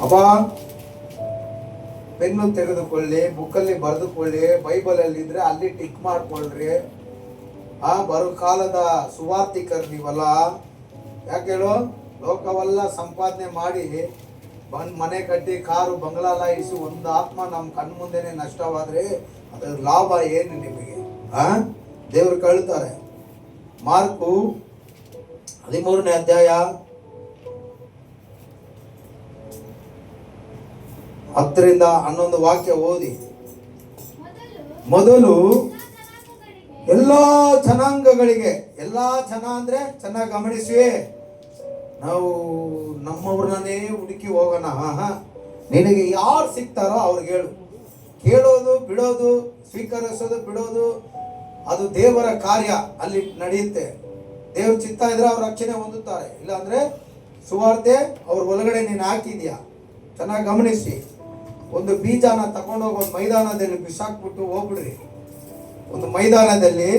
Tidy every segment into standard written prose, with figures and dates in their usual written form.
ಅಪ್ಪ, ಪೆನ್ನು ತೆಗೆದುಕೊಳ್ಳಿ, ಬುಕ್ಕಲ್ಲಿ ಬರೆದುಕೊಳ್ಳಿ, ಬೈಬಲಲ್ಲಿ ಇದ್ರೆ ಅಲ್ಲಿ ಟಿಕ್ ಮಾಡ್ಕೊಳ್ರಿ. ಬರೋ ಕಾಲದ ಸುವಾರ್ತಿಕರು ನೀವಲ್ಲ. ಯಾಕೆ ಹೇಳು? ಲೋಕವೆಲ್ಲ ಸಂಪಾದನೆ ಮಾಡಿ ಮನೆ ಕಟ್ಟಿ ಕಾರು ಬಂಗ್ಲಾ ಲಾಯಿಸಿ ಒಂದು ಆತ್ಮ ನಮ್ಮ ಕಣ್ಣು ಮುಂದೆನೆ ನಷ್ಟವಾದ್ರೆ ಅದರ ಲಾಭ ಏನು ನಿಮಗೆ? ದೇವರು ಕೇಳ್ತಾರೆ. ಮಾರ್ಕು 13ನೇ ಅಧ್ಯಾಯ 10ರಿಂದ 11 ವಾಕ್ಯ ಓದಿ. ಮೊದಲು ಎಲ್ಲಾ ಜನಾಂಗಗಳಿಗೆ, ಎಲ್ಲಾ ಜನ ಅಂದ್ರೆ ಚೆನ್ನಾಗಿ ಗಮನಿಸಿ, ನಾವು ನಮ್ಮವ್ರನ್ನೇ ಹುಡುಕಿ ಹೋಗೋಣ. ನಿನಗೆ ಯಾರು ಸಿಗ್ತಾರೋ ಅವ್ರಿಗೆ ಹೇಳು. ಕೇಳೋದು ಬಿಡೋದು, ಸ್ವೀಕರಿಸೋದು ಬಿಡೋದು ಅದು ದೇವರ ಕಾರ್ಯ, ಅಲ್ಲಿ ನಡೆಯುತ್ತೆ. ದೇವ್ರ ಚಿತ್ತ ಇದ್ರೆ ಅವ್ರ ರಕ್ಷಣೆ ಹೊಂದುತ್ತಾರೆ. ಇಲ್ಲಾಂದ್ರೆ ಸುವಾರ್ತೆ ಅವ್ರ ಒಳಗಡೆ ನೀನು ಹಾಕಿದ್ಯಾ. ಚೆನ್ನಾಗಿ ಗಮನಿಸಿ. ಒಂದು ಬೀಜನ ತಗೊಂಡೋಗಿ ಒಂದು ಮೈದಾನದಲ್ಲಿ ಬಿಸಾಕ್ಬಿಟ್ಟು ಹೋಗ್ಬಿಡ್ರಿ. ಒಂದು ಮೈದಾನದಲ್ಲಿ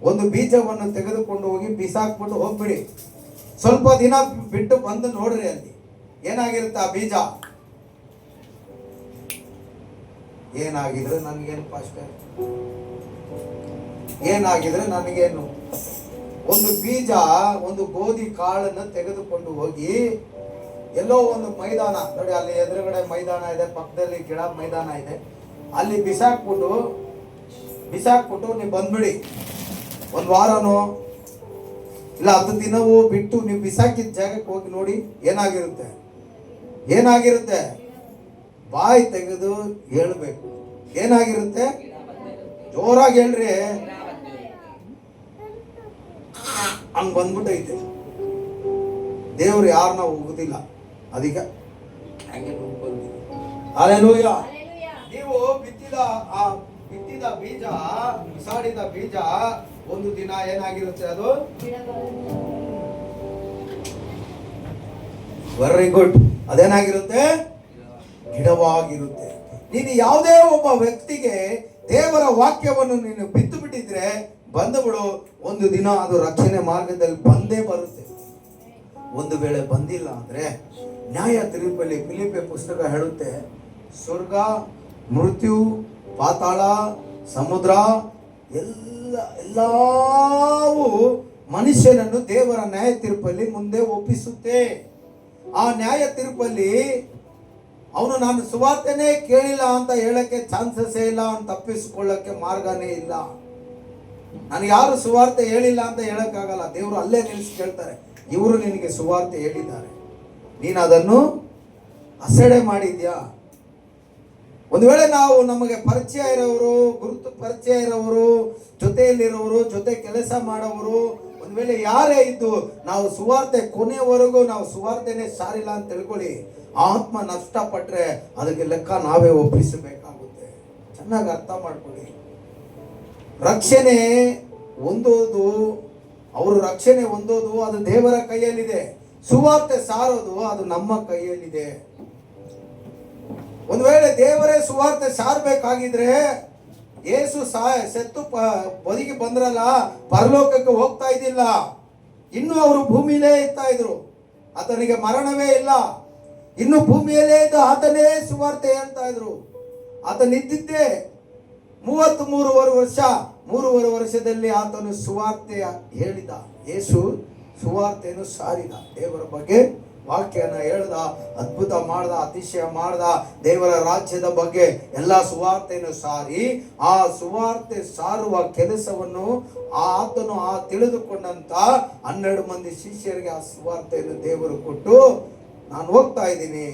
ಒಂದು ಬೀಜವನ್ನು ತೆಗೆದುಕೊಂಡು ಹೋಗಿ ಬಿಸಾಕ್ಬಿಟ್ಟು ಹೋಗ್ಬಿಡಿ. ಸ್ವಲ್ಪ ದಿನ ಬಿಟ್ಟು ಬಂದು ನೋಡ್ರಿ, ಅಲ್ಲಿ ಏನಾಗಿರುತ್ತೆ ಆ ಬೀಜ. ಏನಾಗಿದ್ರೆ ನನಗೇನು ಪಾಸ್ಟರ್, ಏನಾಗಿದ್ರೆ ನನಗೇನು? ಒಂದು ಬೀಜ, ಒಂದು ಗೋಧಿ ಕಾಳನ್ನು ತೆಗೆದುಕೊಂಡು ಹೋಗಿ ಎಲ್ಲೋ ಒಂದು ಮೈದಾನ ನೋಡಿ, ಅಲ್ಲಿ ಎದುರುಗಡೆ ಮೈದಾನ ಇದೆ, ಪಕ್ಕದಲ್ಲಿ ಗಿಡ ಮೈದಾನ ಇದೆ, ಅಲ್ಲಿ ಬಿಸಾಕ್ಬಿಟ್ಟು ನೀವು ಬಂದ್ಬಿಡಿ. ಒಂದು ವಾರನೋ ಇಲ್ಲ 10 ದಿನವೂ ಬಿಟ್ಟು ನೀವು ಬಿಸಾಕಿದ ಜಾಗಕ್ಕೆ ಹೋಗಿ ನೋಡಿ ಏನಾಗಿರುತ್ತೆ. ಬಾಯಿ ತೆಗೆದು ಹೇಳ್ಬೇಕು. ಏನಾಗಿರುತ್ತೆ? ಜೋರಾಗಿ ಹೇಳ್ರಿ. ಹಂಗ್ ಬಂದ್ಬಿಟ್ಟೈತೆ. ದೇವ್ರು ಯಾರನ್ನ ಹೋಗುದಿಲ್ಲ, ಅದಕ್ಕೆ ಹಲ್ಲೆಲೂಯಾ. ನೀವು ಬಿತ್ತಿದ ಬೀಜ, ಬಿಸಾಡಿದ ಬೀಜ ಒಂದು ದಿನ ಏನಾಗಿರುತ್ತೆ? ಅದು ವೆರಿ ಗುಡ್. ಅದೇನಾಗಿರುತ್ತೆ? ಗಿಡವಾಗಿರುತ್ತೆ. ನೀನು ಯಾವುದೇ ಒಬ್ಬ ವ್ಯಕ್ತಿಗೆ ದೇವರ ವಾಕ್ಯವನ್ನು ನೀನು ಬಿತ್ತು ಬಿಟ್ಟಿದ್ರೆ ಬಂದುಬಿಡು, ಒಂದು ದಿನ ಅದು ರಕ್ಷಣೆ ಮಾರ್ಗದಲ್ಲಿ ಬಂದೇ ಬರುತ್ತೆ. ಒಂದು ವೇಳೆ ಬಂದಿಲ್ಲ ಅಂದ್ರೆ ನ್ಯಾಯ ತೀರ್ಪಲ್ಲಿ ಫಿಲಿಪ್ಪಿ ಪುಸ್ತಕ ಹೇಳುತ್ತೆ, ಸ್ವರ್ಗ, ಮೃತ್ಯು, ಪಾತಾಳ, ಸಮುದ್ರ ಎಲ್ಲವೂ ಮನುಷ್ಯನನ್ನು ದೇವರ ನ್ಯಾಯ ತೀರ್ಪಲ್ಲಿ ಮುಂದೆ ಒಪ್ಪಿಸುತ್ತೆ. ಆ ನ್ಯಾಯ ತೀರ್ಪಲ್ಲಿ ಅವನು ನಾನು ಸುವಾರ್ತೆನೇ ಕೇಳಿಲ್ಲ ಅಂತ ಹೇಳಕ್ಕೆ ಚಾನ್ಸಸ್ಸೇ ಇಲ್ಲ, ಅವನು ತಪ್ಪಿಸಿಕೊಳ್ಳಕ್ಕೆ ಮಾರ್ಗನೇ ಇಲ್ಲ. ನಾನು ಯಾರು ಸುವಾರ್ತೆ ಹೇಳಿಲ್ಲ ಅಂತ ಹೇಳಕ್ಕಾಗಲ್ಲ. ದೇವರು ಅಲ್ಲೇ ನಿಲ್ಲಿಸಿ ಕೇಳ್ತಾರೆ, ಇವರು ನಿನಗೆ ಸುವಾರ್ತೆ ಹೇಳಿದ್ದಾರೆ, ನೀನು ಅದನ್ನು ಅಸಡೆ ಮಾಡಿದ್ಯಾ? ಒಂದು ವೇಳೆ ನಾವು ನಮಗೆ ಪರಿಚಯ ಇರೋರು, ಗುರುತು ಪರಿಚಯ ಇರೋರು, ಜೊತೆಯಲ್ಲಿರೋರು, ಜೊತೆ ಕೆಲಸ ಮಾಡೋರು, ಒಂದು ವೇಳೆ ಯಾರೇ ಇದ್ದು ನಾವು ಸುವಾರ್ತೆ ಕೊನೆಯವರೆಗೂ ನಾವು ಸುವಾರ್ತೆನೇ ಸಾರಿಲ್ಲ ಅಂತ ತಿಳ್ಕೊಳ್ಳಿ, ಆತ್ಮ ನಷ್ಟಪಟ್ರೆ ಅದಕ್ಕೆ ಲೆಕ್ಕ ನಾವೇ ಒಪ್ಪಿಸಬೇಕಾಗುತ್ತೆ. ಚೆನ್ನಾಗಿ ಅರ್ಥ ಮಾಡ್ಕೊಳ್ಳಿ. ರಕ್ಷಣೆ ಹೊಂದೋದು, ಅವರು ರಕ್ಷಣೆ ಹೊಂದೋದು ಅದು ದೇವರ ಕೈಯಲ್ಲಿದೆ. ಸುವಾರ್ತೆ ಸಾರೋದು ಅದು ನಮ್ಮ ಕೈಯಲ್ಲಿದೆ. ಒಂದು ವೇಳೆ ದೇವರೇ ಸುವಾರ್ತೆ ಸಾರಬೇಕಾಗಿದ್ರೆ ಯೇಸು ಸತ್ತು ಬದುಕಿ ಬಂದ್ರಲ್ಲ, ಪರಲೋಕಕ್ಕೆ ಹೋಗ್ತಾ ಇದ್ದಿಲ್ಲ, ಇನ್ನು ಅವರು ಭೂಮಿಲೇ ಇರ್ತಾ ಇದ್ರು. ಆತನಿಗೆ ಮರಣವೇ ಇಲ್ಲ, ಇನ್ನು ಭೂಮಿಯಲ್ಲೇ ಇದ್ದ ಆತನೇ ಸುವಾರ್ತೆ ಹೇಳ್ತಾ ಇದ್ರು. ಆತನಿದ್ದಿದ್ದೇ 33 ವರ್ಷ. 3.5 ವರ್ಷದಲ್ಲಿ ಆತನು ಸುವಾರ್ತೆ ಹೇಳಿದ. ಯೇಸು ಸುವಾರ್ತೆಯನ್ನು ಸಾರಿದ, ದೇವರ ಬಗ್ಗೆ ವಾಕ್ಯನ ಹೇಳ್ದ, ಅದ್ಭುತ ಮಾಡ್ದ, ಅತಿಶಯ ಮಾಡ್ದ, ದೇವರ ರಾಜ್ಯದ ಬಗ್ಗೆ ಎಲ್ಲ ಸುವಾರ್ತೆಯನ್ನು ಸಾರಿ, ಆ ಸುವಾರ್ತೆ ಸಾರುವ ಕೆಲಸವನ್ನು ಆತನು ತಿಳಿದುಕೊಂಡಂತ 12 ಮಂದಿ ಶಿಷ್ಯರಿಗೆ ಆ ಸುವಾರ್ತೆಯನ್ನು ದೇವರು ಕೊಟ್ಟು, ನಾನು ಹೋಗ್ತಾ ಇದ್ದೀನಿ,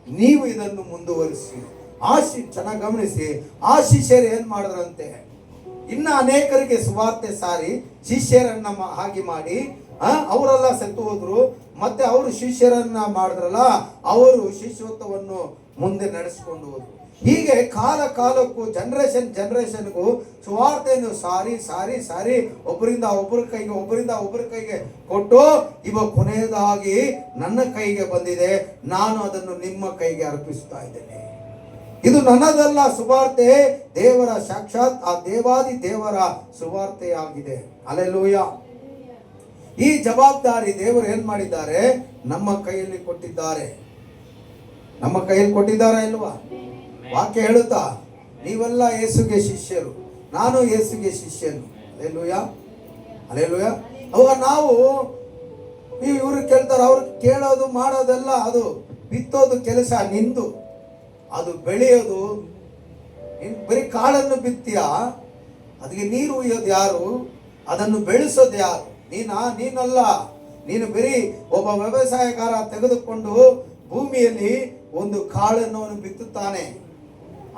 ನೀವು ಇದನ್ನು ಮುಂದುವರಿಸಿ. ಚೆನ್ನಾಗಿ ಗಮನಿಸಿ, ಆ ಶಿಷ್ಯರು ಏನ್ ಮಾಡಿದ್ರಂತೆ? ಇನ್ನು ಅನೇಕರಿಗೆ ಸುವಾರ್ತೆ ಸಾರಿ ಶಿಷ್ಯರನ್ನ ಹಾಗೆ ಮಾಡಿ ಅವರೆಲ್ಲ ಸತ್ತು ಹೋದ್ರು. ಮತ್ತೆ ಅವರು ಶಿಷ್ಯರನ್ನ ಮಾಡಿದ್ರಲ್ಲ, ಅವರು ಶಿಷ್ಯತ್ವವನ್ನು ಮುಂದೆ ನಡೆಸಿಕೊಂಡು ಹೋದ್ರು. ಹೀಗೆ ಕಾಲಕ್ಕೂ ಜನರೇಷನ್ಗೂ ಸುವಾರ್ತೆಯನ್ನು ಸಾರಿ ಒಬ್ಬರಿಂದ ಒಬ್ಬರ ಕೈಗೆ ಕೊಟ್ಟು, ಇವಾಗ ಕೊನೆಯದಾಗಿ ನನ್ನ ಕೈಗೆ ಬಂದಿದೆ, ನಾನು ಅದನ್ನು ನಿಮ್ಮ ಕೈಗೆ ಅರ್ಪಿಸ್ತಾ ಇದ್ದೇನೆ. ಇದು ನನ್ನದಲ್ಲ ಸುವಾರ್ತೆ, ದೇವರ ಸಾಕ್ಷಾತ್ ಆ ದೇವಾದಿ ದೇವರ ಸುವಾರ್ತೆಯಾಗಿದೆ. ಹಲ್ಲೆಲೂಯಾ. ಈ ಜವಾಬ್ದಾರಿ ದೇವರು ಏನ್ ಮಾಡಿದ್ದಾರೆ? ನಮ್ಮ ಕೈಯಲ್ಲಿ ಕೊಟ್ಟಿದ್ದಾರೆ. ನಮ್ಮ ಕೈಯಲ್ಲಿ ಕೊಟ್ಟಿದ್ದಾರಾ ಇಲ್ವಾ? ವಾಕ್ಯ ಹೇಳುತ್ತಾ, ನೀವೆಲ್ಲ ಯೇಸುಗೆ ಶಿಷ್ಯರು, ನಾನು ಯೇಸುಗೆ ಶಿಷ್ಯನು. Alleluia, alleluia. ಅವಾಗ ನಾವು ಇವ್ರು ಕೇಳ್ತಾರೆ, ಅವ್ರು ಕೇಳೋದು ಮಾಡೋದೆಲ್ಲ ಅದು ಬಿತ್ತೋದು ಕೆಲಸ ನಿಂದು, ಅದು ಬೆಳೆಯೋದು. ಬರೀ ಕಾಳನ್ನು ಬಿತ್ತೀಯ, ಅದಕ್ಕೆ ನೀರು ಉಯ್ಯೋದು ಯಾರು? ಅದನ್ನು ಬೆಳೆಸೋದು ಯಾರು? ನೀನಲ್ಲ. ನೀನು ಬರೀ ಒಬ್ಬ ವ್ಯವಸಾಯಗಾರ ತೆಗೆದುಕೊಂಡು ಭೂಮಿಯಲ್ಲಿ ಒಂದು ಕಾಳನ್ನು ಅವನು ಬಿತ್ತುತ್ತಾನೆ,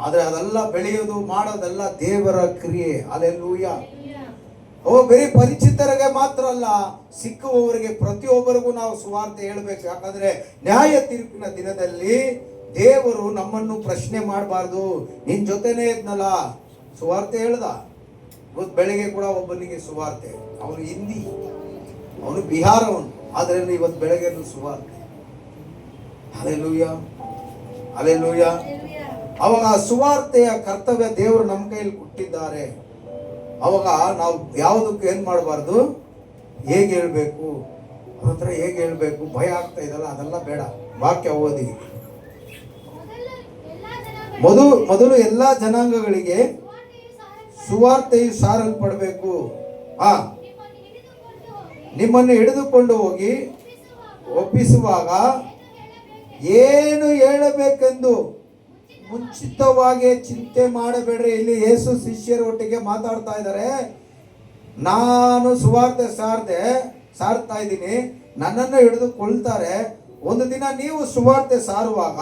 ಆದರೆ ಅದೆಲ್ಲ ಬೆಳೆಯೋದು ಮಾಡೋದೆಲ್ಲ ದೇವರ ಕ್ರಿಯೆ. ಅಲ್ಲೆಲ್ಲೂಯ. ಬರೀ ಪರಿಚಿತರಿಗೆ ಮಾತ್ರ ಅಲ್ಲ, ಸಿಕ್ಕುವವರಿಗೆ ಪ್ರತಿಯೊಬ್ಬರಿಗೂ ನಾವು ಸುವಾರ್ತೆ ಹೇಳಬೇಕು. ಯಾಕಂದ್ರೆ ನ್ಯಾಯ ತೀರ್ಪಿನ ದಿನದಲ್ಲಿ ದೇವರು ನಮ್ಮನ್ನು ಪ್ರಶ್ನೆ ಮಾಡಬಾರ್ದು. ನಿನ್ ಜೊತೆನೇ ಇದ್ನಲ್ಲ, ಸುವಾರ್ತೆ ಹೇಳ್ದ. ಇವತ್ತು ಬೆಳಗ್ಗೆ ಕೂಡ ಒಬ್ಬನಿಗೆ ಸುವಾರ್ತೆ, ಅವನು ಹಿಂದಿ, ಅವನು ಬಿಹಾರವನು, ಆದ್ರೆ ಇವತ್ತು ಬೆಳಗ್ಗೆ ಸುವಾರ್ತೆ. Alleluia, alleluia. ಅವಾಗ ಸುವಾರ್ತೆಯ ಕರ್ತವ್ಯ ದೇವರು ನಮ್ಮ ಕೈಯಲ್ಲಿ ಕೊಟ್ಟಿದ್ದಾರೆ. ಅವಾಗ ನಾವು ಯಾವುದಕ್ಕೂ ಏನ್ ಮಾಡಬಾರ್ದು, ಹೇಗೆ ಹೇಳ್ಬೇಕು, ಅವ್ರ ಹತ್ರ ಹೇಗೆ ಹೇಳ್ಬೇಕು, ಭಯ ಆಗ್ತಾ ಇದಲ್ಲ, ಅದೆಲ್ಲ ಬೇಡ. ವಾಕ್ಯ ಓದಿ. ಮೊದಲು ಎಲ್ಲಾ ಜನಾಂಗಗಳಿಗೆ ಸುವಾರ್ತೆಯು ಸಾರಲ್ಪಡಬೇಕು. ನಿಮ್ಮನ್ನು ಹಿಡಿದುಕೊಂಡು ಹೋಗಿ ಒಪ್ಪಿಸುವಾಗ ಏನು ಹೇಳಬೇಕೆಂದು ಮುಂಚಿತವಾಗಿ ಚಿಂತೆ ಮಾಡಬೇಡ್ರಿ. ಇಲ್ಲಿ ಯೇಸು ಶಿಷ್ಯರ ಒಟ್ಟಿಗೆ ಮಾತಾಡ್ತಾ ಇದ್ದಾರೆ. ನಾನು ಸುವಾರ್ತೆ ಸಾರ್ತಾ ಇದ್ದೀನಿ, ನನ್ನನ್ನು ಹಿಡಿದುಕೊಳ್ತಾರೆ. ಒಂದು ದಿನ ನೀವು ಸುವಾರ್ತೆ ಸಾರುವಾಗ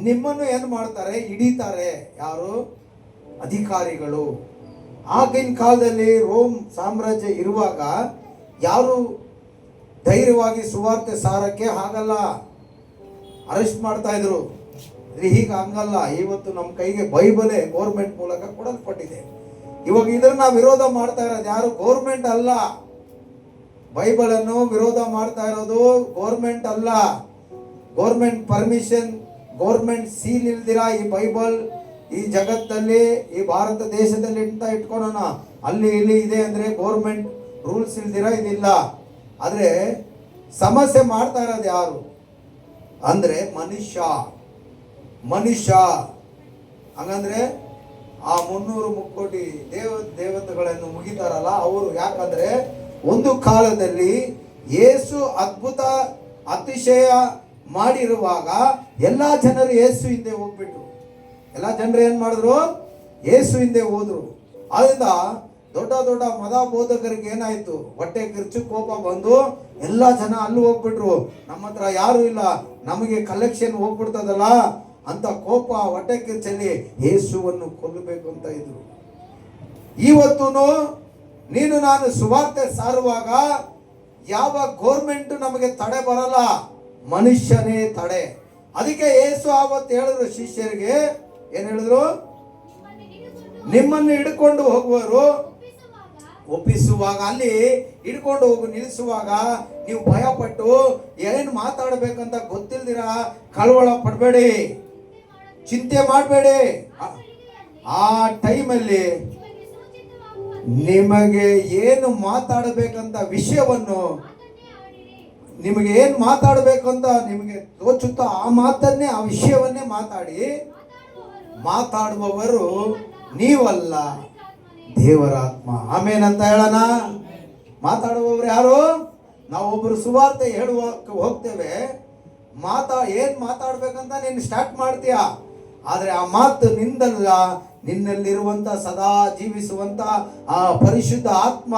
ನಿಮ್ಮನ್ನು ಏನು ಮಾಡ್ತಾರೆ? ಹಿಡಿತಾರೆ. ಯಾರು? ಅಧಿಕಾರಿಗಳು. ಆಗಿನ ಕಾಲದಲ್ಲಿ ರೋಮ್ ಸಾಮ್ರಾಜ್ಯ ಇರುವಾಗ ಯಾರು ಧೈರ್ಯವಾಗಿ ಸುವಾರ್ತೆ ಸಾರಕ್ಕೆ ಆಗಲ್ಲ, ಅರೆಸ್ಟ್ ಮಾಡ್ತಾ ಇದ್ರು. ಹೀಗೆ ಹಂಗಲ್ಲ. ಇವತ್ತು ನಮ್ಮ ಕೈಗೆ ಬೈಬಲೇ ಗೌರ್ಮೆಂಟ್ ಮೂಲಕ ಕೊಡಲ್ಪಟ್ಟಿದೆ. ಇವಾಗ ಇದನ್ನ ವಿರೋಧ ಮಾಡ್ತಾ ಇರೋದು ಯಾರು? ಗೌರ್ಮೆಂಟ್ ಅಲ್ಲ. ಬೈಬಲ್ ಅನ್ನು ವಿರೋಧ ಮಾಡ್ತಾ ಇರೋದು ಗೌರ್ಮೆಂಟ್ ಅಲ್ಲ. ಗೌರ್ಮೆಂಟ್ ಪರ್ಮಿಷನ್, ಗೌರ್ಮೆಂಟ್ ಸೀಲ್ ಇಲ್ದಿರಾ ಈ ಬೈಬಲ್ ಈ ಜಗತ್ತಲ್ಲಿ, ಈ ಭಾರತ ದೇಶದಲ್ಲಿ ಅಂತ ಇಟ್ಕೊಳ್ಳೋಣ. ಅಲ್ಲಿ ಇಲ್ಲಿ ಇದೆ ಅಂದ್ರೆ ಗೌರ್ಮೆಂಟ್ ರೂಲ್ಸ್ ಇಲ್ದಿರಾ ಇದಿಲ್ಲ. ಆದ್ರೆ ಸಮಸ್ಯೆ ಮಾಡ್ತಾ ಇರೋದು ಯಾರು ಅಂದ್ರೆ ಮನುಷ್ಯ. ಹಂಗಂದ್ರೆ ಆ 300 ಮುಕ್ಕೋಟಿ ದೇವತೆಗಳನ್ನು ಮುಗಿತಾರಲ್ಲ ಅವರು. ಯಾಕಂದ್ರೆ ಒಂದು ಕಾಲದಲ್ಲಿ ಯೇಸು ಅದ್ಭುತ ಅತಿಶಯ ಮಾಡಿರುವಾಗ ಎಲ್ಲಾ ಜನರು ಯೇಸು ಹಿಂದೆ ಹೋಗ್ಬಿಟ್ರು. ಎಲ್ಲಾ ಜನರು ಏನ್ ಮಾಡಿದ್ರು? ಯೇಸು ಹಿಂದೆ ಹೋದ್ರು. ಆದ್ರಿಂದ ದೊಡ್ಡ ದೊಡ್ಡ ಮದ ಬೋಧಕರಿಗೆ ಏನಾಯ್ತು? ಹೊಟ್ಟೆ ಕಿರ್ಚು ಕೋಪ ಬಂದು ಎಲ್ಲಾ ಜನ ಅಲ್ಲಿ ಹೋಗ್ಬಿಟ್ರು. ನಮ್ಮ ಹತ್ರ ಯಾರು ಇಲ್ಲ, ನಮಗೆ ಕಲೆಕ್ಷನ್ ಹೋಗ್ಬಿಡ್ತದಲ್ಲ ಅಂತ ಕೋಪ, ಹೊಟ್ಟೆ ಕಿರ್ಚಲ್ಲಿ ಯೇಸುವನ್ನು ಕೊಲ್ಲಬೇಕು ಅಂತ ಇದ್ರು. ಇವತ್ತು ನೀನು ನಾನು ಸುವಾರ್ತೆ ಸಾರುವಾಗ ಯಾವ ಗೌರ್ಮೆಂಟ್ ನಮಗೆ ತಡೆ ಬರಲ್ಲ, ಮನುಷ್ಯನೇ ತಡೆ. ಅದಕ್ಕೆ ಯೇಸು ಆವತ್ತು ಹೇಳಿದ್ರು ಶಿಷ್ಯರಿಗೆ, ಏನ್ ಹೇಳಿದ್ರು? ನಿಮ್ಮನ್ನು ಹಿಡ್ಕೊಂಡು ಹೋಗುವರು, ಒಪ್ಪಿಸುವಾಗ, ಅಲ್ಲಿ ಹಿಡ್ಕೊಂಡು ಹೋಗು ನಿಲ್ಲಿಸುವಾಗ ನೀವು ಭಯಪಟ್ಟು ಏನ್ ಮಾತಾಡ್ಬೇಕಂತ ಗೊತ್ತಿಲ್ದಿರ ಕಳವಳ ಪಡಬೇಡಿ, ಚಿಂತೆ ಮಾಡಬೇಡಿ. ಆ ಟೈಮಲ್ಲಿ ನಿಮಗೆ ಏನು ಮಾತಾಡಬೇಕಂತ ವಿಷಯವನ್ನು, ನಿಮಗೆ ಏನು ಮಾತಾಡಬೇಕಂತ ನಿಮಗೆ ತೋಚುತ್ತಾ ಆ ಮಾತನ್ನೇ, ಆ ವಿಷಯವನ್ನೇ ಮಾತಾಡುವವರು ನೀವಲ್ಲ, ದೇವರ ಆತ್ಮ. ಆಮೇನ್ ಅಂತ ಹೇಳೋಣ. ಮಾತಾಡುವವರು ಯಾರು? ನಾವೊಬ್ಬರು ಸುವಾರ್ತೆ ಹೇಳುವಕ್ಕೆ ಹೋಗ್ತೇವೆ, ಏನ್ ಮಾತಾಡ್ಬೇಕಂತ ನೀನು ಸ್ಟಾರ್ಟ್ ಮಾಡ್ತೀಯ. ಆದ್ರೆ ಆ ಮಾತು ನಿಂದಲ್ಲ, ನಿನ್ನಲ್ಲಿರುವಂತ ಸದಾ ಜೀವಿಸುವಂತ ಆ ಪರಿಶುದ್ಧ ಆತ್ಮ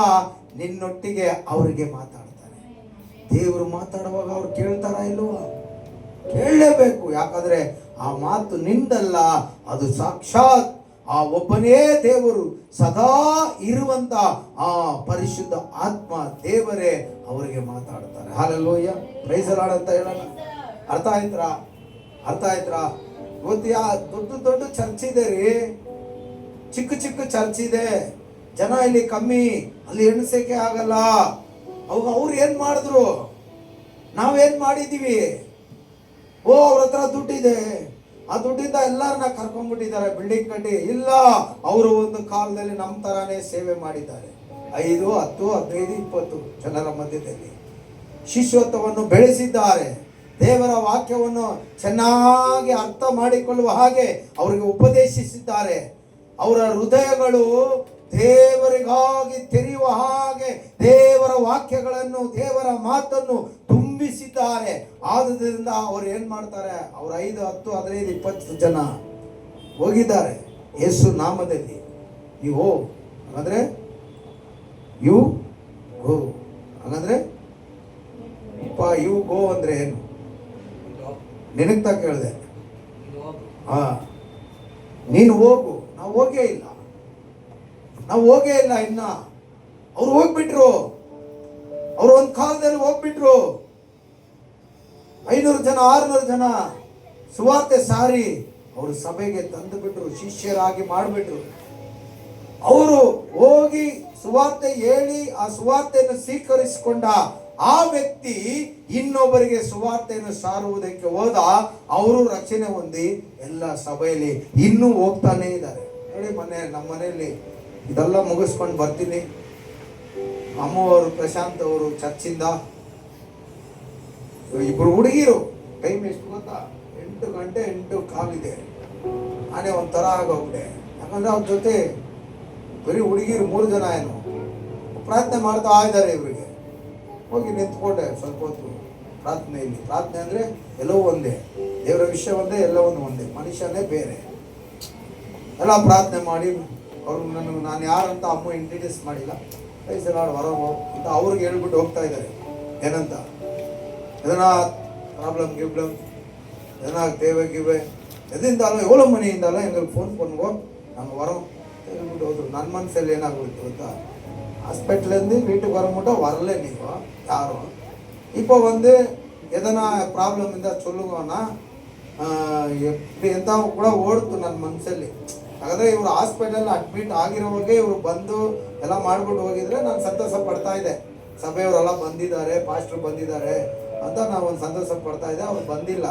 ನಿನ್ನೊಟ್ಟಿಗೆ ಅವರಿಗೆ ಮಾತಾಡ್ತಾರೆ. ದೇವರು ಮಾತಾಡುವಾಗ ಅವ್ರು ಕೇಳ್ತಾರ ಇಲ್ವಾ? ಕೇಳಲೇಬೇಕು. ಯಾಕಂದ್ರೆ ಆ ಮಾತು ನಿಂದಲ್ಲ, ಅದು ಸಾಕ್ಷಾತ್ ಆ ಒಬ್ಬನೇ ದೇವರು ಸದಾ ಇರುವಂತ ಆ ಪರಿಶುದ್ಧ ಆತ್ಮ ದೇವರೇ ಅವರಿಗೆ ಮಾತಾಡ್ತಾರೆ. ಹಲ್ಲೆಲೂಯಾ, ಪ್ರೈಸ್ ದಿ ಲಾರ್ಡ್ ಅಂತ ಹೇಳೋಣ. ಅರ್ಥ ಆಯ್ತಾ? ಇವತ್ತು ದೊಡ್ಡ ಚರ್ಚ್ ಇದೆ ರೀ, ಚಿಕ್ಕ ಚರ್ಚ್ ಇದೆ, ಜನ ಇಲ್ಲಿ ಕಮ್ಮಿ, ಅಲ್ಲಿ ಎಣಿಸಕ್ಕೆ ಆಗಲ್ಲ. ಅವ್ರು ಏನ್ ಮಾಡಿದ್ರು, ನಾವೇನ್ ಮಾಡಿದೀವಿ? ಅವ್ರ ಹತ್ರ ದುಡ್ಡಿದೆ, ಆ ದುಡ್ಡಿಂದ ಎಲ್ಲರನ್ನ ಕರ್ಕೊಂಡ್ಬಿಟ್ಟಿದ್ದಾರೆ ಬಿಲ್ಡಿಂಗ್ ಕಟ್ಟಿ. ಇಲ್ಲ, ಅವರು ಒಂದು ಕಾಲದಲ್ಲಿ ನಮ್ಮ ತರಾನೇ ಸೇವೆ ಮಾಡಿದ್ದಾರೆ. 5, 10, 15, 20 ಜನರ ಮಧ್ಯದಲ್ಲಿ ಶಿಷ್ಯತ್ವವನ್ನು ಬೆಳೆಸಿದ್ದಾರೆ. ದೇವರ ವಾಕ್ಯವನ್ನು ಚೆನ್ನಾಗಿ ಅರ್ಥ ಮಾಡಿಕೊಳ್ಳುವ ಹಾಗೆ ಅವರಿಗೆ ಉಪದೇಶಿಸಿದ್ದಾರೆ. ಅವರ ಹೃದಯಗಳು ದೇವರಿಗಾಗಿ ತೆರೆಯುವ ಹಾಗೆ ದೇವರ ವಾಕ್ಯಗಳನ್ನು, ದೇವರ ಮಾತನ್ನು ತುಂಬಿಸಿದ್ದಾರೆ. ಆದುದರಿಂದ ಅವರು ಏನ್ ಮಾಡ್ತಾರೆ, ಅವರು 5, 10, 15, 20 ಜನ ಹೋಗಿದ್ದಾರೆ ಯೇಸು ನಾಮದಲ್ಲಿ. ನೀವು ಹಾಗಾದ್ರೆ ಯು ಗೋ, ಹಾಗಂದ್ರೆ ಯು ಗೋ ಅಂದ್ರೆ ಏನು ನಿನಗ್ತಾ ಕೇಳಿದೆ. ನೀನು ಹೋಗು. ನಾವು ಹೋಗೇ ಇಲ್ಲ ಇನ್ನ. ಅವ್ರು ಹೋಗ್ಬಿಟ್ರು. ಅವ್ರು ಒಂದು ಕಾಲದಲ್ಲಿ ಹೋಗ್ಬಿಟ್ರು. 500 ಜನ 600 ಜನ ಸುವಾರ್ತೆ ಸಾರಿ ಅವರು ಸಭೆಗೆ ತಂದು ಬಿಟ್ರು, ಶಿಷ್ಯರಾಗಿ ಮಾಡಿಬಿಟ್ರು. ಅವರು ಹೋಗಿ ಸುವಾರ್ತೆ ಹೇಳಿ ಆ ಸುವಾರ್ತೆಯನ್ನು ಸ್ವೀಕರಿಸಿಕೊಂಡ ಆ ವ್ಯಕ್ತಿ ಇನ್ನೊಬ್ಬರಿಗೆ ಸುವಾರ್ತೆಯನ್ನು ಸಾರುವುದಕ್ಕೆ ಹೋದ. ಅವರು ರಕ್ಷಣೆ ಹೊಂದಿ ಎಲ್ಲ ಸಭೆಯಲ್ಲಿ ಇನ್ನೂ ಹೋಗ್ತಾನೆ ಇದ್ದಾರೆ. ನೋಡಿ, ನಮ್ಮ ಮನೆಯಲ್ಲಿ ಇದೆಲ್ಲ ಮುಗಿಸ್ಕೊಂಡು ಬರ್ತೀನಿ. ಅಮ್ಮವರು, ಪ್ರಶಾಂತ್ ಅವರು ಚರ್ಚಿಂದ ಇಬ್ರು ಹುಡುಗಿರು. ಟೈಮ್ ಎಷ್ಟು ಗೊತ್ತಾ? 8 ಗಂಟೆ 8 ಕಾಲಿದೆ. ನಾನೇ ಒಂಥರ ಆಗೋಗ್ಬಿಟ್ಟೆ. ಯಾಕಂದ್ರೆ ಅವ್ರ ಜೊತೆ ಬರೀ ಹುಡುಗಿರು 3 ಜನ ಏನು ಪ್ರಾರ್ಥನೆ ಮಾಡ್ತಾ ಇದ್ದಾರೆ. ಇವರಿಗೆ ಹೋಗಿ ನಿಂತ್ಕೊಂಡೆ ಸ್ವಲ್ಪ ಹೊತ್ತು ಪ್ರಾರ್ಥನೆಯಲ್ಲಿ. ಪ್ರಾರ್ಥನೆ ಅಂದರೆ ಎಲ್ಲವೂ ಒಂದೇ, ದೇವರ ವಿಷಯ ಒಂದೇ, ಎಲ್ಲವನ್ನು ಒಂದೇ, ಮನುಷ್ಯನೇ ಬೇರೆ. ಎಲ್ಲ ಪ್ರಾರ್ಥನೆ ಮಾಡಿ ಅವರು ನಾನು ಯಾರಂತ ಅಮ್ಮ ಇಂಟ್ರಡ್ಯೂಸ್ ಮಾಡಿಲ್ಲ. ನಾಡು ಹೊರ ಅಂತ ಅವ್ರಿಗೆ ಹೇಳ್ಬಿಟ್ಟು ಹೋಗ್ತಾ ಇದ್ದಾರೆ. ಏನಂತ எதனா ப்ராப்ளம் கிப்ளம் எதனா தேவை கிவை எது இருந்தாலும் எவ்வளோ மணி இருந்தாலும் எங்களுக்கு ஃபோன் பண்ணுவோம், நாங்கள் வரோம் ಹೇಳ್ಬಿಟ್ಟು ಹೋದ್ರು. ನನ್ನ ಮನಸ್ಸಲ್ಲಿ ಏನಾಗ್ಬಿಡ್ತು ಗೊತ್ತಾ, ஹாஸ்பிட்டல்லேருந்து வீட்டுக்கு வர மட்டும் வரல நீங்கள் யாரும். இப்போ எதனா ப்ராப்ளம் இருந்தால் சொல்லுங்கன்னா எப்படி ಎಂತ ಕೂಡ ಓಡ್ತು ನನ್ನ ಮನಸ್ಸಲ್ಲಿ. ಹಾಗಾದರೆ ಇವರು ಹಾಸ್ಪಿಟಲ್ ಅಡ್ಮಿಟ್ ಆಗಿರೋವಾಗೆ ಇವರು ಬಂದು ಎಲ್ಲ ಮಾಡ್ಬಿಟ್ಟು ಹೋಗಿದ್ರೆ ನಾನು ಸಂತೋಷ ಪಡ್ತಾ ಇದ್ದೆ. ಸಭೆಯವರೆಲ್ಲ ಬಂದಿದ್ದಾರೆ, ಪಾಸ್ಟರ್ ಬಂದಿದ್ದಾರೆ ಅಂತ ನಾವು ಒಂದು ಸಂತೋಷ ಪಡ್ತಾ ಇದ್ದೆ. ಅವ್ರು ಬಂದಿಲ್ಲ.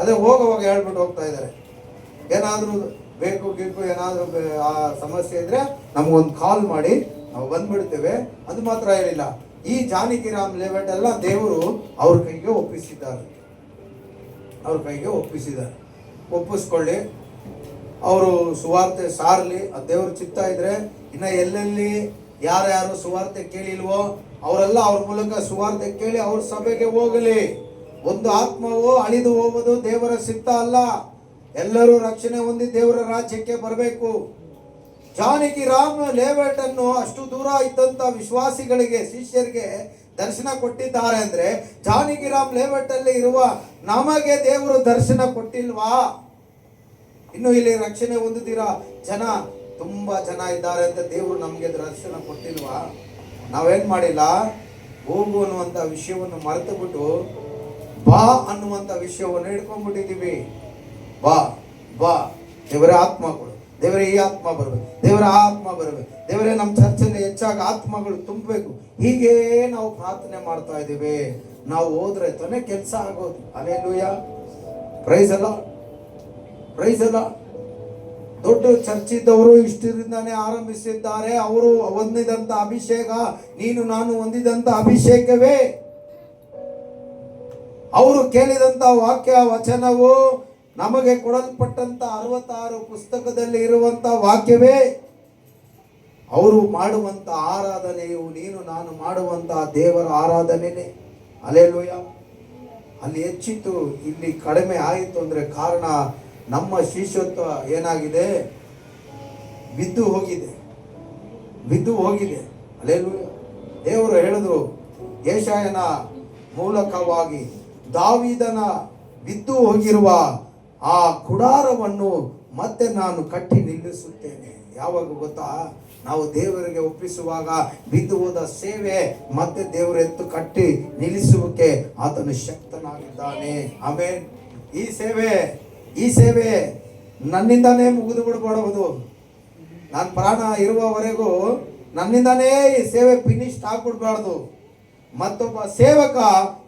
ಅದೇ ಹೋಗುವಾಗ ಹೇಳ್ಬಿಟ್ಟು ಹೋಗ್ತಾ ಇದ್ದಾರೆ. ಏನಾದರೂ ಬೇಕು ಏನಾದರೂ ಆ ಸಮಸ್ಯೆ ಇದ್ರೆ ನಮಗೊಂದು ಕಾಲ್ ಮಾಡಿ ನಾವು ಬಂದ್ಬಿಡ್ತೇವೆ. ಅದು ಮಾತ್ರ ಹೇಳಿಲ್ಲ, ಈ ಜಾನಕಿರಾಮ್ ಲೇಔಟ್ ಎಲ್ಲ ದೇವರು ಅವ್ರ ಕೈಗೆ ಒಪ್ಪಿಸಿದ್ದಾರೆ. ಒಪ್ಪಿಸ್ಕೊಳ್ಳಿ, ಅವರು ಸುವಾರ್ತೆ ಸಾರಲಿ. ಅದು ದೇವ್ರ ಚಿತ್ತ ಇದ್ರೆ ಇನ್ನು ಎಲ್ಲೆಲ್ಲಿ ಯಾರ್ಯಾರು ಸುವಾರ್ತೆ ಕೇಳಿಲ್ವೋ ಅವರೆಲ್ಲ ಅವ್ರ ಮೂಲಕ ಸುವಾರ್ತೆ ಕೇಳಿ ಅವ್ರ ಸಭೆಗೆ ಹೋಗಲಿ. ಒಂದು ಆತ್ಮವು ಅಳಿದು ಹೋಗುವುದು ದೇವರ ಚಿತ್ತ ಅಲ್ಲ. ಎಲ್ಲರೂ ರಕ್ಷಣೆ ಹೊಂದಿ ದೇವರ ರಾಜ್ಯಕ್ಕೆ ಬರಬೇಕು. ಜಾನಕಿರಾಮ್ ಲೇಔಟ್ ಅನ್ನು ಅಷ್ಟು ದೂರ ಇದ್ದಂತ ವಿಶ್ವಾಸಿಗಳಿಗೆ, ಶಿಷ್ಯರಿಗೆ ದರ್ಶನ ಕೊಟ್ಟಿದ್ದಾರೆ ಅಂದ್ರೆ ಜಾನಕಿರಾಮ್ ಲೇಔಟ್ ಅಲ್ಲಿ ಇರುವ ನಮಗೆ ದೇವರು ದರ್ಶನ ಕೊಟ್ಟಿಲ್ವಾ? ಇನ್ನು ಇಲ್ಲಿ ರಕ್ಷಣೆ ಹೊಂದಿದ್ದೀರಾ ಜನ, ತುಂಬಾ ಜನ ಇದ್ದಾರೆ ಅಂತ ದೇವರು ನಮಗೆ ದರ್ಶನ ಕೊಟ್ಟಿಲ್ವಾ? ನಾವೇನ್ ಮಾಡಿಲ್ಲ, ಹೋಗು ಅನ್ನುವಂಥ ವಿಷಯವನ್ನು ಮರೆತು ಬಿಟ್ಟು ಬಾ ಅನ್ನುವಂಥ ವಿಷಯವನ್ನು ಹಿಡ್ಕೊಂಡ್ಬಿಟ್ಟಿದ್ದೀವಿ. ಬಾ ಬಾ, ದೇವರೇ ಆತ್ಮ ಕೊಡು, ದೇವರೇ ಈ ಆತ್ಮ ಬರಬೇಕು, ದೇವರ ಆತ್ಮ ಬರಬೇಕು, ದೇವರೇ ನಮ್ಮ ಚರ್ಚೆಯಲ್ಲಿ ಹೆಚ್ಚಾಗಿ ಆತ್ಮಗಳು ತುಂಬಬೇಕು. ಹೀಗೆ ನಾವು ಪ್ರಾರ್ಥನೆ ಮಾಡ್ತಾ ಇದ್ದೀವಿ. ನಾವು ಹೋದ್ರೆ ತಾನೇ ಕೆಲಸ ಆಗೋದು. ಹಲ್ಲೆಲೂಯಾ, ಪ್ರೈಸ್ ಅಲ್ಲ, ಪ್ರೈಸ್ ಅಲ್ಲ. ದೊಡ್ಡ ಚರ್ಚಿದ್ದವರು ಇಷ್ಟರಿಂದಾನೇ ಆರಂಭಿಸಿದ್ದಾರೆ. ಅವರು ಹೊಂದಿದಂತ ಅಭಿಷೇಕ ನೀನು ನಾನು ಹೊಂದಿದಂತ ಅಭಿಷೇಕವೇ. ಅವರು ಕೇಳಿದಂತ ವಾಕ್ಯ ವಚನವು ನಮಗೆ ಕೊಡಲ್ಪಟ್ಟಂತ 66 ಪುಸ್ತಕದಲ್ಲಿ ಇರುವಂತ ವಾಕ್ಯವೇ. ಅವರು ಮಾಡುವಂತ ಆರಾಧನೆಯು ನೀನು ನಾನು ಮಾಡುವಂತ ದೇವರ ಆರಾಧನೆನೇ. ಹಲ್ಲೆಲೂಯಾ. ಅಲ್ಲಿ ಹೆಚ್ಚಿತು, ಇಲ್ಲಿ ಕಡಿಮೆ ಆಯಿತು ಅಂದ್ರೆ ಕಾರಣ ನಮ್ಮ ಶಿಷ್ಯತ್ವ ಏನಾಗಿದೆ, ಬಿದ್ದು ಹೋಗಿದೆ. ಹಲ್ಲೆಲೂಯಾ. ದೇವರು ಹೇಳಿದ್ರು ಯೆಶಾಯನ ಮೂಲಕವಾಗಿ, ದಾವೀದನ ಬಿದ್ದು ಹೋಗಿರುವ ಆ ಗುಡಾರವನ್ನು ಮತ್ತೆ ನಾನು ಕಟ್ಟಿ ನಿಲ್ಲಿಸುತ್ತೇನೆ. ಯಾವಾಗ ಗೊತ್ತಾ, ನಾವು ದೇವರಿಗೆ ಒಪ್ಪಿಸುವಾಗ ಬಿದ್ದು ಹೋದ ಸೇವೆ ಮತ್ತೆ ದೇವರ ಎತ್ತು ಕಟ್ಟಿ ನಿಲ್ಲಿಸುವುದಕ್ಕೆ ಆತನು ಶಕ್ತನಾಗಿದ್ದಾನೆ. ಆಮೇನ್. ಈ ಸೇವೆ ನನ್ನಿಂದಾನೇ ಮುಗಿದು ಬಿಡಬಾರದು. ನಾನು ಪ್ರಾಣ ಇರುವವರೆಗೂ ನನ್ನಿಂದಾನೇ ಈ ಸೇವೆ ಫಿನಿಶ್ ಆಗ್ಬಿಡ್ಬಾರ್ದು. ಮತ್ತೊಬ್ಬ ಸೇವಕ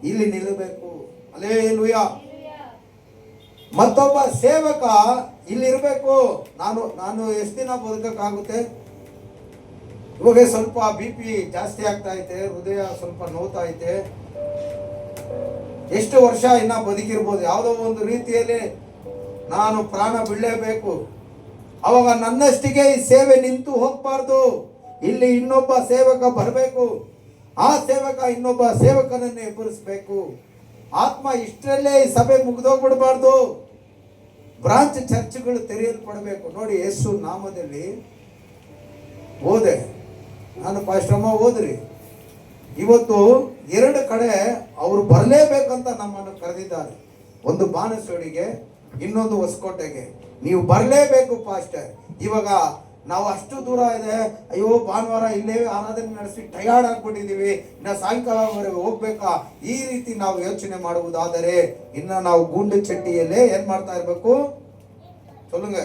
ಇಲ್ಲಿ ನಿಲ್ಲಬೇಕು. ಹಲ್ಲೆಲೂಯಾ. ಮತ್ತೊಬ್ಬ ಸೇವಕ ಇಲ್ಲಿ ಇರಬೇಕು. ನಾನು ಎಷ್ಟು ದಿನ ಬದುಕಕ್ಕಾಗುತ್ತೆ? ಇವಾಗ ಸ್ವಲ್ಪ BP ಜಾಸ್ತಿ ಆಗ್ತಾ ಐತೆ, ಹೃದಯ ಸ್ವಲ್ಪ ನೋವ್ತಾ ಐತೆ. ಎಷ್ಟು ವರ್ಷ ಇನ್ನ ಬದುಕಿರ್ಬೋದು, ಯಾವುದೋ ಒಂದು ರೀತಿಯಲ್ಲಿ ನಾನು ಪ್ರಾಣ ಬಿಡಲೇಬೇಕು. ಅವಾಗ ನನ್ನಷ್ಟಿಗೆ ಈ ಸೇವೆ ನಿಂತು ಹೋಗ್ಬಾರ್ದು. ಇಲ್ಲಿ ಇನ್ನೊಬ್ಬ ಸೇವಕ ಬರಬೇಕು, ಆ ಸೇವಕ ಇನ್ನೊಬ್ಬ ಸೇವಕನನ್ನು ಎಬ್ಬರಿಸಬೇಕು. ಆತ್ಮ ಇಷ್ಟರಲ್ಲೇ ಈ ಸಭೆ ಮುಗಿದೋಗ್ಬಿಡ್ಬಾರ್ದು. ಬ್ರಾಂಚ್ ಚರ್ಚ್ಗಳು ತೆರೆಯಲ್ಪಡಬೇಕು. ನೋಡಿ, ಯೇಸು ನಾಮದಲ್ಲಿ ಓದೆ, ನಾನು ಪಾಸ್ಟಮ್ಮ ಓದ್ರಿ. ಇವತ್ತು 2 ಕಡೆ ಅವರು ಬರಲೇಬೇಕಂತ ನಮ್ಮನ್ನು ಕರೆದಿದ್ದಾರೆ. ಒಂದು ಬಾಣಸೋಡಿಗೆ, ಇನ್ನೊಂದು ಹೊಸಕೋಟೆಗೆ. ನೀವು ಬರಲೇಬೇಕು ಪಾಸ್ಟರ್. ಇವಾಗ ನಾವು ಅಷ್ಟು ದೂರ ಇದೆ, ಅಯ್ಯೋ ಭಾನುವಾರ ಇಲ್ಲೇ ಆರಾಧನೆ ನಡೆಸಿ ಟಯರ್ಡ್ ಆಗ್ಬಿಟ್ಟಿದ್ದೀವಿ, ಇನ್ನು ಸಾಯಂಕಾಲವರೆಗೆ ಹೋಗ್ಬೇಕಾ, ಈ ರೀತಿ ನಾವು ಯೋಚನೆ ಮಾಡುವುದಾದರೆ ಇನ್ನು ನಾವು ಗೂಂಡು ಚಟ್ಟಿಯಲ್ಲೇ ಏನ್ ಮಾಡ್ತಾ ಇರ್ಬೇಕು? சொல்லுங்க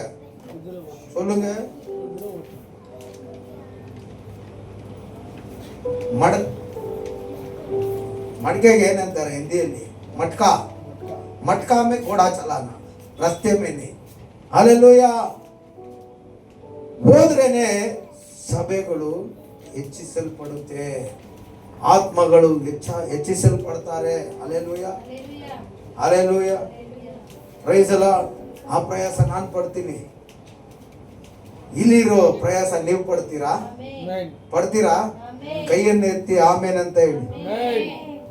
சொல்லுங்க. ಮಡ್ಕೆಗೆ ಏನಂತಾರೆ ಹಿಂದಿಯಲ್ಲಿ? ಮಟ್ಕಾ. ಮಟ್ಕಾ ಮೇ ಘೋಡಾ ಚಲಾನ, ರಸ್ತೆ ಮೇಲೆ. ಹಲ್ಲೆಲೂಯಾ. ಹೋದ್ರೇನೆ ಸಭೆಗಳು ಹೆಚ್ಚಿಸಲ್ಪಡುತ್ತೆ, ಆತ್ಮಗಳು ಹೆಚ್ಚಿಸಲ್ಪಡ್ತಾರೆ. Hallelujah, hallelujah, praise the Lord. ಆ ಪ್ರಯಾಸ ನಾನು ಪಡ್ತೀನಿ. ಇಲ್ಲಿರೋ ಪ್ರಯಾಸ ನೀವು ಪಡ್ತೀರಾ? ಪಡ್ತೀರಾ? ಕೈಯನ್ನು ಎತ್ತಿ ಆಮೇನ್ ಅಂತ ಹೇಳಿ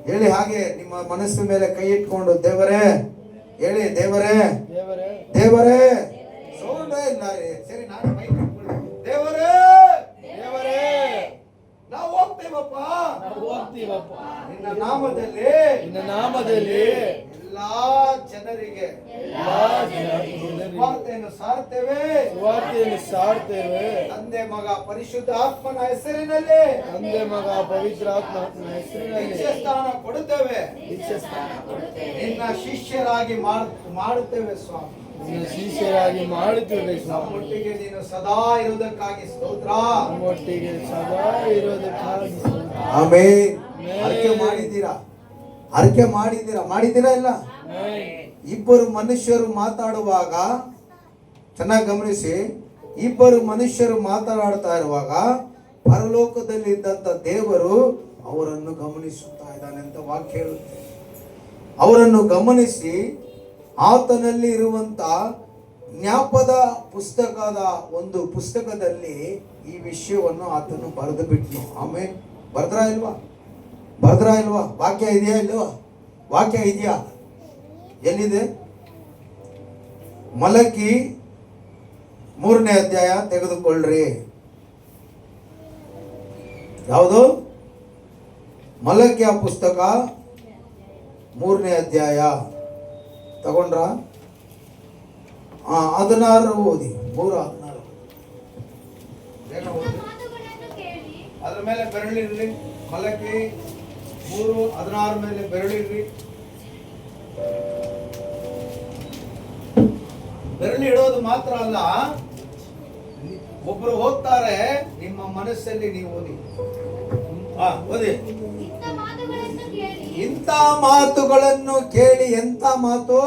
ಹೇಳಿ. ಹಾಗೆ ನಿಮ್ಮ ಮನಸ್ಸು ಮೇಲೆ ಕೈ ಇಟ್ಕೊಂಡು ದೇವರೇ ಹೇಳಿ, ದೇವರೇ ದೇವರೇ. ಸರಿ, ನಾನು ಕೈ ದೇವರೇ ದೇವರೇ, ನಾವು ಹೋಗ್ತೇವಪ್ಪ ನಿನ್ನ ನಾಮದಲ್ಲಿ ಎಲ್ಲಾ ಜನರಿಗೆ ಸುವಾರ್ತೆಯನ್ನು ಸಾರ್ತೇವೆ. ತಂದೆ ಮಗ ಪರಿಶುದ್ಧ ಆತ್ಮನ ಹೆಸರಿನಲ್ಲಿ, ಪವಿತ್ರ ಆತ್ಮನ ಹೆಸರಿನಲ್ಲಿ ಸ್ಥಾನ ಕೊಡುತ್ತೇವೆ. ನಿನ್ನ ಶಿಷ್ಯರಾಗಿ ಮಾಡುತ್ತೇವೆ ಸ್ವಾಮಿ. ಶಿಷ್ಯರಾಗಿ ಮಾಡುತ್ತೇವೆ. ನಮ್ಮೊಟ್ಟಿಗೆ ನೀನು ಸದಾ ಇರುವುದಕ್ಕಾಗಿ ಸ್ತೋತ್ರ. ನಮ್ಮೊಟ್ಟಿಗೆ ಸದಾ ಇರುವುದಕ್ಕಾಗಿ ಆಮೆನ್. ಅರಿಕೆ ಮಾಡಿದ್ದೀರಾ ಇಲ್ಲ? ಇಬ್ಬರು ಮನುಷ್ಯರು ಮಾತಾಡುವಾಗ ಚೆನ್ನಾಗಿ ಗಮನಿಸಿ. ಇಬ್ಬರು ಮನುಷ್ಯರು ಮಾತನಾಡ್ತಾ ಇರುವಾಗ ಪರಲೋಕದಲ್ಲಿ ಇದ್ದಂತ ದೇವರು ಅವರನ್ನು ಗಮನಿಸುತ್ತಾ ಇದ್ದಾನೆ ಅಂತ ವಾಕ್ಯ ಹೇಳುತ್ತೆ. ಅವರನ್ನು ಗಮನಿಸಿ ಆತನಲ್ಲಿ ಇರುವಂತ ಜ್ಞಾಪದ ಪುಸ್ತಕದ ಒಂದು ಪುಸ್ತಕದಲ್ಲಿ ಈ ವಿಷಯವನ್ನು ಆತನು ಬರೆದು ಬಿಟ್ನು. ಆಮೇಲೆ ಬರ್ದ್ರಾ ಇಲ್ವಾ? ವಾಕ್ಯ ಇದೆಯಾ ಇಲ್ವಾ? ವಾಕ್ಯ ಇದೆಯಾ? ಎಲ್ಲಿದೆ? ಮಲಕಿ 3ನೇ ಅಧ್ಯಾಯ ತೆಗೆದುಕೊಳ್ಳ್ರಿ. ಯಾವುದು? ಮಲಕಿಯ ಪುಸ್ತಕ 3ನೇ ಅಧ್ಯಾಯ ತಗೊಂಡ್ರ? 16 ಓದಿ. 3:16 ಅದ್ರ ಮೇಲೆ ಬೆರಳಿರ್ಲಿ. ಮಲಕಿ 3:16 ಮೇಲೆ ಬೆರಳಿರ್ರಿ. ಬೆರಳು ಇಡೋದು ಮಾತ್ರ ಅಲ್ಲ, ಒಬ್ರು ಓದ್ತಾರೆ, ನಿಮ್ಮ ಮನಸ್ಸಲ್ಲಿ ನೀವು ಓದಿ. ಓದಿ. ಇಂಥ ಮಾತುಗಳನ್ನು ಕೇಳಿ. ಎಂಥ ಮಾತು?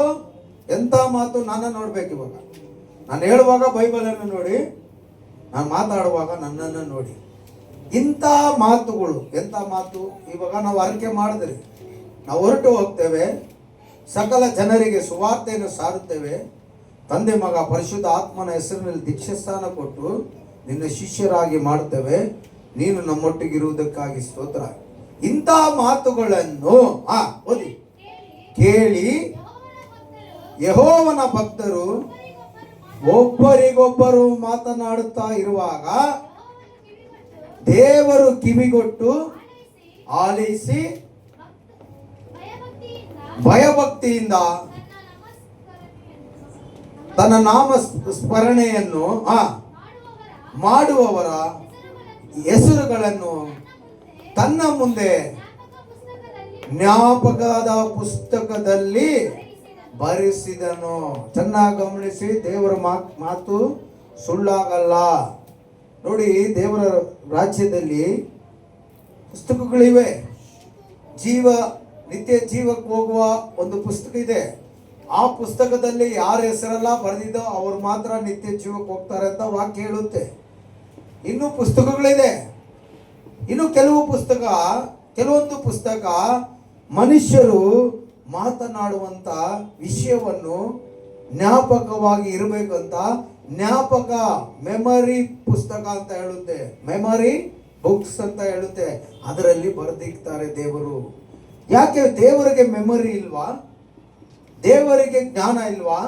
ನನ್ನ ನೋಡ್ಬೇಕು. ಇವಾಗ ನಾನು ಹೇಳುವಾಗ ಬೈಬಲ್ ಅನ್ನು ನೋಡಿ, ನಾನು ಮಾತಾಡುವಾಗ ನನ್ನನ್ನು ನೋಡಿ. ಇಂಥ ಮಾತುಗಳು. ಎಂಥ ಮಾತು? ಇವಾಗ ನಾವು ಅರಿಕೆ ಮಾಡಿದ್ರಿ, ನಾವು ಹೊರಟು ಹೋಗ್ತೇವೆ, ಸಕಲ ಜನರಿಗೆ ಸುವಾರ್ತೆಯನ್ನು ಸಾರುತ್ತೇವೆ, ತಂದೆ ಮಗ ಪರಿಶುದ್ಧ ಆತ್ಮನ ಹೆಸರಿನಲ್ಲಿ ದೀಕ್ಷಾಸ್ಥಾನ ಕೊಟ್ಟು ನಿನ್ನ ಶಿಷ್ಯರಾಗಿ ಮಾಡ್ತೇವೆ, ನೀನು ನಮ್ಮೊಟ್ಟಿಗಿರುವುದಕ್ಕಾಗಿ ಸ್ತೋತ್ರ. ಇಂಥ ಮಾತುಗಳನ್ನು ಓದಿ ಕೇಳಿ ಯೆಹೋವನ ಭಕ್ತರು ಒಬ್ಬರಿಗೊಬ್ಬರು ಮಾತನಾಡುತ್ತಾ ಇರುವಾಗ ದೇವರು ಕಿವಿಗೊಟ್ಟು ಆಲಿಸಿ ಭಯಭಕ್ತಿಯಿಂದ ತನ್ನ ನಾಮ ಸ್ಮರಣೆಯನ್ನು ಮಾಡುವವರ ಹೆಸರುಗಳನ್ನು ತನ್ನ ಮುಂದೆ ಜ್ಞಾಪಕದ ಪುಸ್ತಕದಲ್ಲಿ ಬರೆಸಿದನು. ಚೆನ್ನಾಗಿ ಗಮನಿಸಿ, ದೇವರ ಮಾತು ಸುಳ್ಳಾಗಲ್ಲ. ನೋಡಿ, ದೇವರ ರಾಜ್ಯದಲ್ಲಿ ಪುಸ್ತಕಗಳಿವೆ. ನಿತ್ಯ ಜೀವಕ್ಕೆ ಹೋಗುವ ಒಂದು ಪುಸ್ತಕ ಇದೆ. ಆ ಪುಸ್ತಕದಲ್ಲಿ ಯಾರ ಹೆಸರೆಲ್ಲ ಬರೆದಿದ್ದೋ ಅವರು ಮಾತ್ರ ನಿತ್ಯ ಜೀವಕ್ಕೆ ಹೋಗ್ತಾರೆ ಅಂತ ವಾಕ್ಯ ಹೇಳುತ್ತೆ. ಇನ್ನು ಪುಸ್ತಕಗಳಿದೆ. ಇನ್ನು ಕೆಲವೊಂದು ಪುಸ್ತಕ ಮನುಷ್ಯರು ಮಾತನಾಡುವಂತ ವಿಷಯವನ್ನು ಜ್ಞಾಪಕವಾಗಿ ಇರಬೇಕಂತ ಜ್ಞಾಪಕ ಮೆಮರಿ ಪುಸ್ತಕ ಅಂತ ಹೇಳುತ್ತೆ, ಮೆಮರಿ ಬುಕ್ಸ್ ಅಂತ ಹೇಳುತ್ತೆ. ಅದರಲ್ಲಿ ಬರೆದಿರ್ತಾರೆ ದೇವರು. ಯಾಕೆ ದೇವರಿಗೆ ಮೆಮರಿ ಇಲ್ವಾ? ದೇವರಿಗೆ ಜ್ಞಾನ ಇಲ್ವಾ?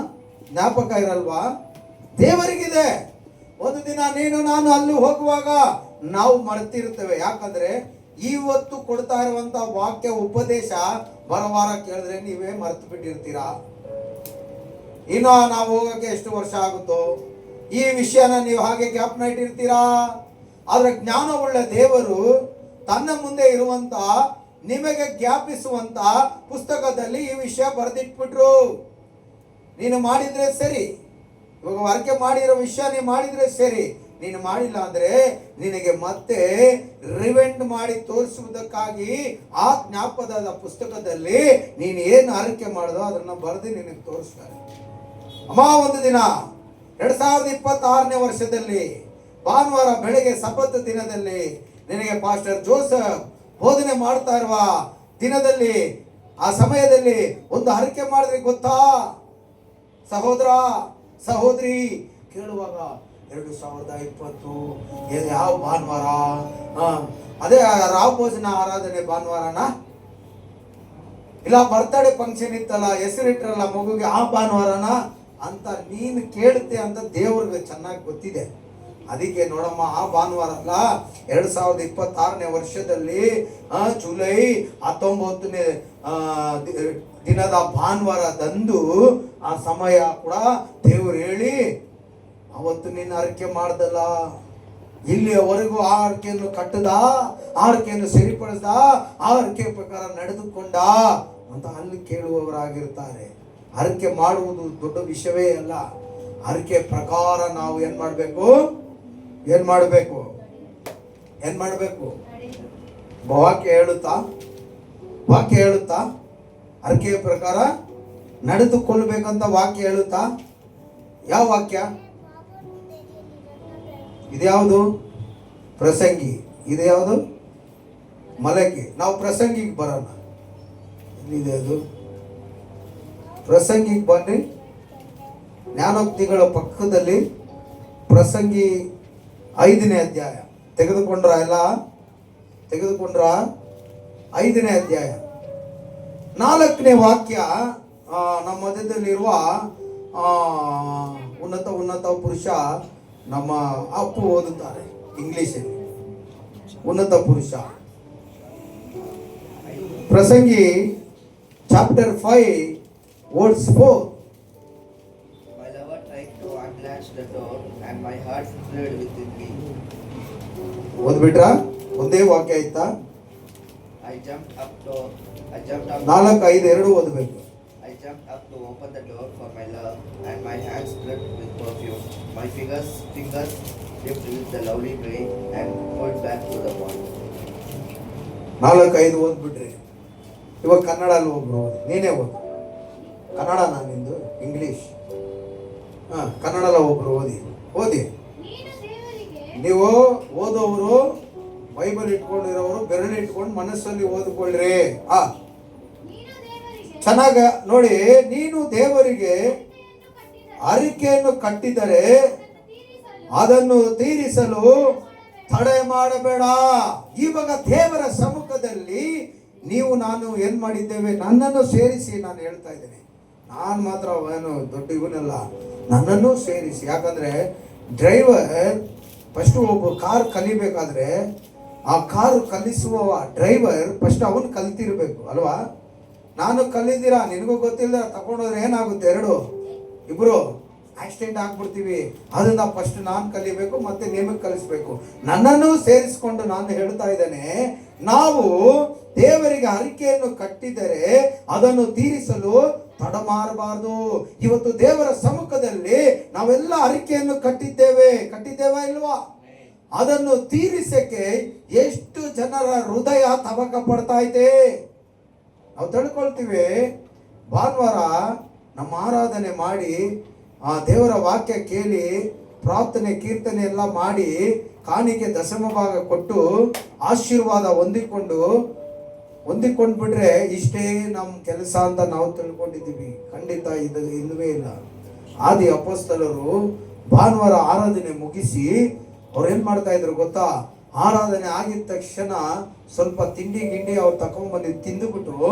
ಜ್ಞಾಪಕ ಇರಲ್ವಾ? ದೇವರಿಗಿದೆ. ಒಂದು ದಿನ ನೀನು ನಾನು ಅಲ್ಲಿ ಹೋಗುವಾಗ ನಾವು ಮರೆತಿರ್ತೇವೆ. ಯಾಕಂದ್ರೆ ಇವತ್ತು ಕೊಡ್ತಾ ಇರುವಂತ ವಾಕ್ಯ ಉಪದೇಶ ಬರವಾರ ಕೇಳಿದ್ರೆ ನೀವೇ ಮರೆತು ಬಿಟ್ಟಿರ್ತೀರಾ. ಇನ್ನು ನಾವು ಹೋಗಕ್ಕೆ ಎಷ್ಟು ವರ್ಷ ಆಗುತ್ತೋ ಈ ವಿಷಯನ ನೀವು ಹಾಗೆ ಜ್ಞಾಪನ ಇಟ್ಟಿರ್ತೀರಾ. ಆದ್ರೆ ಜ್ಞಾನವುಳ್ಳ ದೇವರು ತನ್ನ ಮುಂದೆ ಇರುವಂತ ನಿಮಗೆ ಜ್ಞಾಪಿಸುವಂತ ಪುಸ್ತಕದಲ್ಲಿ ಈ ವಿಷಯ ಬರೆದಿಟ್ಬಿಟ್ರು. ನೀನು ಮಾಡಿದ್ರೆ ಸರಿ, ಇವಾಗ ವರ್ಕೆ ಮಾಡಿರೋ ವಿಷಯ ನೀನು ಮಾಡಿದ್ರೆ ಸರಿ, ನೀನು ಮಾಡಿಲ್ಲ ಅಂದ್ರೆ ನಿನಗೆ ಮತ್ತೆ ರಿವೆಂಡ್ ಮಾಡಿ ತೋರಿಸುವುದಕ್ಕಾಗಿ ಆ ಜ್ಞಾಪಕದ ಪುಸ್ತಕದಲ್ಲಿ ನೀನು ಏನು ಆರೈಕೆ ಮಾಡಿದೋ ಅದನ್ನ ಬರೆದು ನಿನಗೆ ತೋರಿಸ್ತಾರೆ. ಅಮ್ಮ, ಒಂದು ದಿನ 2026ನೇ ವರ್ಷದಲ್ಲಿ ಭಾನುವಾರ ಬೆಳಗ್ಗೆ ಸಬ್ಬತ್ ದಿನದಲ್ಲಿ ನಿನಗೆ ಪಾಸ್ಟರ್ ಜೋಸೆಫ್ ಬೋಧನೆ ಮಾಡ್ತಾ ಇರುವ ದಿನದಲ್ಲಿ ಆ ಸಮಯದಲ್ಲಿ ಒಂದು ಹರಕೆ ಮಾಡಿದ್ರೆ ಗೊತ್ತಾ ಸಹೋದರ ಸಹೋದರಿ ಕೇಳುವಾಗ 2020 ಯಾವ ಭಾನುವಾರ? ಅದೇ ರಾವ್ ಭೋಜನ ಆರಾಧನೆ ಭಾನುವಾರನ, ಇಲ್ಲ ಬರ್ತಡೇ ಫಂಕ್ಷನ್ ಇತ್ತಲ್ಲ ಹೆಸರಿಟ್ರಲ್ಲ ಮಗುಗೆ ಆ ಭಾನುವಾರನ ಅಂತ ನೀನು ಕೇಳುತ್ತೆ ಅಂತ ದೇವ್ರಿಗೆ ಚೆನ್ನಾಗಿ ಗೊತ್ತಿದೆ. ಅದಕ್ಕೆ ನೋಡಮ್ಮ, ಆ ಭಾನುವಾರ ಅಲ್ಲ, 2026ನೇ ವರ್ಷದಲ್ಲಿ ಜುಲೈ 19ನೇ ದಿನದ ಭಾನುವಾರದಂದು ಆ ಸಮಯ ಕೂಡ ದೇವರು ಹೇಳಿ ಅವತ್ತು ನೀನು ಅರಕೆ ಮಾಡ್ದಲ್ಲ, ಇಲ್ಲಿಯವರೆಗೂ ಆ ಅರಕೆಯನ್ನು ಕಟ್ಟದ, ಆ ಅರಕೆಯನ್ನು ಸರಿಪಡಿಸ್ದ, ಆ ಅರಕೆ ಪ್ರಕಾರ ನಡೆದುಕೊಂಡ ಅಂತ ಅಲ್ಲಿ ಕೇಳುವವರಾಗಿರ್ತಾರೆ. ಅರಕೆ ಮಾಡುವುದು ದೊಡ್ಡ ವಿಷಯವೇ ಅಲ್ಲ. ಅರಕೆ ಪ್ರಕಾರ ನಾವು ಏನ್ ಮಾಡಬೇಕು? ವಾಕ್ಯ ಹೇಳುತ್ತಾ ಅರಕೆಯ ಪ್ರಕಾರ ನಡೆದುಕೊಳ್ಬೇಕಂತ ವಾಕ್ಯ ಹೇಳುತ್ತಾ. ಯಾವ ವಾಕ್ಯ? ಇದ್ಯಾವುದು? ಪ್ರಸಂಗಿ. ಇದ್ಯಾವುದು? ಮಲಕಿ. ನಾವು ಪ್ರಸಂಗಿಗೆ ಬರೋಣ. ಎಲ್ಲಿದೆ ಅದು? ಪ್ರಸಂಗಿಗೆ ಬನ್ನಿ. ಜ್ಞಾನೋಕ್ತಿಗಳ ಪಕ್ಕದಲ್ಲಿ ಪ್ರಸಂಗಿ 5ನೇ ಅಧ್ಯಾಯ ತೆಗೆದುಕೊಂಡ್ರ? 5ನೇ ಅಧ್ಯಾಯ 4ನೇ ವಾಕ್ಯ ನಮ್ಮ ಮಧ್ಯದಲ್ಲಿರುವ ಉನ್ನತ ಪುರುಷ ನಮ್ಮ ಅಪ್ಪು ಓದುತ್ತಾರೆ ಇಂಗ್ಲಿಷಲ್ಲಿ. ಉನ್ನತ ಪುರುಷ ಪ್ರಸಂಗಿ chapter 5 verse 4. My lover tried to unlatch the door and my heart thrilled within me. ಓದ್ಬಿಟ್ರಾ? ಒಂದೇ ವಾಕ್ಯ ಆಯ್ತಾ? I jumped up to 4, 5 ಎರಡು ಓದಬೇಕು. I jumped up to open the door for my love and my hands dripped with perfume. My fingers dipped with the lovely grain and pulled back to the point. 4, 5 ಓದ್ಬಿಟ್ರಿ. ಇವಾಗ ಕನ್ನಡಲ್ಲಿ ಒಬ್ರು ಓದಿ. ನೀನೇ ಓದು. Kannada ನಾನಿಂದು English. ಕನ್ನಡಲ್ಲ ಒಬ್ರು ಓದಿ. ನೀವು ಓದೋರು ಬೈಬಲ್ ಇಟ್ಕೊಂಡಿರೋರು ಬೆರಳು ಇಟ್ಕೊಂಡು ಮನಸ್ಸಲ್ಲಿ ಓದ್ಕೊಳ್ರಿ. ಚೆನ್ನಾಗ ನೋಡಿ. ನೀನು ದೇವರಿಗೆ ಅರಿಕೆಯನ್ನು ಕಟ್ಟಿದರೆ ಅದನ್ನು ತೀರಿಸಲು ತಡೆ ಮಾಡಬೇಡ. ಇವಾಗ ದೇವರ ಸಮ್ಮುಖದಲ್ಲಿ ನೀವು ನಾನು ಏನ್ ಮಾಡಿದ್ದೇವೆ? ನನ್ನನ್ನು ಸೇರಿಸಿ ನಾನು ಹೇಳ್ತಾ ಇದ್ದೇನೆ. ನಾನು ಮಾತ್ರ ಏನು ದೊಡ್ಡ ಇವನಲ್ಲ, ನನ್ನನ್ನು ಸೇರಿಸಿ. ಯಾಕಂದ್ರೆ ಡ್ರೈವರ್ ಫಸ್ಟ್ ಒಬ್ಬ ಕಾರ್ ಕಲಿಬೇಕಾದ್ರೆ ಆ ಕಾರು ಕಲಿಸುವ ಡ್ರೈವರ್ ಫಸ್ಟ್ ಅವನು ಕಲ್ತಿರ್ಬೇಕು ಅಲ್ವಾ? ನಾನು ಕಲಿದಿರಾ, ನಿನಗೂ ಗೊತ್ತಿಲ್ಲ, ತಗೊಂಡೋದ್ರೆ ಏನಾಗುತ್ತೆ? ಇಬ್ರು ಆಕ್ಸಿಡೆಂಟ್ ಆಗ್ಬಿಡ್ತೀವಿ. ಅದನ್ನ ಫಸ್ಟ್ ನಾನು ಕಲಿಬೇಕು, ಮತ್ತೆ ನಿಮಗೆ ಕಲಿಸ್ಬೇಕು. ನನ್ನನ್ನು ಸೇರಿಸ್ಕೊಂಡು ನಾನು ಹೇಳ್ತಾ ಇದ್ದೇನೆ, ನಾವು ದೇವರಿಗೆ ಅರಿಕೆಯನ್ನು ಕಟ್ಟಿದರೆ ಅದನ್ನು ತೀರಿಸಲು ತಡಮಾರಬಾರದು. ಇವತ್ತು ದೇವರ ಸಮ್ಮುಖದಲ್ಲಿ ನಾವೆಲ್ಲ ಅರಿಕೆಯನ್ನು ಕಟ್ಟಿದ್ದೇವಾ ಇಲ್ವಾ? ಅದನ್ನು ತೀರಿಸಕ್ಕೆ ಎಷ್ಟು ಜನರ ಹೃದಯ ತವಕ ಪಡ್ತಾ ಇದೆ. ನಾವು ತಿಳ್ಕೊಳ್ತೀವಿ, ಭಾನುವಾರ ನಮ್ಮ ಆರಾಧನೆ ಮಾಡಿ ಆ ದೇವರ ವಾಕ್ಯ ಕೇಳಿ ಪ್ರಾರ್ಥನೆ ಕೀರ್ತನೆ ಎಲ್ಲ ಮಾಡಿ ಕಾಣಿಕೆ ದಶಮ ಭಾಗ ಕೊಟ್ಟು ಆಶೀರ್ವಾದ ಹೊಂದಿಕೊಂಡು ಹೊಂದಿಕೊಂಡ್ಬಿಟ್ರೆ ಇಷ್ಟೇ ನಮ್ಮ ಕೆಲಸ ಅಂತ ನಾವು ತಿಳ್ಕೊಂಡಿದ್ದೀವಿ. ಖಂಡಿತ ಇದು ಇಲ್ಲವೇ ಇಲ್ಲ. ಆದಿ ಅಪೊಸ್ತಲರು ಭಾನುವಾರ ಆರಾಧನೆ ಮುಗಿಸಿ ಅವ್ರು ಏನ್ ಮಾಡ್ತಾ ಇದ್ರು ಗೊತ್ತಾ? ಆರಾಧನೆ ಆಗಿದ ತಕ್ಷಣ ಸ್ವಲ್ಪ ತಿಂಡಿ ಗಿಂಡಿ ಅವ್ರು ತಕೊಂಡ್ಬಂದು ತಿಂದುಬಿಟ್ಟು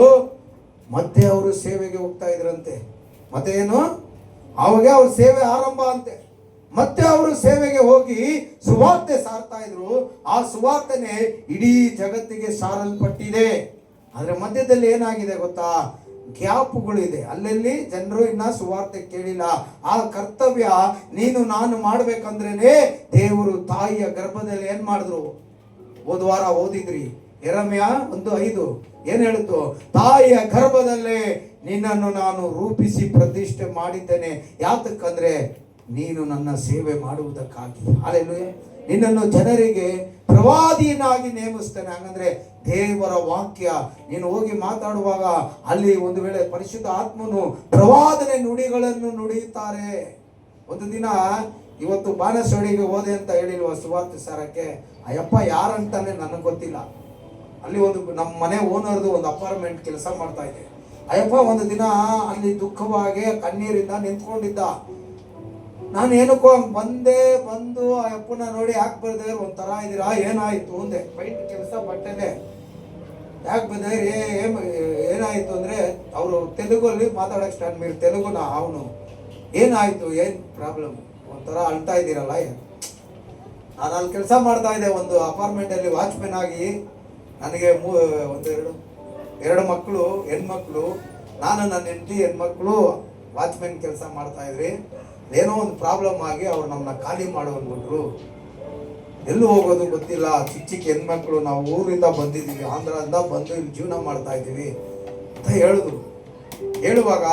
ಮತ್ತೆ ಅವರು ಸೇವೆಗೆ ಹೋಗ್ತಾ ಇದ್ರಂತೆ. ಮತ್ತೆ ಏನು, ಅವಾಗ ಅವ್ರ ಸೇವೆ ಆರಂಭ ಅಂತೆ. ಮತ್ತೆ ಅವರು ಸೇವೆಗೆ ಹೋಗಿ ಸುವಾರ್ತೆ ಸಾರ್ತಾ ಇದ್ರು. ಆ ಸುವಾರ್ತೆನೆ ಇಡೀ ಜಗತ್ತಿಗೆ ಸಾರಲ್ಪಟ್ಟಿದೆ. ಆದ್ರೆ ಮಧ್ಯದಲ್ಲಿ ಏನಾಗಿದೆ ಗೊತ್ತಾ? ಗ್ಯಾಪ್ಗಳಿದೆ. ಅಲ್ಲಲ್ಲಿ ಜನರು ಇನ್ನ ಸುವಾರ್ತೆ ಕೇಳಿಲ್ಲ. ಆ ಕರ್ತವ್ಯ ನೀನು ನಾನು ಮಾಡ್ಬೇಕಂದ್ರೇನೆ ದೇವರು ತಾಯಿಯ ಗರ್ಭದಲ್ಲಿ ಏನ್ ಮಾಡಿದ್ರು? ಹೋದ್ವಾರ ಓದಿದ್ರಿ ಯೆರೆಮೀಯ 1:5 ಏನ್ ಹೇಳಿತು? ತಾಯಿಯ ಗರ್ಭದಲ್ಲೇ ನಿನ್ನನ್ನು ನಾನು ರೂಪಿಸಿ ಪ್ರತಿಷ್ಠೆ ಮಾಡಿದ್ದೇನೆ. ಯಾತಕ್ಕಂದ್ರೆ ನೀನು ನನ್ನ ಸೇವೆ ಮಾಡುವುದಕ್ಕಾಗಿ. ಹಲ್ಲೆಲೂಯಾ. ನಿನ್ನನ್ನು ಜನರಿಗೆ ಪ್ರವಾದಿಯನ್ನಾಗಿ ನೇಮಿಸ್ತೇನೆ. ಹಂಗಂದ್ರೆ ದೇವರ ವಾಕ್ಯ ನೀನು ಹೋಗಿ ಮಾತಾಡುವಾಗ ಅಲ್ಲಿ ಒಂದು ವೇಳೆ ಪರಿಶುದ್ಧ ಆತ್ಮನು ಪ್ರವಾದನೆ ನುಡಿಗಳನ್ನು ನುಡಿಯುತ್ತಾರೆ. ಒಂದು ದಿನ ಇವತ್ತು ಬಾಣಸವಾಡಿಗೆ ಹೋದೆ ಅಂತ ಹೇಳಿಲ್ವ ಸುವಾರ್ತೆ ಸಾರಕ್ಕೆ? ಅಯ್ಯಪ್ಪ ಯಾರಂತಾನೆ ನನಗೆ ಗೊತ್ತಿಲ್ಲ. ಅಲ್ಲಿ ಒಂದು ನಮ್ಮ ಮನೆ ಓನರ್ದು ಒಂದು ಅಪಾರ್ಟ್ಮೆಂಟ್ ಕೆಲಸ ಮಾಡ್ತಾ ಇದೆ. ಅಯ್ಯಪ್ಪ ಒಂದು ದಿನ ಅಲ್ಲಿ ದುಃಖವಾಗಿ ಕಣ್ಣೀರಿಂದ ನಿಂತ್ಕೊಂಡಿದ್ದ. ನಾನು ಏನಕ್ಕೋ ಬಂದು ಆ ಅಪ್ಪನ ನೋಡಿ ಯಾಕೆ ಬರ್ದೆ ಒಂಥರ ಇದ್ದೀರಾ, ಏನಾಯ್ತು ಅಂದೆ. ಪೈಂಟ್ ಕೆಲಸ ಬಟ್ಟೆನೆ. ಯಾಕೆ ಬಂದೆ, ಏನಾಯ್ತು ಅಂದ್ರೆ ಅವರು ತೆಲುಗಲ್ಲಿ ಮಾತಾಡಕ್ ಸ್ಟಾರ್ಟ್ ಮಾಡಿ. ತೆಲುಗುನ ಅವನು ಏನಾಯ್ತು, ಏನ್ ಪ್ರಾಬ್ಲಮ್, ಒಂಥರ ಅಳ್ತಾ ಇದ್ದೀರಲ್ಲ. ನಾನು ಅಲ್ಲಿ ಕೆಲಸ ಮಾಡ್ತಾ ಇದ್ದೆ ಒಂದು ಅಪಾರ್ಟ್ಮೆಂಟ್ ಅಲ್ಲಿ ವಾಚ್ಮೆನ್ ಆಗಿ. ನನಗೆ ಎರಡು ಮಕ್ಕಳು, ಹೆಣ್ಮಕ್ಳು. ನಾನು ನನ್ನ ಹೆಂಡತಿ ಹೆಣ್ಮಕ್ಳು ವಾಚ್ಮೆನ್ ಕೆಲಸ ಮಾಡ್ತಾ ಇದ್ರಿ. ಏನೋ ಒಂದು ಪ್ರಾಬ್ಲಮ್ ಆಗಿ ಅವ್ರು ನಮ್ಮನ್ನ ಖಾಲಿ ಮಾಡುವಂದ್ಬಿಟ್ರು. ಎಲ್ಲೂ ಹೋಗೋದು ಗೊತ್ತಿಲ್ಲ. ಚಿಕ್ಕ ಚಿಕ್ಕ ಹೆಣ್ಮಕ್ಳು, ನಾವು ಊರಿಂದ ಬಂದಿದ್ದೀವಿ, ಆಂಧ್ರದಿಂದ ಬಂದು ಇಲ್ಲಿ ಜೀವನ ಮಾಡ್ತಾ ಇದ್ದೀವಿ ಅಂತ ಹೇಳಿದ್ರು. ಹೇಳುವಾಗ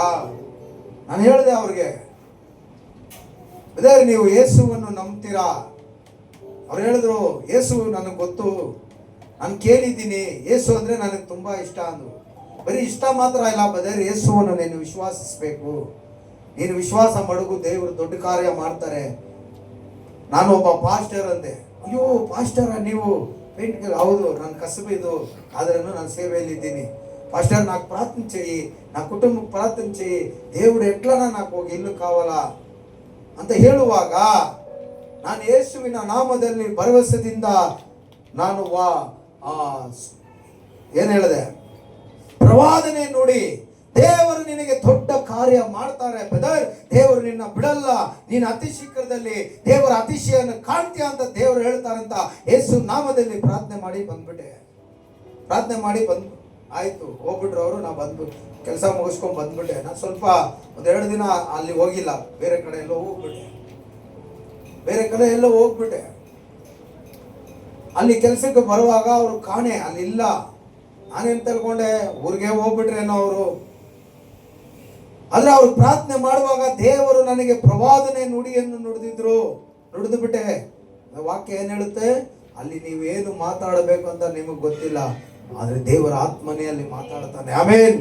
ನಾನು ಹೇಳಿದೆ ಅವ್ರಿಗೆ, ಅದೇ ನೀವು ಯೇಸುವನ್ನು ನಂಬ್ತೀರಾ? ಅವ್ರು ಹೇಳಿದ್ರು, ಯೇಸು ನನಗೆ ಗೊತ್ತು, ನಾನು ಕೇಳಿದ್ದೀನಿ, ಯೇಸು ಅಂದ್ರೆ ನನಗೆ ತುಂಬಾ ಇಷ್ಟ ಅಂದ್ರು. ಬರೀ ಇಷ್ಟ ಮಾತ್ರ ಇಲ್ಲ ಬದರ್, ಯೇಸುವನ್ನು ನೀನು ವಿಶ್ವಾಸಿಸ್ಬೇಕು. ನೀನು ವಿಶ್ವಾಸ ಮಡಗು, ದೇವರು ದೊಡ್ಡ ಕಾರ್ಯ ಮಾಡ್ತಾರೆ. ನಾನು ಒಬ್ಬ ಪಾಸ್ಟರ್ ಅಂದೆ. ಅಯ್ಯೋ ಪಾಸ್ಟರ ನೀವು? ಹೌದು, ನನ್ನ ಕಸಬಿದು, ಆದ್ರೂ ನಾನು ಸೇವೆಯಲ್ಲಿ ಇದ್ದೀನಿ. పాస్టర్ నాకు ప్రార్థన చెయ్యి, నా కుటుంబ ప్రార్థన చెయ్యి, దేవుడు ఎట్లనా నాకు ఒక ఇల్లు కావాలా ಅಂತ ಹೇಳುವಾಗ ನಾನು ಯೇಸುವಿನ ನಾಮದಲ್ಲಿ ಭರವಸೆಯಿಂದ ನಾನು ಏನು ಹೇಳಿದೆ, ಪ್ರವಾದನೆ ನುಡಿ, ದೇವರು ನಿನಗೆ ದೊಡ್ಡ ಕಾರ್ಯ ಮಾಡ್ತಾರೆ ಬ್ರದರ್, ದೇವರು ನಿನ್ನ ಬಿಡಲ್ಲ, ನೀನು ಅತಿ ಶೀಘ್ರದಲ್ಲಿ ದೇವರ ಅತಿಶಯನ್ನು ಕಾಣ್ತೀಯ ಅಂತ ದೇವರು ಹೇಳ್ತಾರಂತ ಯೇಸು ನಾಮದಲ್ಲಿ ಪ್ರಾರ್ಥನೆ ಮಾಡಿ ಬಂದ್ಬಿಟ್ಟೆ. ಪ್ರಾರ್ಥನೆ ಮಾಡಿ ಆಯ್ತು, ಹೋಗ್ಬಿಟ್ರು ಅವರು. ನಾ ಬಂದು ಕೆಲಸ ಮುಗಿಸ್ಕೊಂಡು ಬಂದ್ಬಿಟ್ಟೆ. ನಾನು ಸ್ವಲ್ಪ ಒಂದೆರಡು ದಿನ ಅಲ್ಲಿ ಹೋಗಿಲ್ಲ, ಬೇರೆ ಕಡೆ ಎಲ್ಲೋ ಹೋಗ್ಬಿಟ್ಟೆ. ಅಲ್ಲಿ ಕೆಲಸಕ್ಕೆ ಬರುವಾಗ ಅವರು ಕಾಣೆ ಅಲ್ಲಿ ಇಲ್ಲ. ನಾನೇನು ತಿಳ್ಕೊಂಡೆ, ಊರಿಗೆ ಹೋಗ್ಬಿಟ್ರೇನೋ ಅವರು. ಆದ್ರೆ ಅವ್ರು ಪ್ರಾರ್ಥನೆ ಮಾಡುವಾಗ ದೇವರು ನನಗೆ ಪ್ರವಾದನೆ ನುಡಿಯನ್ನು ನುಡಿದು ಬಿಟ್ಟೆ. ವಾಕ್ಯ ಏನ್ ಹೇಳುತ್ತೆ, ಅಲ್ಲಿ ನೀವೇನು ಮಾತಾಡಬೇಕು ಅಂತ ನಿಮಗೆ ಗೊತ್ತಿಲ್ಲ, ಆದ್ರೆ ದೇವರ ಆತ್ಮನೇ ಅಲ್ಲಿ ಮಾತಾಡ್ತಾನೆ. ಆಮೇನ್.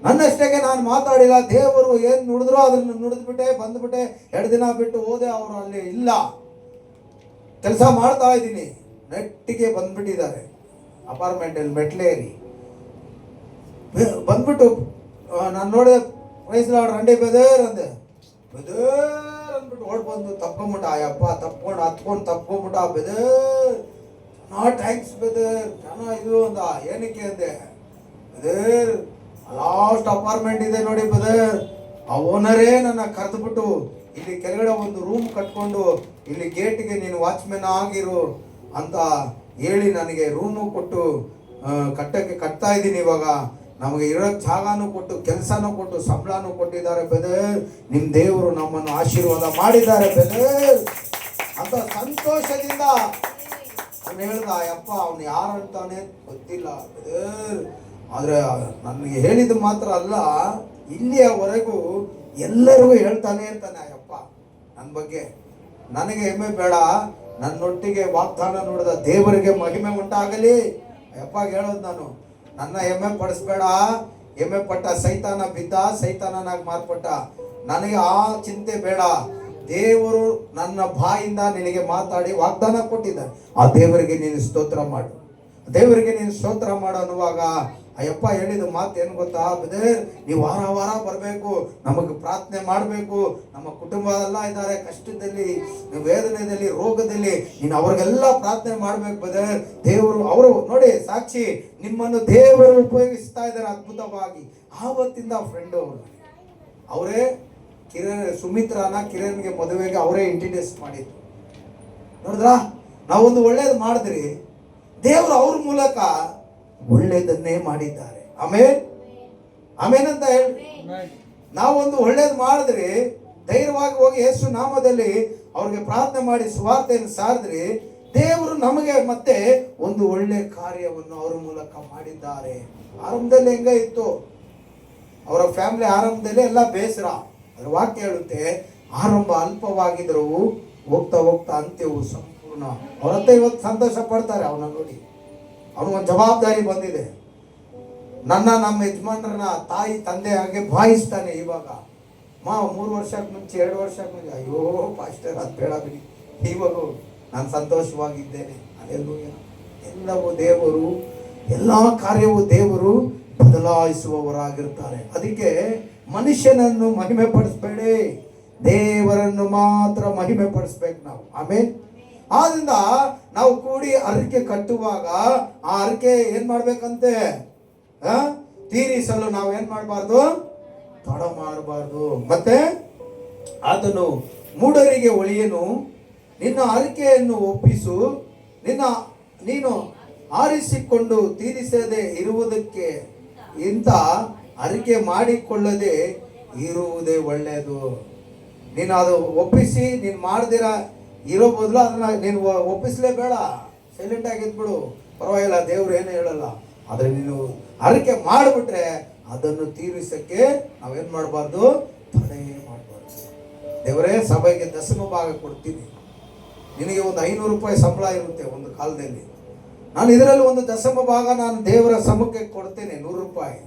ನನ್ನಷ್ಟಕ್ಕೆ ನಾನು ಮಾತಾಡಿಲ್ಲ, ದೇವರು ಏನ್ ನುಡಿದ್ರು ಅದನ್ನು ನುಡಿದ್ಬಿಟ್ಟೆ, ಬಂದ್ಬಿಟ್ಟೆ. 2 ದಿನ ಬಿಟ್ಟು ಹೋದೆ, ಅವರು ಅಲ್ಲಿ ಇಲ್ಲ. ಕೆಲಸ ಮಾಡ್ತಾ ಇದ್ದೀನಿ, ನೆಟ್ಟಿಗೆ ಬಂದ್ಬಿಟ್ಟಿದ್ದಾರೆ ಅಪಾರ್ಟ್ಮೆಂಟ್ ಅಲ್ಲಿ ಮೆಟ್ಲೇರಿ. ಬಂದ್ಬಿಟ್ಟು ನಾನು ನೋಡಿದೆ, ವಯಸ್ಸಿನ ರಂಡಿ ಬೆದರ್ ಅಂದೆ. ಬೆದರ್ ಅಂದ್ಬಿಟ್ಟು ಓಡ್ ಬಂದು ತಪ್ಕೊಂಬಿಟ್ಟ. ಆಯಪ್ಪ ತಪ್ಕೊಂಡ್ಬಿಟ್ಟ. ಬೆದರ್ ಥ್ಯಾಂಕ್ಸ್ ಬೆದರ್, ಇದು ಅಂದ. ಏನಕ್ಕೆ ಅಂದೆ, ಬೆದರ್ ಲಾಸ್ಟ್ ಅಪಾರ್ಟ್ಮೆಂಟ್ ಇದೆ ನೋಡಿ ಬೆದರ್, ಆ ಓನರೇ ನನ್ನ ಕರೆದ್ಬಿಟ್ಟು ಇಲ್ಲಿ ಕೆಳಗಡೆ ಒಂದು ರೂಮ್ ಕಟ್ಕೊಂಡು ಇಲ್ಲಿ ಗೇಟ್ಗೆ ನೀನು ವಾಚ್ಮೆನ್ ಆಗಿರು ಅಂತ ಹೇಳಿ ನನಗೆ ರೂಮು ಕೊಟ್ಟು ಕಟ್ತಾ ಇದ್ದೀನಿ. ಇವಾಗ ನಮಗೆ ಇರೋ ಜಾಗನೂ ಕೊಟ್ಟು, ಕೆಲಸನೂ ಕೊಟ್ಟು, ಸಂಬಳನೂ ಕೊಟ್ಟಿದ್ದಾರೆ ಬೆದರ್. ನಿಮ್ಮ ದೇವರು ನಮ್ಮನ್ನು ಆಶೀರ್ವಾದ ಮಾಡಿದ್ದಾರೆ ಬೆದರ್ ಅಂತ ಸಂತೋಷದಿಂದ ಅವ್ನು ಹೇಳ್ದ. ಯಪ್ಪ ಅವನು ಯಾರಂತಾನೆ ಗೊತ್ತಿಲ್ಲ ಬೆದರ್, ಆದ್ರೆ ನನಗೆ ಹೇಳಿದ್ದು ಮಾತ್ರ ಅಲ್ಲ, ಇಲ್ಲಿಯವರೆಗೂ ಎಲ್ಲರಿಗೂ ಹೇಳ್ತಾನೆ ಇರ್ತಾನೆ ಅಯ್ಯಪ್ಪ ನನ್ನ ಬಗ್ಗೆ. ನನಗೆ ಹೆಮ್ಮೆ ಬೇಡ, ನನ್ನೊಟ್ಟಿಗೆ ವಾಗ್ದಾನ ನೋಡಿದ ದೇವರಿಗೆ ಮಹಿಮೆ ಉಂಟಾಗಲಿ. ಅಯ್ಯಪ್ಪ ಹೇಳೋದು ನಾನು, ನನ್ನ ಹೆಮ್ಮೆ ಪಡಿಸ್ಬೇಡ. ಹೆಮ್ಮೆ ಪಟ್ಟ ಸೈತಾನ ಬಿದ್ದ, ಸೈತಾನನಾಗಿ ಮಾರ್ಪಟ್ಟ. ನನಗೆ ಆ ಚಿಂತೆ ಬೇಡ. ದೇವರು ನನ್ನ ಬಾಯಿಂದ ನಿನಗೆ ಮಾತಾಡಿ ವಾಗ್ದಾನ ಕೊಟ್ಟಿದ್ದಾರೆ, ಆ ದೇವರಿಗೆ ನೀನು ಸ್ತೋತ್ರ ಮಾಡು. ದೇವರಿಗೆ ನೀನು ಸ್ತೋತ್ರ ಮಾಡು ಅನ್ನುವಾಗ ಅಯ್ಯಪ್ಪ ಹೇಳಿದ ಮಾತು ಏನು ಗೊತ್ತಾ, ಬ್ರದರ್ ನೀವು ವಾರ ವಾರ ಬರಬೇಕು, ನಮಗೆ ಪ್ರಾರ್ಥನೆ ಮಾಡಬೇಕು. ನಮ್ಮ ಕುಟುಂಬ ಎಲ್ಲ ಇದ್ದಾರೆ ಕಷ್ಟದಲ್ಲಿ, ವೇದನೆಯಲ್ಲಿ, ರೋಗದಲ್ಲಿ, ನೀನು ಅವ್ರಿಗೆಲ್ಲ ಪ್ರಾರ್ಥನೆ ಮಾಡ್ಬೇಕು ಬ್ರದರ್. ದೇವರು ಅವರು ನೋಡಿ ಸಾಕ್ಷಿ, ನಿಮ್ಮನ್ನು ದೇವರು ಉಪಯೋಗಿಸ್ತಾ ಇದ್ದಾರೆ ಅದ್ಭುತವಾಗಿ. ಆವತ್ತಿಂದ ಫ್ರೆಂಡ್ ಅವರೇ ಸುಮಿತ್ರಾನ ಕಿರಣ್ಗೆ ಮದುವೆಗೆ ಅವರೇ ಇಂಟ್ರಡ್ಯೂಸ್ ಮಾಡಿದ್ರು. ನೋಡಿದ್ರಾ, ನಾವೊಂದು ಒಳ್ಳೇದು ಮಾಡಿದ್ರಿ, ದೇವರು ಅವ್ರ ಮೂಲಕ ಒಳ್ಳೇದನ್ನೇ ಮಾಡಿದ್ದಾರೆ. ಆಮೇಲೆ ಆಮೇಲೆ ಅಂತ ಹೇಳಿ ನಾವೊಂದು ಒಳ್ಳೇದು ಮಾಡಿದ್ರಿ, ಧೈರ್ಯವಾಗಿ ಹೋಗಿ ಯೇಸು ನಾಮದಲ್ಲಿ ಅವ್ರಿಗೆ ಪ್ರಾರ್ಥನೆ ಮಾಡಿ ಸುವಾರ್ತೆಯನ್ನು ಸಾರಿದ್ರಿ, ದೇವರು ನಮಗೆ ಮತ್ತೆ ಒಂದು ಒಳ್ಳೆ ಕಾರ್ಯವನ್ನು ಅವರ ಮೂಲಕ ಮಾಡಿದ್ದಾರೆ. ಆರಂಭದಲ್ಲಿ ಹೆಂಗ ಇತ್ತು ಅವರ ಫ್ಯಾಮಿಲಿ, ಆರಂಭದಲ್ಲಿ ಎಲ್ಲ ಬೇಸರ. ಅದರ ವಾಕ್ಯ ಹೇಳುತ್ತೆ, ಆರಂಭ ಅಲ್ಪವಾಗಿದ್ರು ಹೋಗ್ತಾ ಹೋಗ್ತಾ ಅಂತ್ಯವು ಸಂಪೂರ್ಣ. ಅವರತ್ತೆ ಇವತ್ತು ಸಂತೋಷ ಪಡ್ತಾರೆ ಅವನ ನೋಡಿ. ಅವನಿಗೊಂದು ಜವಾಬ್ದಾರಿ ಬಂದಿದೆ. ನಮ್ಮ ಯಜಮಾನರನ್ನ ತಾಯಿ ತಂದೆ ಹಾಗೆ ಭಾವಿಸ್ತಾನೆ. ಇವಾಗ 3 ವರ್ಷಕ್ಕೆ ಮುಂಚೆ 2 ವರ್ಷಕ್ಕೆ ಮುಂಚೆ ಅಯ್ಯೋ ಪಾಸ್ಟರ್ ಅದು ಬೇಡ ಬಿಡಿ, ಇವಾಗ ನಾನು ಸಂತೋಷವಾಗಿದ್ದೇನೆ. ಅಲ್ಲೆಲ್ಲೂಯ್ಯ. ಎಲ್ಲವೂ ದೇವರು, ಎಲ್ಲ ಕಾರ್ಯವೂ ದೇವರು ಬದಲಾಯಿಸುವವರಾಗಿರ್ತಾರೆ. ಅದಕ್ಕೆ ಮನುಷ್ಯನನ್ನು ಮಹಿಮೆ ಪಡಿಸ್ಬೇಡಿ, ದೇವರನ್ನು ಮಾತ್ರ ಮಹಿಮೆ ಪಡಿಸ್ಬೇಕು ನಾವು. ಆಮೇಲೆ ಆದ್ರಿಂದ ನಾವು ಕೂಡಿ ಅರಿಕೆ ಕಟ್ಟುವಾಗ ಆ ಅರಿಕೆ ಏನ್ ಮಾಡ್ಬೇಕಂತೆ, ತೀರಿಸಲು ನಾವು ಏನ್ ಮಾಡಬಾರ್ದು, ತಡ ಮಾಡಬಾರ್ದು. ಮತ್ತೆ ಆತನು ಮೂಢರಿಗೆ ಒಳಿಯನು, ನಿನ್ನ ಅರಿಕೆಯನ್ನು ಒಪ್ಪಿಸು, ನೀನು ಆರಿಸಿಕೊಂಡು ತೀರಿಸದೆ ಇರುವುದಕ್ಕೆ ಇಂಥ ಅರಿಕೆ ಮಾಡಿಕೊಳ್ಳದೆ ಇರುವುದೇ ಒಳ್ಳೆಯದು. ನೀನು ಅದು ಒಪ್ಪಿಸಿ ನೀನು ಮಾಡ್ದಿರ ಇರೋ ಬದಲು ಅದನ್ನ ನೀನು ಒಪ್ಪಿಸಲೇಬೇಡ, ಸೈಲೆಂಟ್ ಆಗಿದ್ಬಿಡು, ಪರವಾಗಿಲ್ಲ, ದೇವ್ರು ಏನು ಹೇಳಲ್ಲ. ಆದರೆ ನೀನು ಅರಿಕೆ ಮಾಡಿಬಿಟ್ರೆ ಅದನ್ನು ತೀರಿಸಕ್ಕೆ ನಾವೇನು ಮಾಡಬಾರ್ದು, ತಡೆ ಮಾಡಬಾರ್ದು. ದೇವರೇ ಸಭೆಗೆ ದಶಮ ಭಾಗ ಕೊಡ್ತೀನಿ, ನಿನಗೆ ಒಂದು 500 ರೂಪಾಯಿ ಸಂಬಳ ಇರುತ್ತೆ ಒಂದು ಕಾಲದಲ್ಲಿ, ನಾನು ಇದರಲ್ಲಿ ಒಂದು ದಶಮ ಭಾಗ ನಾನು ದೇವರ ಸಮಕ್ಕೆ ಕೊಡ್ತೇನೆ 100 ರೂಪಾಯಿ.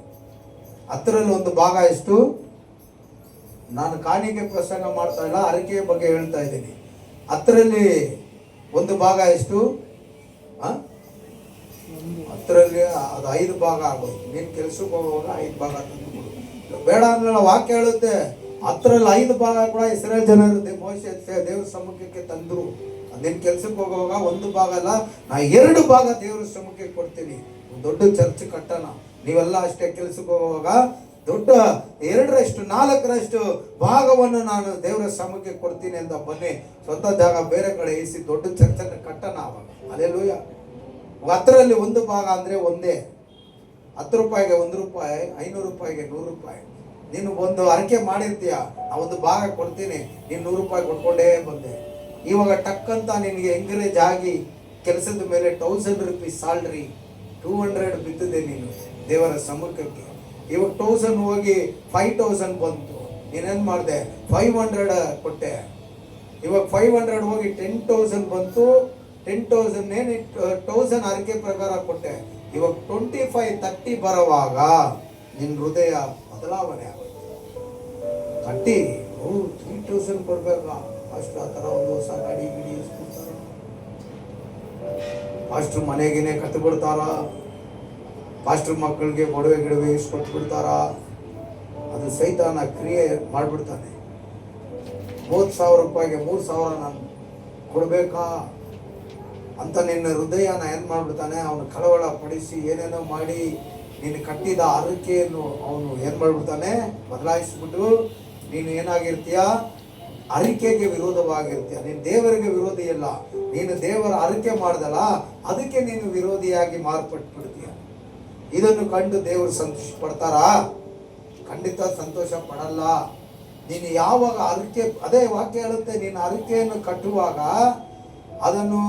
10ರಲ್ಲಿ 1 ಭಾಗ ಎಷ್ಟು, ನಾನು ಕಾಣಿಕೆ ಪ್ರಸಂಗ ಮಾಡ್ತಾ ಇಲ್ಲ, ಅರಿಕೆಯ ಬಗ್ಗೆ ಹೇಳ್ತಾ ಇದ್ದೀನಿ. 10ರಲ್ಲಿ 1 ಭಾಗ ಎಷ್ಟು, 10ರಲ್ಲಿ ಅದು 5 ಭಾಗ ಆಗೋಯ್ತು. ನೀನು ಕೆಲ್ಸಕ್ಕೆ ಹೋಗುವಾಗ 5 ಭಾಗ ತಂದು ಬೇಡ ಅಂದ್ರೆ ವಾಕ್ಯ ಹೇಳುತ್ತೆ, 10ರಲ್ಲಿ 5 ಭಾಗ ಕೂಡ ಇಸ್ರಾಯೇಲ್ ಜನರು ದೇವ್ರ ಸಮ್ಮುಖಕ್ಕೆ ತಂದ್ರು. ನೀನು ಕೆಲ್ಸಕ್ಕೆ ಹೋಗುವಾಗ 1 ಭಾಗ ಅಲ್ಲ, ನಾ 2 ಭಾಗ ದೇವ್ರ ಸಮ್ಮುಖಕ್ಕೆ ಕೊಡ್ತೀನಿ. ದೊಡ್ಡ ಚರ್ಚ್ ಕಟ್ಟೋಣ, ನೀವೆಲ್ಲ ಅಷ್ಟೇ ಕೆಲ್ಸಕ್ಕೆ ಹೋಗುವಾಗ ದೊಡ್ಡ 2ರಷ್ಟು 4ರಷ್ಟು ಭಾಗವನ್ನು ನಾನು ದೇವರ ಸಮ್ಮುಖಕ್ಕೆ ಕೊಡ್ತೀನಿ ಅಂತ ಬನ್ನಿ, ಸ್ವಂತ ಜಾಗ ಬೇರೆ ಕಡೆ ಇರಿಸಿ ದೊಡ್ಡ ಚರ್ಚನ್ನು ಕಟ್ಟೋಣ ಅವಾಗ. ಅಲ್ಲೆಲ್ಲೂಯ್ಯ. 10ರಲ್ಲಿ 1 ಭಾಗ ಅಂದರೆ ಒಂದೇ, 10 ರೂಪಾಯಿಗೆ 1 ರೂಪಾಯಿ, 500 ರೂಪಾಯಿಗೆ 100 ರೂಪಾಯಿ. ನೀನು ಒಂದು ಅರಿಕೆ ಮಾಡಿರ್ತೀಯ, ಆ 1 ಭಾಗ ಕೊಡ್ತೀನಿ, ನೀನು 100 ರೂಪಾಯಿ ಕೊಟ್ಕೊಂಡೇ ಬಂದೆ. ಇವಾಗ ಟಕ್ಕಂತ ನಿನಗೆ ಎಂಕರೇಜ್ ಆಗಿ ಕೆಲಸದ ಮೇಲೆ 1000 ರೂಪೀಸ್ ಸ್ಯಾಲ್ರಿ, 200 ಬಿದ್ದಿದೆ ನೀನು ದೇವರ ಸಮ್ಮುಖಕ್ಕೆ. ಇವಾಗ 1000 ಹೋಗಿ 5000 ಬಂತು, ನೀನೇನು ಮಾಡಿದೆ, 500 ಕೊಟ್ಟೆ. ಇವಾಗ 500 ಹೋಗಿ 10,000 ಬಂತು, 10,000 ಅರಿಕೆ ಪ್ರಕಾರ ಕೊಟ್ಟೆ. ಇವಾಗ 25-30 ಬರುವಾಗ ನಿನ್ನ ಹೃದಯ ಬದಲಾವಣೆ ಆಗುತ್ತೆ. 3,000 ಕೊಡ್ಬೇಕಾ ಅಷ್ಟು, ಆ ಥರ ಒಂದು ಹೊಸ ಗಾಡಿ ಗಿಡಿ ಇಸ್ಕೊಡ್ತಾರ, ಪಾಸ್ಟ್ರು ಮನೆಗೇನೆ ಕಟ್ಬಿಡ್ತಾರ, ಪಾಸ್ಟ್ರು ಮಕ್ಕಳಿಗೆ ಗಿಡವೆ ಇಸ್ಕೊಟ್ಬಿಡ್ತಾರ. ಅದು ಸೈತಾನ ಕ್ರಿಯೆ ಮಾಡಿಬಿಡ್ತಾನೆ. 30,000 ರೂಪಾಯಿಗೆ 3,000 ನಾನು ಕೊಡಬೇಕಾ ಅಂತ ನಿನ್ನ ಹೃದಯನ ಏನು ಮಾಡಿಬಿಡ್ತಾನೆ, ಅವನು ಕಳವಳ ಪಡಿಸಿ ಏನೇನೋ ಮಾಡಿ ನೀನು ಕಟ್ಟಿದ ಅರಿಕೆಯನ್ನು ಅವನು ಏನು ಮಾಡಿಬಿಡ್ತಾನೆ, ಬದಲಾಯಿಸ್ಬಿಟ್ಟು ನೀನು ಏನಾಗಿರ್ತೀಯ, ಅರಿಕೆಗೆ ವಿರೋಧವಾಗಿರ್ತೀಯ. ನೀನು ದೇವರಿಗೆ ವಿರೋಧಿ ಇಲ್ಲ, ನೀನು ದೇವರ ಅರಿಕೆ ಮಾಡ್ದಲ್ಲ ಅದಕ್ಕೆ ನೀನು ವಿರೋಧಿಯಾಗಿ ಮಾರ್ಪಟ್ಬಿಡ್ತೀಯ. ಇದನ್ನು ಕಂಡು ದೇವರು ಸಂತೋಷ ಪಡ್ತಾರಾ? ಖಂಡಿತ ಸಂತೋಷ ಪಡಲ್ಲ. ನೀನು ಯಾವಾಗ ಅರಿಕೆ, ಅದೇ ವಾಕ್ಯ ಹೇಳುತ್ತೆ, ನೀನು ಅರಿಕೆಯನ್ನು ಕಟ್ಟುವಾಗ ಅದನ್ನು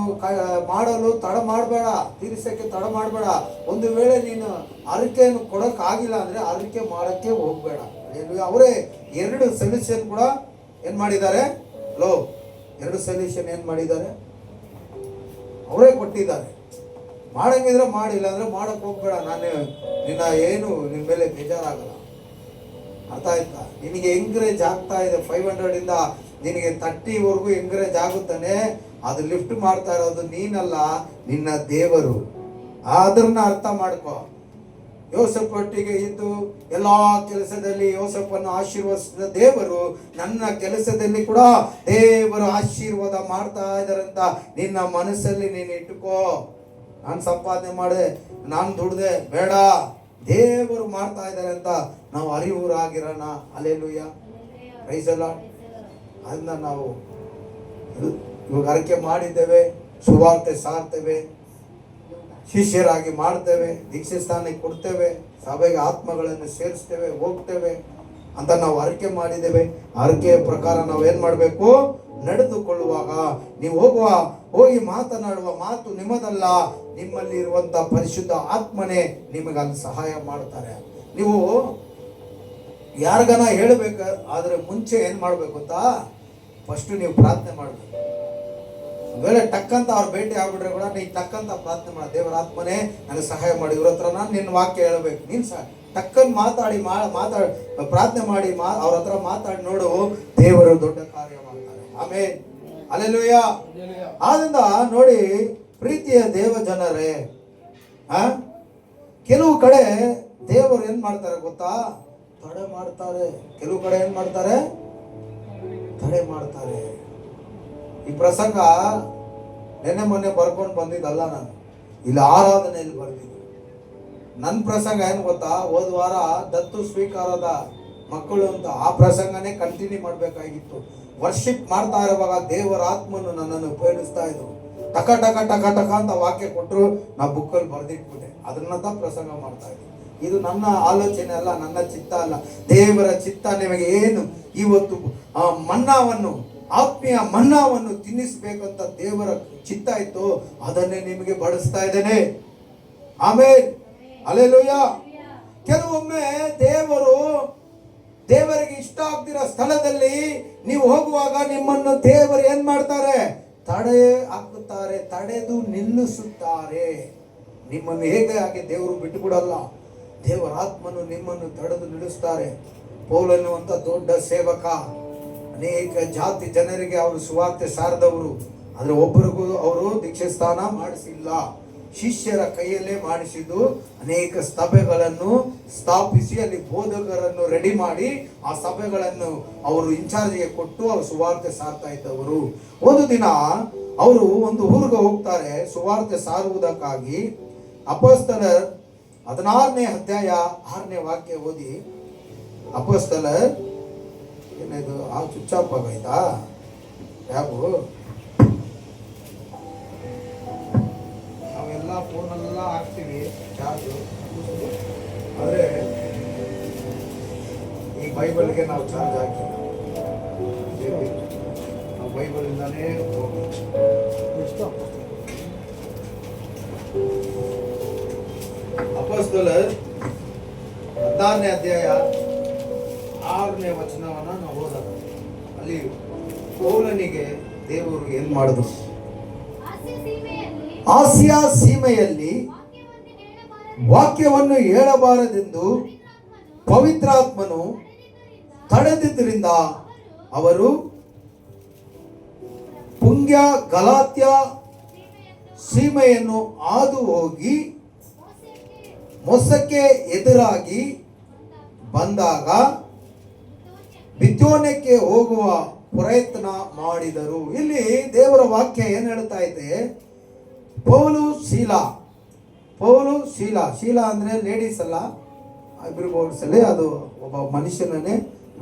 ಮಾಡಲು ತಡ ಮಾಡಬೇಡ, ತೀರಿಸಕ್ಕೆ ತಡ ಮಾಡಬೇಡ. ಒಂದು ವೇಳೆ ನೀನು ಅರಿಕೆಯನ್ನು ಕೊಡೋಕ್ಕಾಗಿಲ್ಲ ಅಂದರೆ ಅರಿಕೆ ಮಾಡೋಕ್ಕೆ ಹೋಗಬೇಡ. ಅವರೇ 2 ಸೊಲ್ಯೂಷನ್ ಕೂಡ ಏನು ಮಾಡಿದ್ದಾರೆ, 2 ಸೊಲ್ಯೂಷನ್ ಏನು ಮಾಡಿದ್ದಾರೆ, ಅವರೇ ಕೊಟ್ಟಿದ್ದಾರೆ. ಮಾಡಂಗಿದ್ರೆ ಮಾಡಿಲ್ಲ ಅಂದರೆ ಮಾಡೋಕ್ಕೆ ಹೋಗ್ಬೇಡ. ನಿನ್ನ ನಿನ್ನ ಮೇಲೆ ಬೇಜಾರಾಗಲ್ಲ. ಅರ್ಥ ಆಯ್ತಾ? ನಿನಗೆ ಎಂಕರೇಜ್ ಆಗ್ತಾ ಇದೆ 500ಇಂದ ನಿನಗೆ 30ವರೆಗೂ ಎಂಕರೇಜ್ ಆಗುತ್ತಾನೆ. ಅದು ಲಿಫ್ಟ್ ಮಾಡ್ತಾ ಇರೋದು ನೀನಲ್ಲ, ನಿನ್ನ ದೇವರು. ಅದನ್ನ ಅರ್ಥ ಮಾಡ್ಕೋ. ಯೋಸೆಫೊಟ್ಟಿಗೆ ಇದ್ದು ಎಲ್ಲಾ ಕೆಲಸದಲ್ಲಿ ಯೋಸೆಫನ್ನು ಆಶೀರ್ವದಿಸಿದ ದೇವರು ನನ್ನ ಕೆಲಸದಲ್ಲಿ ಕೂಡ ದೇವರು ಆಶೀರ್ವಾದ ಮಾಡ್ತಾ ಇದ್ದಾರಂತ ನಿನ್ನ ಮನಸ್ಸಲ್ಲಿ ನೀನು ಇಟ್ಟುಕೋ. ನಾನು ಸಂಪಾದನೆ ಮಾಡಿದೆ, ನಾನು ದುಡ್ದೆ, ಬೇಡ, ದೇವರು ಮಾಡ್ತಾ ಇದ್ದಾರೆ ಅಂತ ನಾವು ಅರಿವುರಾಗಿರೋಣ. Hallelujah, praise the Lord. ಅದನ್ನ ನಾವು ಇವಾಗ ಅರಿಕೆ ಮಾಡಿದ್ದೇವೆ, ಸುವಾರ್ತೆ ಸಾರ್ತೇವೆ, ಶಿಷ್ಯರಾಗಿ ಮಾಡ್ತೇವೆ, ದೀಕ್ಷೆ ಸ್ಥಾನಕ್ಕೆ ಕೊಡ್ತೇವೆ, ಸಭೆಗೆ ಆತ್ಮಗಳನ್ನು ಸೇರಿಸ್ತೇವೆ, ಹೋಗ್ತೇವೆ ಅಂತ ನಾವು ಅರಿಕೆ ಮಾಡಿದ್ದೇವೆ. ಅರಿಕೆಯ ಪ್ರಕಾರ ನಾವು ಏನ್ ಮಾಡಬೇಕು? ನಡೆದುಕೊಳ್ಳುವಾಗ ನೀವು ಹೋಗಿ ಮಾತನಾಡುವ ಮಾತು ನಿಮ್ಮದಲ್ಲ, ನಿಮ್ಮಲ್ಲಿ ಇರುವಂತ ಪರಿಶುದ್ಧ ಆತ್ಮನೇ ನಿಮಗೆ ಅಲ್ಲಿ ಸಹಾಯ ಮಾಡ್ತಾರೆ. ನೀವು ಯಾರಿಗನ ಹೇಳ್ಬೇಕು ಆದ್ರೆ ಮುಂಚೆ ಏನ್ ಮಾಡ್ಬೇಕು ಗೊತ್ತಾ? ಫಸ್ಟ್ ನೀವು ಪ್ರಾರ್ಥನೆ ಮಾಡ್ಬೇಕು. ವೇಳೆ ಟಕ್ಕಂತ ಅವ್ರ ಭೇಟಿ ಆಗ್ಬಿಟ್ರೆ ಕೂಡ ನೀ ಟಕ್ಕಂತ ಪ್ರಾರ್ಥನೆ ಮಾಡ, ದೇವರ ಆತ್ಮನೇ ನನಗೆ ಸಹಾಯ ಮಾಡಿ, ಇವ್ರ ಹತ್ರ ನಾನು ನಿನ್ನ ವಾಕ್ಯ ಹೇಳ್ಬೇಕು. ನೀನ್ ಟಕ್ಕನ್ ಮಾತಾಡಿ ಪ್ರಾರ್ಥನೆ ಮಾಡಿ ಅವ್ರ ಹತ್ರ ಮಾತಾಡಿ ನೋಡು, ದೇವರು ದೊಡ್ಡ ಕಾರ್ಯ ಮಾಡ್ತಾರೆ. ಆಮೇಲೆ ಹಲ್ಲೆಲೂಯಾ. ಆದ್ರಿಂದ ನೋಡಿ ಪ್ರೀತಿಯ ದೇವ ಜನರೇ, ಕೆಲವು ಕಡೆ ದೇವರು ಏನ್ ಮಾಡ್ತಾರೆ ಗೊತ್ತಾ? ತಡೆ ಮಾಡ್ತಾರೆ. ಕೆಲವು ಕಡೆ ಏನ್ ಮಾಡ್ತಾರೆ? ತಡೆ ಮಾಡ್ತಾರೆ. ಈ ಪ್ರಸಂಗ ನೆನ್ನೆ ಮೊನ್ನೆ ಬರ್ಕೊಂಡು ಬಂದಿದ್ದಲ್ಲ, ನಾನು ಇಲ್ಲಿ ಆರಾಧನೆಯಲ್ಲಿ ಬರ್ತಿದ್ದೆ. ನನ್ನ ಪ್ರಸಂಗ ಏನು ಗೊತ್ತಾ? ಹೋದ ವಾರ ದತ್ತು ಸ್ವೀಕಾರದ ಮಕ್ಕಳು ಅಂತ ಆ ಪ್ರಸಂಗನೇ ಕಂಟಿನ್ಯೂ ಮಾಡಬೇಕಾಗಿತ್ತು. ವರ್ಷಿಪ್ ಮಾಡ್ತಾ ಇರುವಾಗ ದೇವರ ಆತ್ಮನು ನನ್ನನ್ನು ಉಪಯೋಗಿಸ್ತಾ ಇದ್ರು. ಟಕ ಟಕ ಟಕ ಟಕ ಅಂತ ವಾಕ್ಯ ಕೊಟ್ಟರು, ನಾ ಬುಕ್ಕಲ್ಲಿ ಬರೆದಿಟ್ಬಿಟ್ಟೆ. ಅದನ್ನಂತ ಪ್ರಸಂಗ ಮಾಡ್ತಾ ಇದ್ದೆ. ಇದು ನನ್ನ ಆಲೋಚನೆ ಅಲ್ಲ, ನನ್ನ ಚಿತ್ತ ಅಲ್ಲ, ದೇವರ ಚಿತ್ತ. ನಿಮಗೆ ಏನು ಇವತ್ತು ಮನ್ನಾವನ್ನು, ಆತ್ಮೀಯ ಮನ್ನಾವನ್ನು ತಿನ್ನಿಸ್ಬೇಕಂತ ದೇವರ ಚಿತ್ತ ಇತ್ತು, ಅದನ್ನೇ ನಿಮಗೆ ಬಡಿಸ್ತಾ ಇದ್ದೇನೆ. ಆಮೇಲೆ ಹಲ್ಲೆಲೂಯಾ. ಕೆಲವೊಮ್ಮೆ ದೇವರಿಗೆ ಇಷ್ಟ ಆಗ್ತಿರೋ ಸ್ಥಳದಲ್ಲಿ ನೀವು ಹೋಗುವಾಗ ನಿಮ್ಮನ್ನು ದೇವರು ಏನ್ ಮಾಡ್ತಾರೆ? ತಡೆ ಹಾಕುತ್ತಾರೆ, ತಡೆದು ನಿಲ್ಲಿಸುತ್ತಾರೆ. ನಿಮ್ಮನ್ನು ಹೇಗೆ ಹಾಗೆ ದೇವರು ಬಿಟ್ಟು ಬಿಡಲ್ಲ. ದೇವರ ಆತ್ಮನು ನಿಮ್ಮನ್ನು ತಡೆದು ನಿಲ್ಲಿಸ್ತಾರೆ. ಪೌಲನು ಅಂತ ದೊಡ್ಡ ಸೇವಕ, ಅನೇಕ ಜಾತಿ ಜನರಿಗೆ ಅವರು ಸುವಾರ್ತೆ ಸಾರದವರು. ಆದ್ರೆ ಒಬ್ಬರಿಗೂ ಅವರು ದೀಕ್ಷೆ ಸ್ಥಾನ ಮಾಡಿಸಿಲ್ಲ, ಶಿಷ್ಯರ ಕೈಯಲ್ಲೇ ಮಾಡಿಸಿದ್ದು. ಅನೇಕ ಸಭೆಗಳನ್ನು ಸ್ಥಾಪಿಸಿ ಅಲ್ಲಿ ಬೋಧಕರನ್ನು ರೆಡಿ ಮಾಡಿ ಆ ಸಭೆಗಳನ್ನು ಅವರು ಇನ್ಚಾರ್ಜ್ಗೆ ಕೊಟ್ಟು ಅವರು ಸುವಾರ್ತೆ ಸಾರ್ತಾ ಇದ್ದವರು. ಒಂದು ದಿನ ಅವರು ಒಂದು ಊರಿಗೆ ಹೋಗ್ತಾರೆ ಸುವಾರ್ತೆ ಸಾರುವುದಕ್ಕಾಗಿ. ಅಪೊಸ್ತಲರ್ 16ನೇ ಅಧ್ಯಾಯ 6ನೇ ವಾಕ್ಯ ಓದಿ. ಅಪೊಸ್ತಲರ್ ಏನಿದು ಸ್ವಿಚ್ ಆಫ್ ಆಗೋಯ್ತಾ ಟ್ಯಾಬು? ನಾವೆಲ್ಲ ಫೋನೆಲ್ಲ ಹಾಕ್ತೀವಿ ಚಾರ್ಜು, ಆದರೆ ಈ ಬೈಬಲ್ಗೆ ನಾವು ಚಾರ್ಜ್ ಹಾಕಿಲ್ಲ. ನಾವು ಬೈಬಲಿಂದಾನೇ ಹೋಗ್ಬೇಕು. ಅಪೊಸ್ತಲರ್ 16ನೇ ಅಧ್ಯಾಯ 6ನೇ ವಚನವನ್ನ ನಾವು ಓದೋಣ. ಅಲ್ಲಿ ಪೌಲನಿಗೆ ದೇವರು ಏನ್ ಮಾಡಿದ್ರು? ಆಸಿಯಾ ಸೀಮೆಯಲ್ಲಿ ವಾಕ್ಯವನ್ನು ಹೇಳಬಾರದೆಂದು ಪವಿತ್ರಾತ್ಮನು ತಡೆದಿದ್ದರಿಂದ ಅವರು ಪುಂಗ್ಯ ಗಲಾತ್ಯ ಸೀಮೆಯನ್ನು ಹಾದು ಹೋಗಿ ಮೊಸಕ್ಕೆ ಎದುರಾಗಿ ಬಂದಾಗ ಬಿಥೋನ್ಯಕ್ಕೆ ಹೋಗುವ ಪ್ರಯತ್ನ ಮಾಡಿದರು. ಇಲ್ಲಿ ದೇವರ ವಾಕ್ಯ ಏನ್ ಹೇಳ್ತಾ ಇದೆ? ಪೌಲು ಶೀಲ ಅಂದ್ರೆ ಲೇಡೀಸ್ ಅಲ್ಲ, ಅಲ್ಲಿ ಅದು ಒಬ್ಬ ಮನುಷ್ಯನನ್ನೇ,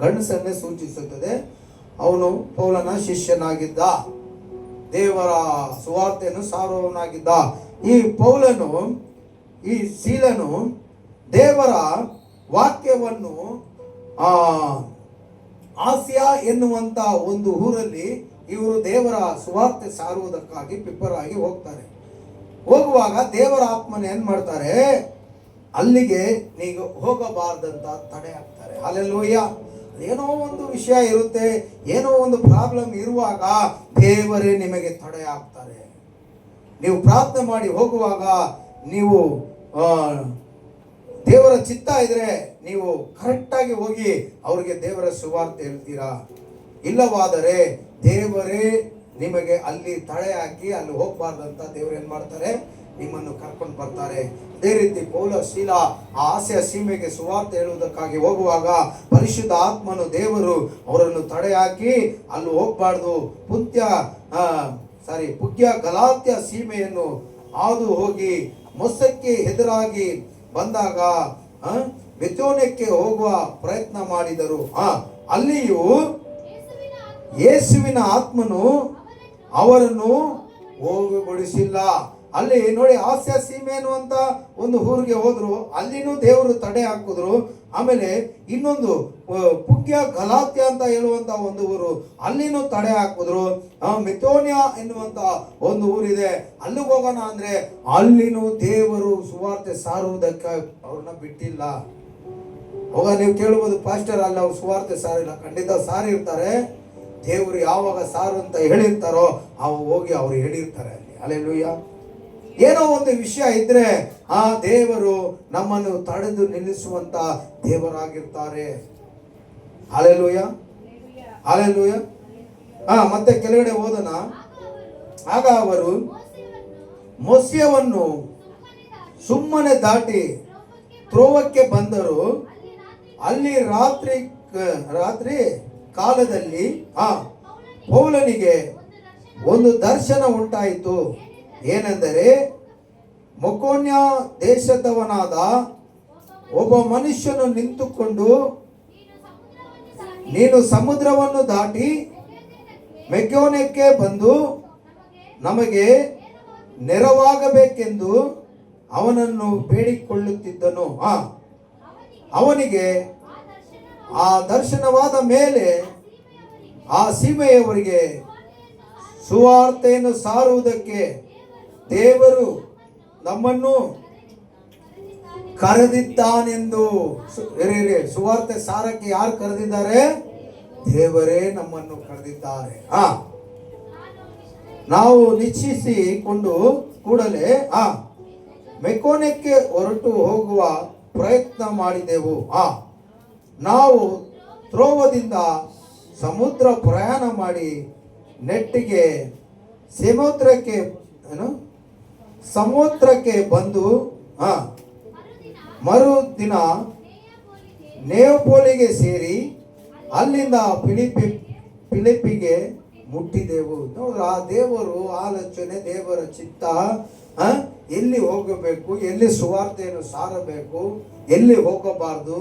ಗಂಡಸನ್ನೇ ಸೂಚಿಸುತ್ತದೆ. ಅವನು ಪೌಲನ ಶಿಷ್ಯನಾಗಿದ್ದ, ದೇವರ ಸುವಾರ್ತೆಯನ್ನು ಸಾರುವವನಾಗಿದ್ದ. ಈ ಪೌಲನು, ಈ ಶೀಲನು ದೇವರ ವಾಕ್ಯವನ್ನು ಆಸಿಯಾ ಎನ್ನುವಂತ ಒಂದು ಊರಲ್ಲಿ ಇವರು ದೇವರ ಸುವಾರ್ತೆ ಸಾರುವುದಕ್ಕಾಗಿ ಪ್ರಿಪೇರ್ ಹೋಗ್ತಾರೆ. ಹೋಗುವಾಗ ದೇವರ ಆತ್ಮನ ಏನ್ ಮಾಡ್ತಾರೆ? ಅಲ್ಲಿಗೆ ನೀವು ಹೋಗಬಾರ್ದಂತ ತಡೆ ಹಾಕ್ತಾರೆ. ಹಲ್ಲೆಲೂಯಾ. ಏನೋ ಒಂದು ವಿಷಯ ಇರುತ್ತೆ, ಏನೋ ಒಂದು ಪ್ರಾಬ್ಲಮ್ ಇರುವಾಗ ದೇವರೇ ನಿಮಗೆ ತಡೆ ಹಾಕ್ತಾರೆ. ನೀವು ಪ್ರಾರ್ಥನೆ ಮಾಡಿ ಹೋಗುವಾಗ, ನೀವು ದೇವರ ಚಿತ್ತ ಇದ್ರೆ ನೀವು ಕರೆಕ್ಟಾಗಿ ಹೋಗಿ ಅವ್ರಿಗೆ ದೇವರ ಸುವಾರ್ತೆ ಹೇಳ್ತೀರಾ. ಇಲ್ಲವಾದರೆ ದೇವರೇ ನಿಮಗೆ ಅಲ್ಲಿ ತಡೆ ಹಾಕಿ ಅಲ್ಲಿ ಹೋಗ್ಬಾರ್ದಂತ ದೇವರು ಏನ್ ಮಾಡ್ತಾರೆ? ನಿಮ್ಮನ್ನು ಕರ್ಕೊಂಡು ಬರ್ತಾರೆ. ಅದೇ ರೀತಿ ಪೌಲ ಶೀಲ ಆ ಆಸೆಯ ಸೀಮೆಗೆ ಸುವಾರ್ತೆ ಹೇಳುವುದಕ್ಕಾಗಿ ಹೋಗುವಾಗ ಪರಿಶುದ್ಧ ಆತ್ಮನು ದೇವರು ಅವರನ್ನು ತಡೆ ಹಾಕಿ ಅಲ್ಲಿ ಹೋಗ್ಬಾರ್ದು, ಪುಗ್ಯ ಗಲಾತ್ಯ ಸೀಮೆಯನ್ನು ಹಾದು ಹೋಗಿ ಮೊಸಕ್ಕೆ ಎದುರಾಗಿ ಬಂದಾಗ ಬೆಥೋನ್ಯಕ್ಕೆ ಹೋಗುವ ಪ್ರಯತ್ನ ಮಾಡಿದರು. ಅಲ್ಲಿಯೂ ಯೇಸುವಿನ ಆತ್ಮನು ಅವರನ್ನು ಹೋಗುಗೊಳಿಸಿಲ್ಲ. ಅಲ್ಲಿ ನೋಡಿ, ಹಾಸ್ಯ ಸೀಮೆ ಅನ್ನುವಂತ ಒಂದು ಊರಿಗೆ ಹೋದ್ರು, ಅಲ್ಲಿನೂ ದೇವರು ತಡೆ ಹಾಕಿದ್ರು. ಆಮೇಲೆ ಇನ್ನೊಂದು ಪುಗ್ಯ ಗಲಾತ್ಯ ಅಂತ ಹೇಳುವಂತ ಒಂದು ಊರು, ಅಲ್ಲಿನೂ ತಡೆ ಹಾಕಿದ್ರು. ಮೆಥೋನಿಯಾ ಎನ್ನುವಂತ ಒಂದು ಊರಿದೆ, ಅಲ್ಲಿಗೆ ಹೋಗೋಣ ಅಂದ್ರೆ ಅಲ್ಲಿನೂ ದೇವರು ಸುವಾರ್ತೆ ಸಾರುವುದಕ್ಕೆ ಅವ್ರನ್ನ ಬಿಟ್ಟಿಲ್ಲ. ಅವಾಗ ನೀವು ಕೇಳಬಹುದು, ಪಾಸ್ಟರ್ ಅಲ್ಲಿ ಅವ್ರು ಸುವಾರ್ತೆ ಸಾರಿಲ್ಲ. ಖಂಡಿತ ಸಾರಿರ್ತಾರೆ. ದೇವರು ಯಾವಾಗ ಸಾರು ಅಂತ ಹೇಳಿರ್ತಾರೋ ಅವಾಗ ಹೋಗಿ ಅವ್ರು ಹೇಳಿರ್ತಾರೆ ಅಲ್ಲಿ. ಹಲ್ಲೆಲೂಯ. ಏನೋ ಒಂದು ವಿಷಯ ಇದ್ರೆ ಆ ದೇವರು ನಮ್ಮನ್ನು ತಡೆದು ನಿಲ್ಲಿಸುವಂತ ದೇವರಾಗಿರ್ತಾರೆ. Hallelujah, hallelujah. ಮತ್ತೆ ಕೆಳಗಡೆ ಓದೋಣ. ಆಗ ಅವರು ಮೋಸ್ಯವನ್ನು ಸುಮ್ಮನೆ ದಾಟಿ ತ್ರೋವಕ್ಕೆ ಬಂದರು. ಅಲ್ಲಿ ರಾತ್ರಿ ಕಾಲದಲ್ಲಿ ಪೌಲನಿಗೆ ಒಂದು ದರ್ಶನ ಉಂಟಾಯಿತು. ಏನೆಂದರೆ, ಮೊಕೋನ್ಯ ದೇಶದವನಾದ ಒಬ್ಬ ಮನುಷ್ಯನು ನಿಂತುಕೊಂಡು, ನೀನು ಸಮುದ್ರವನ್ನು ದಾಟಿ ಮೆಕ್ಯೋನ್ಯಕ್ಕೆ ಬಂದು ನಮಗೆ ನೆರವಾಗಬೇಕೆಂದು ಅವನನ್ನು ಬೇಡಿಕೊಳ್ಳುತ್ತಿದ್ದನು. ಅವನಿಗೆ ಆ ದರ್ಶನವಾದ ಮೇಲೆ ಆ ಸೀಮೆಯವರಿಗೆ ಸುವಾರ್ತೆಯನ್ನು ಸಾರುವುದಕ್ಕೆ ದೇವರು ನಮ್ಮನ್ನು ಕರೆದಿದ್ದಾನೆಂದು. ಸುವಾರ್ತೆ ಸಾರಕ್ಕೆ ಯಾರು ಕರೆದಿದ್ದಾರೆ? ದೇವರೇ ನಮ್ಮನ್ನು ಕರೆದಿದ್ದಾರೆ. ನಾವು ನಿಶ್ಚಯಿಸಿಕೊಂಡು ಕೂಡಲೇ ಮೆಕೋನ್ಯಕ್ಕೆ ಹೊರಟು ಹೋಗುವ ಪ್ರಯತ್ನ ಮಾಡಿದೆವು. ನಾವು ತ್ರೋವದಿಂದ ಸಮುದ್ರ ಪ್ರಯಾಣ ಮಾಡಿ ನೆಟ್ಟಿಗೆ ಸಮುದ್ರಕ್ಕೆ ಬಂದು ಮರುದಿನ ನೇಪೋಲಿಗೆ ಸೇರಿ ಅಲ್ಲಿಂದ ಫಿಲಿಪ್ಪಿಗೆ ಮುಟ್ಟಿದೆವು. ನೋಡ್ರ, ಆ ದೇವರು ಆಲೋಚನೆ, ದೇವರ ಚಿತ್ತ, ಎಲ್ಲಿ ಹೋಗಬೇಕು, ಎಲ್ಲಿ ಸುವಾರ್ತೆಯನ್ನು ಸಾರಬೇಕು, ಎಲ್ಲಿ ಹೋಗಬಾರ್ದು,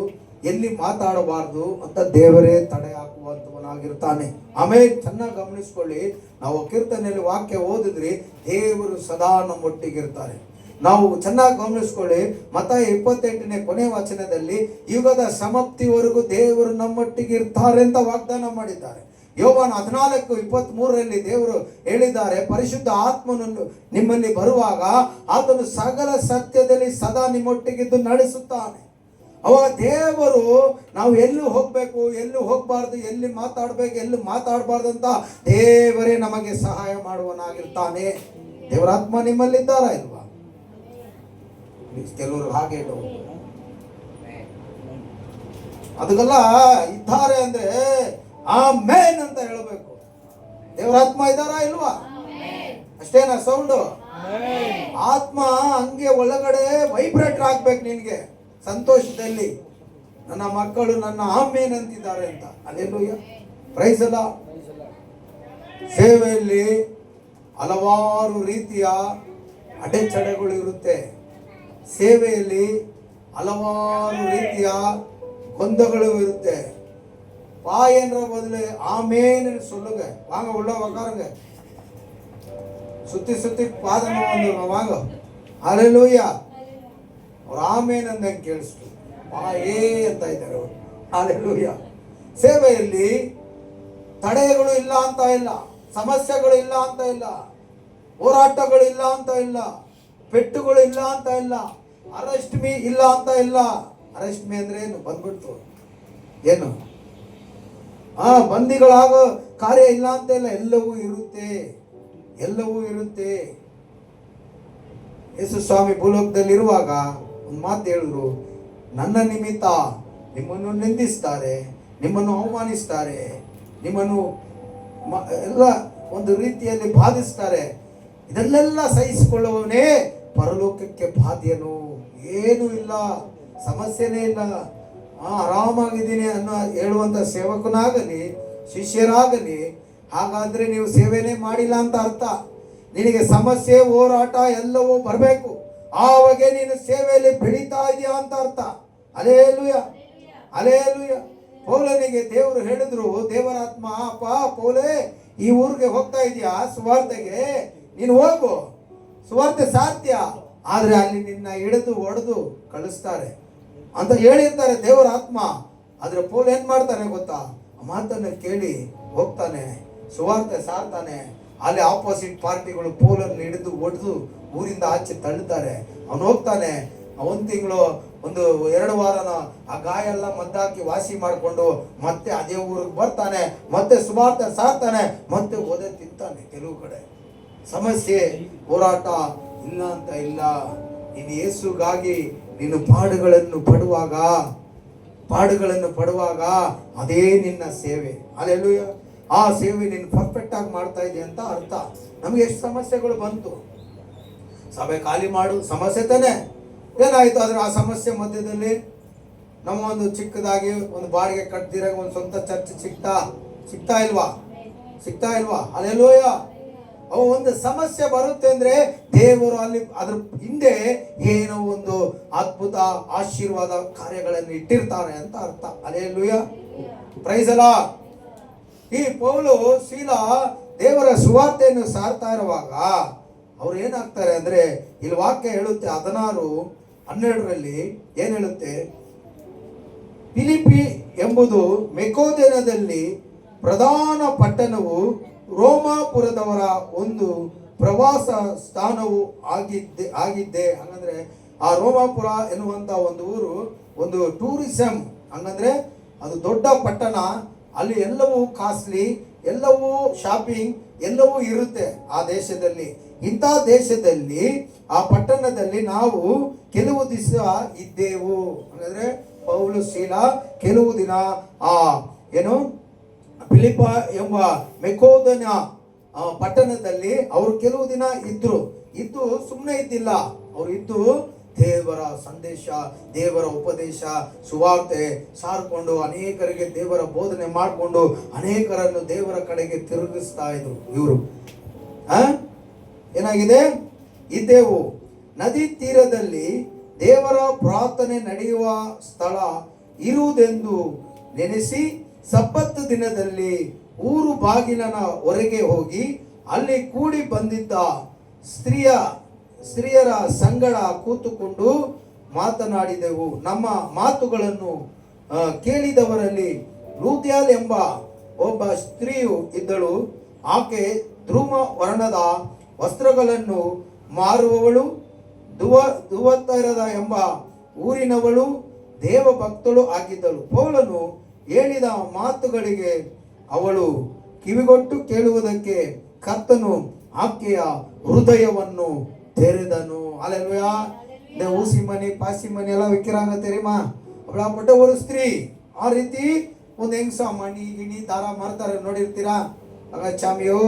ಎಲ್ಲಿ ಮಾತಾಡಬಾರ್ದು ಅಂತ ದೇವರೇ ತಡೆ ಹಾಕುವಂತವನಾಗಿರ್ತಾನೆ. ಆಮೇಲೆ ಚೆನ್ನಾಗಿ ಗಮನಿಸ್ಕೊಳ್ಳಿ, ನಾವು ಕೀರ್ತನೆಯಲ್ಲಿ ವಾಕ್ಯ ಓದಿದ್ರಿ, ದೇವರು ಸದಾ ನಮ್ಮೊಟ್ಟಿಗಿರ್ತಾರೆ. ನಾವು ಚೆನ್ನಾಗಿ ಗಮನಿಸ್ಕೊಳ್ಳಿ, ಮತ್ತಾಯ 28ನೇ ಕೊನೆ ವಚನದಲ್ಲಿ ಯುಗದ ಸಮಾಪ್ತಿವರೆಗೂ ದೇವರು ನಮ್ಮೊಟ್ಟಿಗೆ ಇರ್ತಾರೆ ಅಂತ ವಾಗ್ದಾನ ಮಾಡಿದ್ದಾರೆ. ಯೋಹಾನ 14:23 ದೇವರು ಹೇಳಿದ್ದಾರೆ, ಪರಿಶುದ್ಧ ಆತ್ಮನನ್ನು ನಿಮ್ಮಲ್ಲಿ ಬರುವಾಗ ಆತನು ಸಕಲ ಸತ್ಯದಲ್ಲಿ ಸದಾ ನಿಮ್ಮೊಟ್ಟಿಗಿದ್ದು ನಡೆಸುತ್ತಾನೆ. ಅವಾಗ ದೇವರು ನಾವು ಎಲ್ಲಿ ಹೋಗ್ಬೇಕು, ಎಲ್ಲಿ ಹೋಗ್ಬಾರ್ದು, ಎಲ್ಲಿ ಮಾತಾಡ್ಬೇಕು, ಎಲ್ಲಿ ಮಾತಾಡಬಾರ್ದು ಅಂತ ದೇವರೇ ನಮಗೆ ಸಹಾಯ ಮಾಡುವನಾಗಿರ್ತಾನೆ. ದೇವರ ಆತ್ಮ ನಿಮ್ಮಲ್ಲಿದ್ದಾರ ಇಲ್ವಾ? ಕೆಲವರು ಹಾಗೆ ಅದಕ್ಕೆಲ್ಲ ಇದ್ದಾರೆ ಅಂದ್ರೆ ಆಮೇನ್ ಅಂತ ಹೇಳಬೇಕು. ದೇವರ ಆತ್ಮ ಇದ್ದಾರಾ ಇಲ್ವಾ? ಅಷ್ಟೇನಾ ಸೌಂಡು? ಆತ್ಮ ಹಂಗೆ ಒಳಗಡೆ ವೈಬ್ರೇಟರ್ ಆಗ್ಬೇಕು ನಿನ್ಗೆ, ಸಂತೋಷದಲ್ಲಿ ನನ್ನ ಮಕ್ಕಳು ನನ್ನ ಆಮೇನ್ ಅಂತಿದ್ದಾರೆ ಅಂತ. ಅಲ್ಲೆಲ್ಲೂಯ್ಯ, ಪ್ರೈಸ್ ಅಲ್ಲ. ಸೇವೆಯಲ್ಲಿ ಹಲವಾರು ರೀತಿಯ ಅಡೆತಡೆಗಳು ಇರುತ್ತೆ. ಸೇವೆಯಲ್ಲಿ ಹಲವಾರು ರೀತಿಯ ಗೊಂದಗಳು ಇರುತ್ತೆ. பாயன்ற பதில் ஆமேன்னு சொல்லுங்க. வாங்க உள்ள உட்காருங்க. சுத்தி சுத்தி பாதம் வந்துருங்க. வாங்க. ஹalleluya. ಅವ್ರು ಆಮೇನ್ ಅಂದಂಗೆ ಕೇಳಿಸ್ತು. ಬಾಯೇ ಅಂತ ಇದ್ದಾರೆ ಅವರು. ಹalleluya. ಸೇವೆಯಲ್ಲಿ ತಡೆಗಳು ಇಲ್ಲ ಅಂತ ಇಲ್ಲ, ಸಮಸ್ಯೆಗಳು ಇಲ್ಲ ಅಂತ ಇಲ್ಲ, ಹೋರಾಟಗಳು ಇಲ್ಲ ಅಂತ ಇಲ್ಲ, ಪೆಟ್ಟುಗಳು ಇಲ್ಲ ಅಂತ ಇಲ್ಲ, ಅರೆಸ್ಟ್ ಮೀ ಇಲ್ಲ ಅಂತ ಇಲ್ಲ. ಅರೆಸ್ಟ್ ಮೀ ಅಂದ್ರೆ ಏನು? ಬಂದ್ಬಿಡ್ತು ಏನು? ಬಂದಿಗಳಾಗೋ ಕಾರ್ಯ ಇಲ್ಲ ಅಂತ ಇಲ್ಲ, ಎಲ್ಲವೂ ಇರುತ್ತೆ, ಎಲ್ಲವೂ ಇರುತ್ತೆ. ಯೇಸು ಸ್ವಾಮಿ ಭೂಲೋಕದಲ್ಲಿರುವಾಗ ಒಂದು ಮಾತು ಹೇಳಿದ್ರು, ನನ್ನ ನಿಮಿತ್ತ ನಿಮ್ಮನ್ನು ನಿಂದಿಸ್ತಾರೆ, ನಿಮ್ಮನ್ನು ಅವಮಾನಿಸ್ತಾರೆ, ನಿಮ್ಮನ್ನು ಎಲ್ಲ ಒಂದು ರೀತಿಯಲ್ಲಿ ಬಾಧಿಸ್ತಾರೆ, ಇದನ್ನೆಲ್ಲ ಸಹಿಸಿಕೊಳ್ಳುವವನೇ ಪರಲೋಕಕ್ಕೆ ಬಾಧ್ಯನು. ಏನೂ ಇಲ್ಲ, ಸಮಸ್ಯೆನೇ ಇಲ್ಲ, ಆರಾಮಾಗಿದ್ದೀನಿ ಅನ್ನೋ ಹೇಳುವಂಥ ಸೇವಕನಾಗಲಿ ಶಿಷ್ಯರಾಗಲಿ, ಹಾಗಾದ್ರೆ ನೀವು ಸೇವೆನೇ ಮಾಡಿಲ್ಲ ಅಂತ ಅರ್ಥ. ನಿನಗೆ ಸಮಸ್ಯೆ ಹೋರಾಟ ಎಲ್ಲವೂ ಬರಬೇಕು, ಆವಾಗ ನೀನು ಸೇವೆಯಲ್ಲಿ ಬೆಳೀತಾ ಇದೆಯಾ ಅಂತ ಅರ್ಥ. ಅಲೇಲುಯ ಅಲೇಲುಯ. ಪೌಲನಿಗೆ ದೇವರು ಹೇಳಿದ್ರು, ದೇವರಾತ್ಮ, ಅಪ್ಪ ಪೌಲೇ ಈ ಊರಿಗೆ ಹೋಗ್ತಾ ಇದೆಯಾ ಸುವಾರ್ತೆಗೆ, ನೀನು ಹೋಗು, ಸುವಾರ್ತೆ ಸಾಧ್ಯ, ಆದ್ರೆ ಅಲ್ಲಿ ನಿನ್ನ ಹಿಡಿದು ಒಡೆದು ಕಳಿಸ್ತಾರೆ ಅಂತ ಹೇಳಿರ್ತಾರೆ ದೇವರ ಆತ್ಮ. ಆದ್ರೆ ಪೌಲ್ ಏನ್ ಮಾಡ್ತಾನೆ ಗೊತ್ತಾ, ಮಾತನ್ನ ಕೇಳಿ ಹೋಗ್ತಾನೆ, ಸುವಾರ್ತೆ ಸಾರ್ತಾನೆ. ಅಲ್ಲಿ ಆಪೋಸಿಟ್ ಪಾರ್ಟಿಗಳು ಪೌಲನ್ನು ಹಿಡಿದು ಒಡೆದು ಊರಿಂದ ಆಚೆ ತಳ್ಳುತ್ತಾರೆ. ಅವನು ಹೋಗ್ತಾನೆ, ಒಂದು ತಿಂಗಳು 1-2 ವಾರನ ಆ ಗಾಯ ಎಲ್ಲ ಮದ್ದಾಕಿ ವಾಸಿ ಮಾಡಿಕೊಂಡು ಮತ್ತೆ ಅದೇ ಊರಿಗೆ ಬರ್ತಾನೆ, ಮತ್ತೆ ಸುವಾರ್ತೆ ಸಾರ್ತಾನೆ, ಮತ್ತೆ ಓದೆ ತಿಂತಾನೆ. ಕೆಲವು ಕಡೆ ಸಮಸ್ಯೆ ಹೋರಾಟ ಇಲ್ಲ ಅಂತ ಇಲ್ಲ. ನೀನು ಯೇಸುಗಾಗಿ ನೀನು ಪಾಡುಗಳನ್ನು ಪಡುವಾಗ ಅದೇ ನಿನ್ನ ಸೇವೆ. ಅಲ್ಲೆಲ್ಲೂಯ. ಆ ಸೇವೆ ನೀನು ಪರ್ಫೆಕ್ಟ್ ಆಗಿ ಮಾಡ್ತಾ ಇದೆಯಾ ಅಂತ ಅರ್ಥ. ನಮ್ಗೆ ಎಷ್ಟು ಸಮಸ್ಯೆಗಳು ಬಂತು, ಸಭೆ ಖಾಲಿ ಮಾಡು ಸಮಸ್ಯೆ ತಾನೆ. ಏನಾಯ್ತು ಆದ್ರೆ ಆ ಸಮಸ್ಯೆ ಮಧ್ಯದಲ್ಲಿ ನಮ್ಮ ಒಂದು ಚಿಕ್ಕದಾಗಿ ಒಂದು ಬಾಡಿಗೆ ಕಟ್ದಿರ ಒಂದು ಸ್ವಂತ ಚರ್ಚ್ ಸಿಗ್ತಾ ಇಲ್ವಾ? ಅಲ್ಲೆಲ್ಲೂಯ. ಅವು ಒಂದು ಸಮಸ್ಯೆ ಬರುತ್ತೆ ಅಂದ್ರೆ ದೇವರು ಅಲ್ಲಿ ಅದ್ರ ಹಿಂದೆ ಏನೋ ಒಂದು ಅದ್ಭುತ ಆಶೀರ್ವಾದ ಕಾರ್ಯಗಳನ್ನು ಇಟ್ಟಿರ್ತಾರೆ ಅಂತ ಅರ್ಥ. ಅಲ್ಲೆಲ್ಲೂಯ. ಪ್ರೈಸ್ ಅಲ್ಲ. ಈ ಪೌಲು ಶೀಲ ದೇವರ ಸುವಾರ್ತೆಯನ್ನು ಸಾರ್ತಾ ಇರುವಾಗ ಅವ್ರು ಏನಾಗ್ತಾರೆ ಅಂದ್ರೆ, ಇಲ್ಲಿ ವಾಕ್ಯ ಹೇಳುತ್ತೆ 16:12 ಏನ್ ಹೇಳುತ್ತೆ, ಫಿಲಿಪ್ಪಿ ಎಂಬುದು ಮೆಕೋದೇನದಲ್ಲಿ ಪ್ರಧಾನ ಪಟ್ಟಣವು, ರೋಮಾಪುರದವರ ಒಂದು ಪ್ರವಾಸ ಸ್ಥಾನವು ಆಗಿದ್ದೆ. ಹಂಗಂದ್ರೆ ಆ ರೋಮಾಪುರ ಎನ್ನುವಂತ ಒಂದು ಊರು ಒಂದು ಟೂರಿಸಂ, ಹಂಗಂದ್ರೆ ಅದು ದೊಡ್ಡ ಪಟ್ಟಣ. ಅಲ್ಲಿ ಎಲ್ಲವೂ ಕಾಸ್ಟ್ಲಿ, ಎಲ್ಲವೂ ಶಾಪಿಂಗ್, ಎಲ್ಲವೂ ಇರುತ್ತೆ ಆ ದೇಶದಲ್ಲಿ. ಇಂಥ ದೇಶದಲ್ಲಿ ಆ ಪಟ್ಟಣದಲ್ಲಿ ನಾವು ಕೆಲವು ದಿವಸ ಇದ್ದೆವು. ಹಾಗಾದ್ರೆ ಪೌಲು ಶೀಲ ಕೆಲವು ದಿನ ಆ ಫಿಲಿಪ್ಪ ಎಂಬ ಮೆಕೋದನ ಪಟ್ಟಣದಲ್ಲಿ ಅವರು ಕೆಲವು ದಿನ ಇದ್ದು ಸುಮ್ಮನೆ ಇದ್ದಿಲ್ಲ. ಅವರು ಇದ್ದು ದೇವರ ಸಂದೇಶ, ದೇವರ ಉಪದೇಶ, ಸುವಾರ್ತೆ ಸಾರ್ಕೊಂಡು ಅನೇಕರಿಗೆ ದೇವರ ಬೋಧನೆ ಮಾಡಿಕೊಂಡು ಅನೇಕರನ್ನು ದೇವರ ಕಡೆಗೆ ತಿರುಗಿಸ್ತಾ ಇದ್ರು. ಇವರು ಏನಾಗಿದೆ, ಇದ್ದೆವು. ನದಿ ತೀರದಲ್ಲಿ ದೇವರ ಪ್ರಾರ್ಥನೆ ನಡೆಯುವ ಸ್ಥಳ ಇರುವುದೆಂದು ನೆನೆಸಿ ಸಬ್ಬತ್ ದಿನದಲ್ಲಿ ಊರು ಬಾಗಿಲನ ಹೊರಗೆ ಹೋಗಿ ಅಲ್ಲಿ ಕೂಡಿ ಬಂದಿದ್ದ ಸ್ತ್ರೀಯರ ಸಂಗಡ ಕೂತುಕೊಂಡು ಮಾತನಾಡಿದೆವು. ನಮ್ಮ ಮಾತುಗಳನ್ನು ಕೇಳಿದವರಲ್ಲಿ ಲೂದ್ಯಾಲ್ ಎಂಬ ಒಬ್ಬ ಸ್ತ್ರೀಯು ಇದ್ದಳು. ಆಕೆ ಧ್ರುವ ವರ್ಣದ ವಸ್ತ್ರಗಳನ್ನು ಮಾರುವವಳು, ದುವತ್ತರದ ಎಂಬ ಊರಿನವಳು, ದೇವಭಕ್ತಳು ಆಗಿದ್ದಳು. ಪೌಲನು ಹೇಳಿದ ಮಾತುಗಳಿಗೆ ಅವಳು ಕಿವಿಗೊಟ್ಟು ಕೇಳುವುದಕ್ಕೆ ಕರ್ತನು ಆಕೆಯ ಹೃದಯವನ್ನು ತೆರೆದನು. ಅಲ್ಲೆಲ್ಲೂಯಾ. இந்த ஊசி மணி பாசி மணி எல்லாம் விற்கிறாங்க தெரியுமா? அப்படிப்பட்ட ஒரு ಸ್ತ್ರೀ ಆ ರೀತಿ ಒಂದು ಹೆಂಗಸ ಮಣಿ ಗಿಣಿ ದಾರ ಮಾರ್ತಾರೆ, ನೋಡಿರ್ತೀರಾ? ಆಗ ಚಾಮಿಯೋ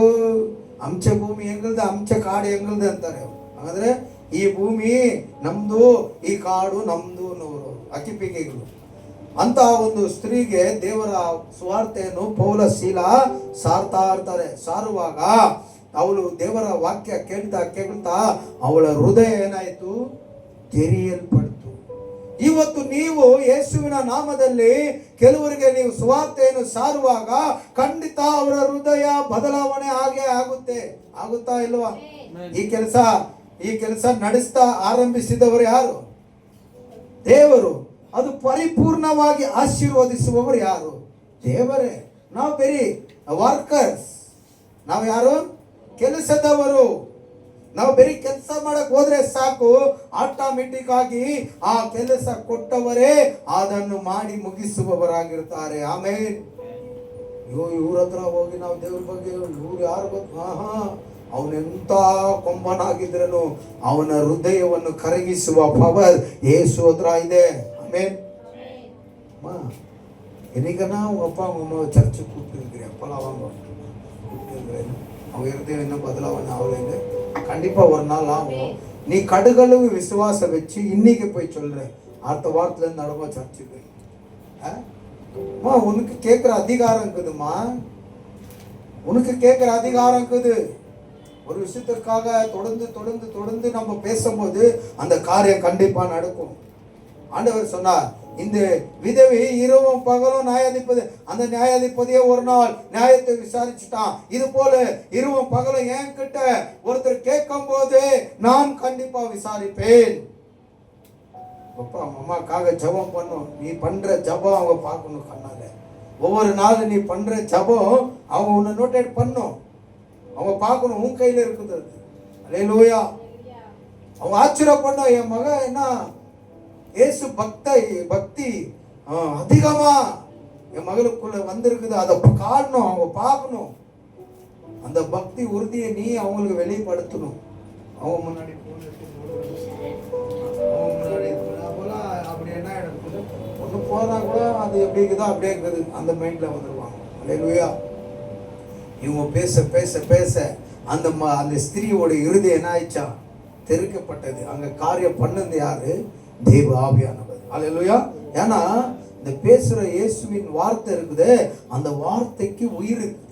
ಅಂಚೆ ಭೂಮಿ ಹೆಂಗಲ್ದೆ, ಅಂಚೆ ಕಾಡು ಹೆಂಗಲ್ದೆ ಅಂತಾರೆ. ಹಾಗಾದ್ರೆ ಈ ಭೂಮಿ ನಮ್ದು, ಈ ಕಾಡು ನಮ್ದು ಅನ್ನೋರು ಅಕ್ಕಿಪಿಗೆಗಳು ಅಂತ ಒಂದು ಸ್ತ್ರೀಗೆ ದೇವರ ಸುವಾರ್ತೆಯನ್ನು ಪೌಲ ಶೀಲ ಸಾರ್ತಾ ಇರ್ತಾರೆ. ಸಾರುವಾಗ ಅವಳು ದೇವರ ವಾಕ್ಯ ಕೇಳ್ತಾ ಅವಳ ಹೃದಯ ಏನಾಯ್ತು, ತೆರೆಯಲ್ಪಡ್ತು. ಇವತ್ತು ನೀವು ಯೇಸುವಿನ ನಾಮದಲ್ಲಿ ಕೆಲವರಿಗೆ ನೀವು ಸುವಾರ್ತೆಯನ್ನು ಸಾರುವಾಗ ಖಂಡಿತ ಅವರ ಹೃದಯ ಬದಲಾವಣೆ ಆಗುತ್ತಾ ಇಲ್ವಾ? ಈ ಕೆಲಸ ನಡೆಸ್ತಾ ಆರಂಭಿಸಿದವರು ಯಾರು? ದೇವರು. ಅದು ಪರಿಪೂರ್ಣವಾಗಿ ಆಶೀರ್ವದಿಸುವವರು ಯಾರು? ದೇವರೇ. ನಾವು ಬರೀ ವರ್ಕರ್ಸ್, ನಾವು ಯಾರು? ಕೆಲಸದವರು. ನಾವು ಬರೀ ಕೆಲಸ ಮಾಡಕ್ ಹೋದ್ರೆ ಸಾಕು, ಆಟೋಮೆಟಿಕ್ ಆಗಿ ಆ ಕೆಲಸ ಕೊಟ್ಟವರೇ ಅದನ್ನು ಮಾಡಿ ಮುಗಿಸುವವರಾಗಿರ್ತಾರೆ. ಆಮೇಲೆ ಇವ್ರ ಹತ್ರ ಹೋಗಿ ನಾವು ದೇವ್ರ ಬಗ್ಗೆ ಇವ್ರು ಯಾರು ಗೊತ್ತು, ಅವನೆಂತ ಕೊಂಬನಾಗಿದ್ರನು ಅವನ ಹೃದಯವನ್ನು ಕರಗಿಸುವ ಪವರ್ ಯೇಸು ಹತ್ರ ಇದೆ. ಆಮೇಲೆ என்னைக்கு உங்கள் அப்பா உங்கள் அம்மா சர்ச்சுக்கு கூப்பிட்டுருக்கிறேன், அப்போல்லாம் வாங்க கூப்பிட்டுருக்கிறேன். அவங்க இருந்தே இன்னும் பதிலாக ஆகலைங்க. கண்டிப்பாக ஒரு நாள் ஆகும். நீ கடுகளவு விசுவாசம் வச்சு இன்னைக்கு போய் சொல்ற, அடுத்த வாரத்துல இருந்து நடமா சர்ச்சுக்கு. உனக்கு கேட்கிற அதிகாரம் இருக்குதுமா, உனக்கு கேட்கிற அதிகாரம் இருக்குது. ஒரு விஷயத்திற்காக தொடர்ந்து தொடர்ந்து தொடர்ந்து நம்ம பேசும்போது அந்த காரியம் கண்டிப்பா நடக்கும். ஆண்டவர் சொன்னார், இந்த விதவை இரவும் பகலும் நியாயாதிபதி, அந்த நியாயாதிபதியே ஒரு நாள் நியாயத்தை விசாரிச்சுட்டான். இது போல இரவும் பகலும் என் கிட்ட ஒருத்தர் கேட்கும் போது நான் கண்டிப்பா விசாரிப்பேன். அப்பா அம்மாக்காக ஜபம் பண்ணும், நீ பண்ற ஜபம் அவங்க பார்க்கணும் கண்ணால. ஒவ்வொரு நாளும் நீ பண்ற ஜபம் அவங்க உன்னை நோட்டேட் பண்ணும், அவங்க பார்க்கணும், உன் கையில இருக்குது. அல்லேலூயா. அவங்க ஆச்சரியப்படணும், என் மகன் என்ன இயேசு பக்தி அதிகமா என் மகளுக்குள்ள வந்திருக்குது, அதை காணணும், அவங்க பார்க்கணும். அந்த பக்தி உறுதியை நீ அவங்களுக்கு வெளிப்படுத்தணும். அவங்க முன்னாடி அப்படி என்ன இருக்குது, ஒன்று போனா கூட அது எப்படி இருக்குதோ அப்படியே இருக்குது, அந்த மைண்ட்ல வந்துருவாங்க. அல்லேலூயா. இவங்க பேச பேச பேச அந்த ஸ்திரீயோட இருதயம் என்ன ஆயிடுச்சா, தெருக்கப்பட்டது. அங்க காரியம் பண்ணது யாரு? தேவ ஆவியானவர். அல்லேலூயா. ஏன்னா இந்த பேசுற இயேசுவின் வார்த்தை இருக்குது, அந்த வார்த்தைக்கு உயிர் இருக்குது.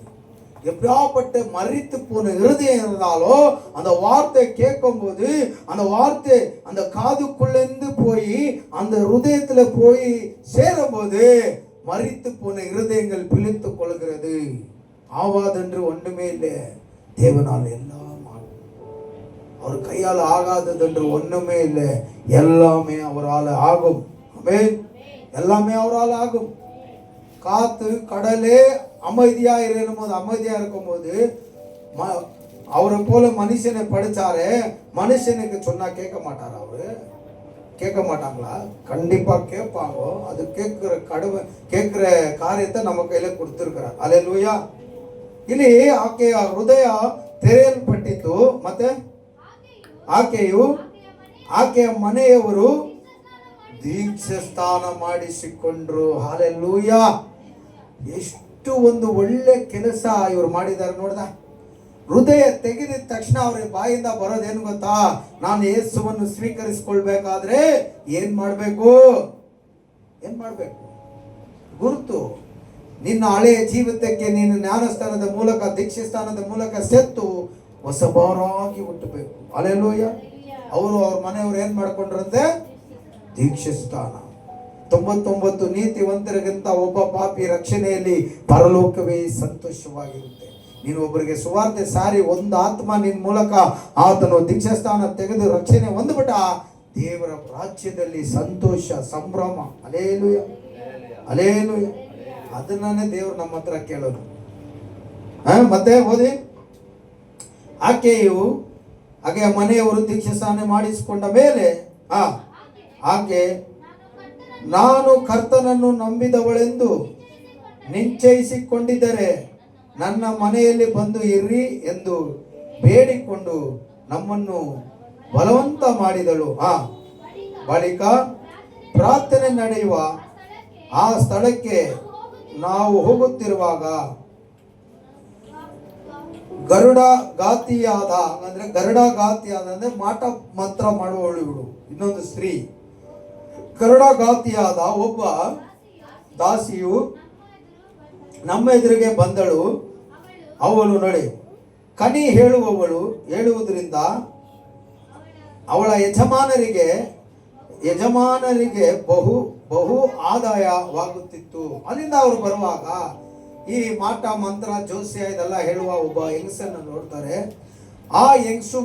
எப்படியாப்பட்ட மரித்து போன இருதயம் இருந்தாலும் அந்த வார்த்தை கேட்கும் போது அந்த வார்த்தை அந்த காதுக்குள்ளேருந்து போய் அந்த ஹிருதயத்துல போய் சேரும் போது மரித்து போன இருதயங்கள் பிழைத்துக் கொள்கிறது. ஆவாதென்று ஒன்றுமே இல்லை, தேவனால் எல்லாம் ஆகும். அவர் கையால் ஆகாதது என்று ஒண்ணுமே இல்லை, எல்லாமே அவரால் ஆகும். ஆமென். எல்லாமே அவரால் ஆகும். காத்து கடலே அமைதியா இருக்கும் போது, அமைதியா இருக்கும் போது அவரை போல மனுஷனை படிச்சாரு, மனுஷனுக்கு சொன்னா கேட்க மாட்டார். அவரு கேட்க மாட்டாங்களா? கண்டிப்பா கேட்பாங்க. அது கேட்கிற காரியத்தை நம்ம கையில கொடுத்திருக்கிறார். அல்லேலூயா. ಇಲ್ಲಿ ಆಕೆಯ ಹೃದಯ ತೆರೆಯಲ್ಪಟ್ಟಿತು. ಮತ್ತೆ ಆಕೆಯ ಮನೆಯವರು ದೀಕ್ಷಾ ಸ್ನಾನ ಮಾಡಿಸಿಕೊಂಡ್ರು. ಹಾಲೆಲೂಯಾ. ಎಷ್ಟು ಒಂದು ಒಳ್ಳೆ ಕೆಲಸ ಇವರು ಮಾಡಿದ್ದಾರೆ ನೋಡ್ದ. ಹೃದಯ ತೆಗೆದ ತಕ್ಷಣ ಅವ್ರ ಬಾಯಿಂದ ಬರೋದೇನು ಗೊತ್ತಾ? ನಾನು ಯೇಸುವನ್ನು ಸ್ವೀಕರಿಸಿಕೊಳ್ಬೇಕಾದ್ರೆ ಏನ್ ಮಾಡ್ಬೇಕು? ಗುರುತು. ನಿನ್ನ ಹಳೆಯ ಜೀವಿತಕ್ಕೆ ನೀನು ಜ್ಞಾನಸ್ಥಾನದ ಮೂಲಕ, ದೀಕ್ಷಾಸ್ಥಾನದ ಮೂಲಕ ಸೆತ್ತು ಹೊಸಬರಾಗಿ ಹುಟ್ಟಬೇಕು. ಹಲ್ಲೆಲೂಯಾ. ಅವರು ಅವ್ರ ಮನೆಯವರು ಏನ್ ಮಾಡ್ಕೊಂಡ್ರಂತೆ? ದೀಕ್ಷಾಸ್ಥಾನ. 99 ನೀತಿವಂತರಿಗಿಂತ ಒಬ್ಬ ಪಾಪಿ ರಕ್ಷಣೆಯಲ್ಲಿ ಪರಲೋಕವೇ ಸಂತೋಷವಾಗಿರುತ್ತೆ. ನೀನು ಒಬ್ಬರಿಗೆ ಸುವಾರ್ತೆ ಸಾರಿ ಒಂದು ಆತ್ಮ ನಿನ್ನ ಮೂಲಕ ಆತನು ದೀಕ್ಷಾಸ್ಥಾನ ತೆಗೆದು ರಕ್ಷಣೆ ಹೊಂದ್ಬಿಟ್ಟ, ದೇವರ ರಾಜ್ಯದಲ್ಲಿ ಸಂತೋಷ, ಸಂಭ್ರಮ. Hallelujah, hallelujah. ಅದನ್ನೇ ದೇವರು ನಮ್ಮ ಹತ್ರ ಕೇಳೋದು. ಮತ್ತೆ ಓದಿ. ಆಕೆಯ ಮನೆಯವರು ದೀಕ್ಷಾಸ್ನಾನ ಮಾಡಿಸಿಕೊಂಡ ಮೇಲೆ ಆಕೆ ನಾನು ಕರ್ತನನ್ನು ನಂಬಿದವಳೆಂದು ನಿಶ್ಚಯಿಸಿಕೊಂಡಿದ್ದರೆ ನನ್ನ ಮನೆಯಲ್ಲಿ ಬಂದು ಇರ್ರಿ ಎಂದು ಬೇಡಿಕೊಂಡು ನಮ್ಮನ್ನು ಬಲವಂತ ಮಾಡಿದಳು. ಬಳಿಕ ಪ್ರಾರ್ಥನೆ ನಡೆಯುವ ಆ ಸ್ಥಳಕ್ಕೆ ನಾವು ಹೋಗುತ್ತಿರುವಾಗ ಗರುಡಗಾತಿಯಾದ ಅಂದ್ರೆ ಮಾಟ ಮಂತ್ರ ಮಾಡುವವಳು ಇವಳು, ಇನ್ನೊಂದು ಸ್ತ್ರೀ. ಗರುಡಗಾತಿಯಾದ ಒಬ್ಬ ದಾಸಿಯು ನಮ್ಮ ಎದುರಿಗೆ ಬಂದಳು. ಅವಳು ನೋಡಿ, ಕಣಿ ಹೇಳುವುದರಿಂದ ಅವಳ ಯಜಮಾನರಿಗೆ ಬಹು ಆದಾಯವಾಗುತ್ತಿತ್ತು. ಅಲ್ಲಿಂದ ಅವರು ಬರುವಾಗ ಈ ಮಾಟ ಮಂತ್ರ ಜೋಸ್ಯ ಇದೆಲ್ಲ ಹೇಳುವ ಒಬ್ಬ ಹೆಂಗಸನ್ನು ನೋಡ್ತಾರೆ. ಆ ಹೆಂಗಸು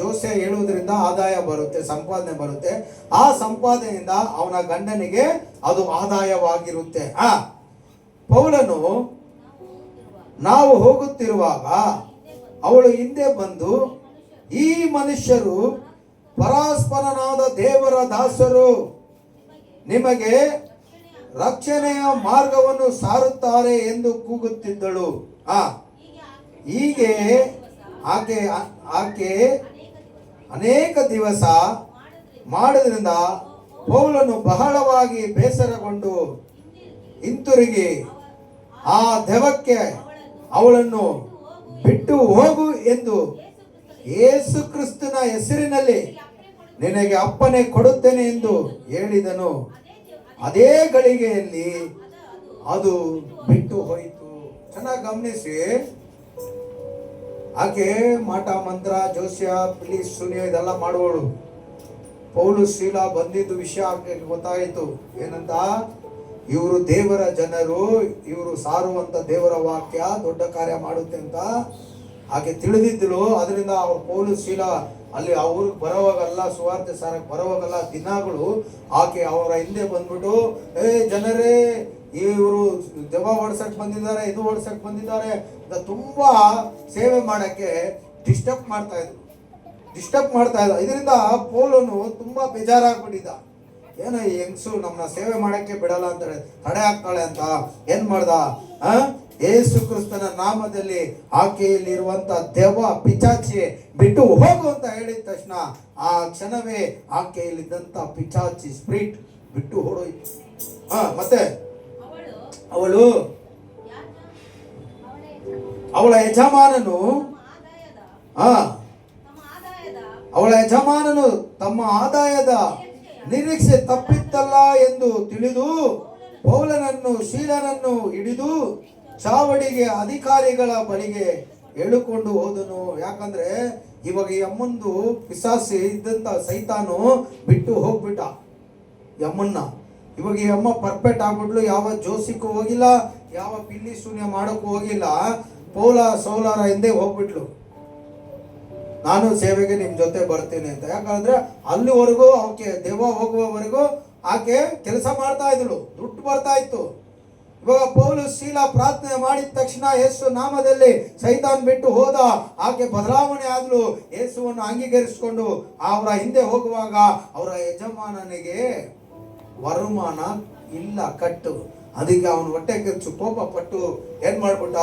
ಜೋಸ್ಯ ಹೇಳುವುದರಿಂದ ಆದಾಯ ಬರುತ್ತೆ, ಸಂಪಾದನೆ ಬರುತ್ತೆ. ಆ ಸಂಪಾದನೆಯಿಂದ ಅವನ ಗಂಡನಿಗೆ ಅದು ಆದಾಯವಾಗಿರುತ್ತೆ. ಪೌಲನು ನಾವು ಹೋಗುತ್ತಿರುವಾಗ ಅವಳು ಹಿಂದೆ ಬಂದು, ಈ ಮನುಷ್ಯರು ಪರಸ್ಪರನಾದ ದೇವರ ದಾಸರು, ನಿಮಗೆ ರಕ್ಷಣೆಯ ಮಾರ್ಗವನ್ನು ಸಾರುತ್ತಾರೆ ಎಂದು ಕೂಗುತ್ತಿದ್ದಳು. ಹೀಗೆ ಆಕೆ ಅನೇಕ ದಿವಸ ಮಾಡೋದ್ರಿಂದ ಪೌಲನು ಬಹಳವಾಗಿ ಬೇಸರಗೊಂಡು ಹಿಂತಿರುಗಿ ಆ ದೆವ್ವಕ್ಕೆ ಅವಳನ್ನು ಬಿಟ್ಟು ಹೋಗು ಎಂದು ಯೇಸು ಕ್ರಿಸ್ತನ ಹೆಸರಿನಲ್ಲಿ ನಿನಗೆ ಅಪ್ಪನೆ ಕೊಡುತ್ತೇನೆ ಎಂದು ಹೇಳಿದನು. ಅದೇ ಗಳಿಗೆಯಲ್ಲಿ ಅದು ಬಿಟ್ಟು ಹೋಯಿತು. ಚೆನ್ನಾಗಿ ಗಮನಿಸಿ, ಆಕೆ ಮಾಟ ಮಂತ್ರ ಜೋಸ್ಯ ಪಿಲಿಸ್ ಶೂನ್ಯ ಇದೆಲ್ಲ ಮಾಡುವಳು. ಪೌಲು ಶೀಲ ಬಂದಿದ್ದು ವಿಷಯ ಆಕೆ ಗೊತ್ತಾಯಿತು. ಏನಂತ, ಇವರು ದೇವರ ಜನರು, ಇವರು ಸಾರುವಂತ ದೇವರ ವಾಕ್ಯ ದೊಡ್ಡ ಕಾರ್ಯ ಮಾಡುತ್ತೆ ಅಂತ ಆಕೆ ತಿಳಿದಿದ್ದಳು. ಅದರಿಂದ ಅವ್ರ ಪೌಲು ಶೀಲ ಅಲ್ಲಿ ಅವ್ರಿಗೆ ಬರೋವಾಗಲ್ಲ, ಸುವಾರ್ತೆ ಸಾರಕ್ಕೆ ಬರೋವಾಗಲ್ಲ ದಿನಗಳು ಆಕೆ ಅವರ ಹಿಂದೆ ಬಂದ್ಬಿಟ್ಟು, ಜನರೇ ಇವರು ದೆವ್ವ ಓಡಿಸಕ್ ಬಂದಿದ್ದಾರೆ, ಇದು ಓಡಿಸಕ್ ಬಂದಿದ್ದಾರೆ ಅಂತ ತುಂಬಾ ಸೇವೆ ಮಾಡಕ್ಕೆ ಡಿಸ್ಟರ್ಬ್ ಮಾಡ್ತಾ ಇದ್ರು. ಇದರಿಂದ ಪೌಲನು ತುಂಬಾ ಬೇಜಾರಾಗ್ಬಿಟ್ಟಿದ್ದ. ಏನೋ ಈ ಹೆಂಗಸು ನಮ್ಮನ್ನ ಸೇವೆ ಮಾಡಕ್ಕೆ ಬಿಡಲ್ಲ ಅಂತ ತಡೆ ಆಗ್ತಾಳೆ ಅಂತ ಏನ್ ಮಾಡ್ದ, ಯೇಸು ಕ್ರಿಸ್ತನ ನಾಮದಲ್ಲಿ ಆಕೆಯಲ್ಲಿರುವಂತ ದೆವ್ವ ಪಿಚಾಚಿ ಬಿಟ್ಟು ಹೋಗು ಅಂತ ಹೇಳಿದ ತಕ್ಷಣ ಆ ಕ್ಷಣವೇ ಆಕೆಯಲ್ಲಿದ್ದಂತ ಪಿಚಾಚಿ ಸ್ಪಿರಿಟ್ ಬಿಟ್ಟು ಹೊರೋಯ್ತು. ಮತ್ತೆ ಅವಳ ಯಜಮಾನನು ತಮ್ಮ ಆದಾಯದ ನಿರೀಕ್ಷೆ ತಪ್ಪಿತ್ತಲ್ಲ ಎಂದು ತಿಳಿದು ಪೌಲನನ್ನು ಶೀಲನನ್ನು ಹಿಡಿದು ಚಾವಡಿಗೆ ಅಧಿಕಾರಿಗಳ ಬಳಿಗೆ ಎಳುಕೊಂಡು ಹೋದನು. ಯಾಕಂದ್ರೆ ಇವಾಗ ಈ ಅಮ್ಮಂದು ಪಿಸಾಸಿ ಇದ್ದಂತ ಸೈತಾನು ಬಿಟ್ಟು ಹೋಗ್ಬಿಟ್ಟ ಈ ಅಮ್ಮನ್ನ. ಇವಾಗ ಈ ಅಮ್ಮ ಪರ್ಫೆಕ್ಟ್ ಆಗ್ಬಿಟ್ಲು. ಯಾವ ಜೋಸಿಗೂ ಹೋಗಿಲ್ಲ, ಯಾವ ಪಿಲ್ಲಿ ಶೂನ್ಯ ಮಾಡೋಕ್ಕೂ ಹೋಗಿಲ್ಲ. ಪೌಲ ಸೌಲಾರ ಹಿಂದೆ ಹೋಗ್ಬಿಟ್ಲು, ನಾನು ಸೇವೆಗೆ ನಿಮ್ ಜೊತೆ ಬರ್ತೀನಿ ಅಂತ. ಯಾಕಂದ್ರೆ ಅಲ್ಲಿವರೆಗೂ ಆಕೆ ದೆವ್ವ ಹೋಗುವವರೆಗೂ ಆಕೆ ಕೆಲಸ ಮಾಡ್ತಾ ಇದ್ಳು, ದುಡ್ಡು ಬರ್ತಾ ಇತ್ತು. ಇವಾಗ ಪೌಲು ಶೀಲ ಪ್ರಾರ್ಥನೆ ಮಾಡಿದ ತಕ್ಷಣ ಯೇಸು ನಾಮದಲ್ಲಿ ಸೈತಾನ್ ಬಿಟ್ಟು ಹೋದ. ಆಕೆ ಬದಲಾವಣೆ ಆದ್ಲು. ಯೇಸುವನ್ನು ಅಂಗೀಕರಿಸಿಕೊಂಡು ಅವರ ಹಿಂದೆ ಹೋಗುವಾಗ ಅವರ ಯಜಮಾನನಿಗೆ ವರುಮಾನ ಇಲ್ಲ, ಕಟ್ಟು. ಅದಕ್ಕೆ ಅವನು ಹೊಟ್ಟೆ ಕಿಚ್ಚು ಕೋಪ ಪಟ್ಟು ಏನ್ ಮಾಡ್ಬಿಟ್ಟ,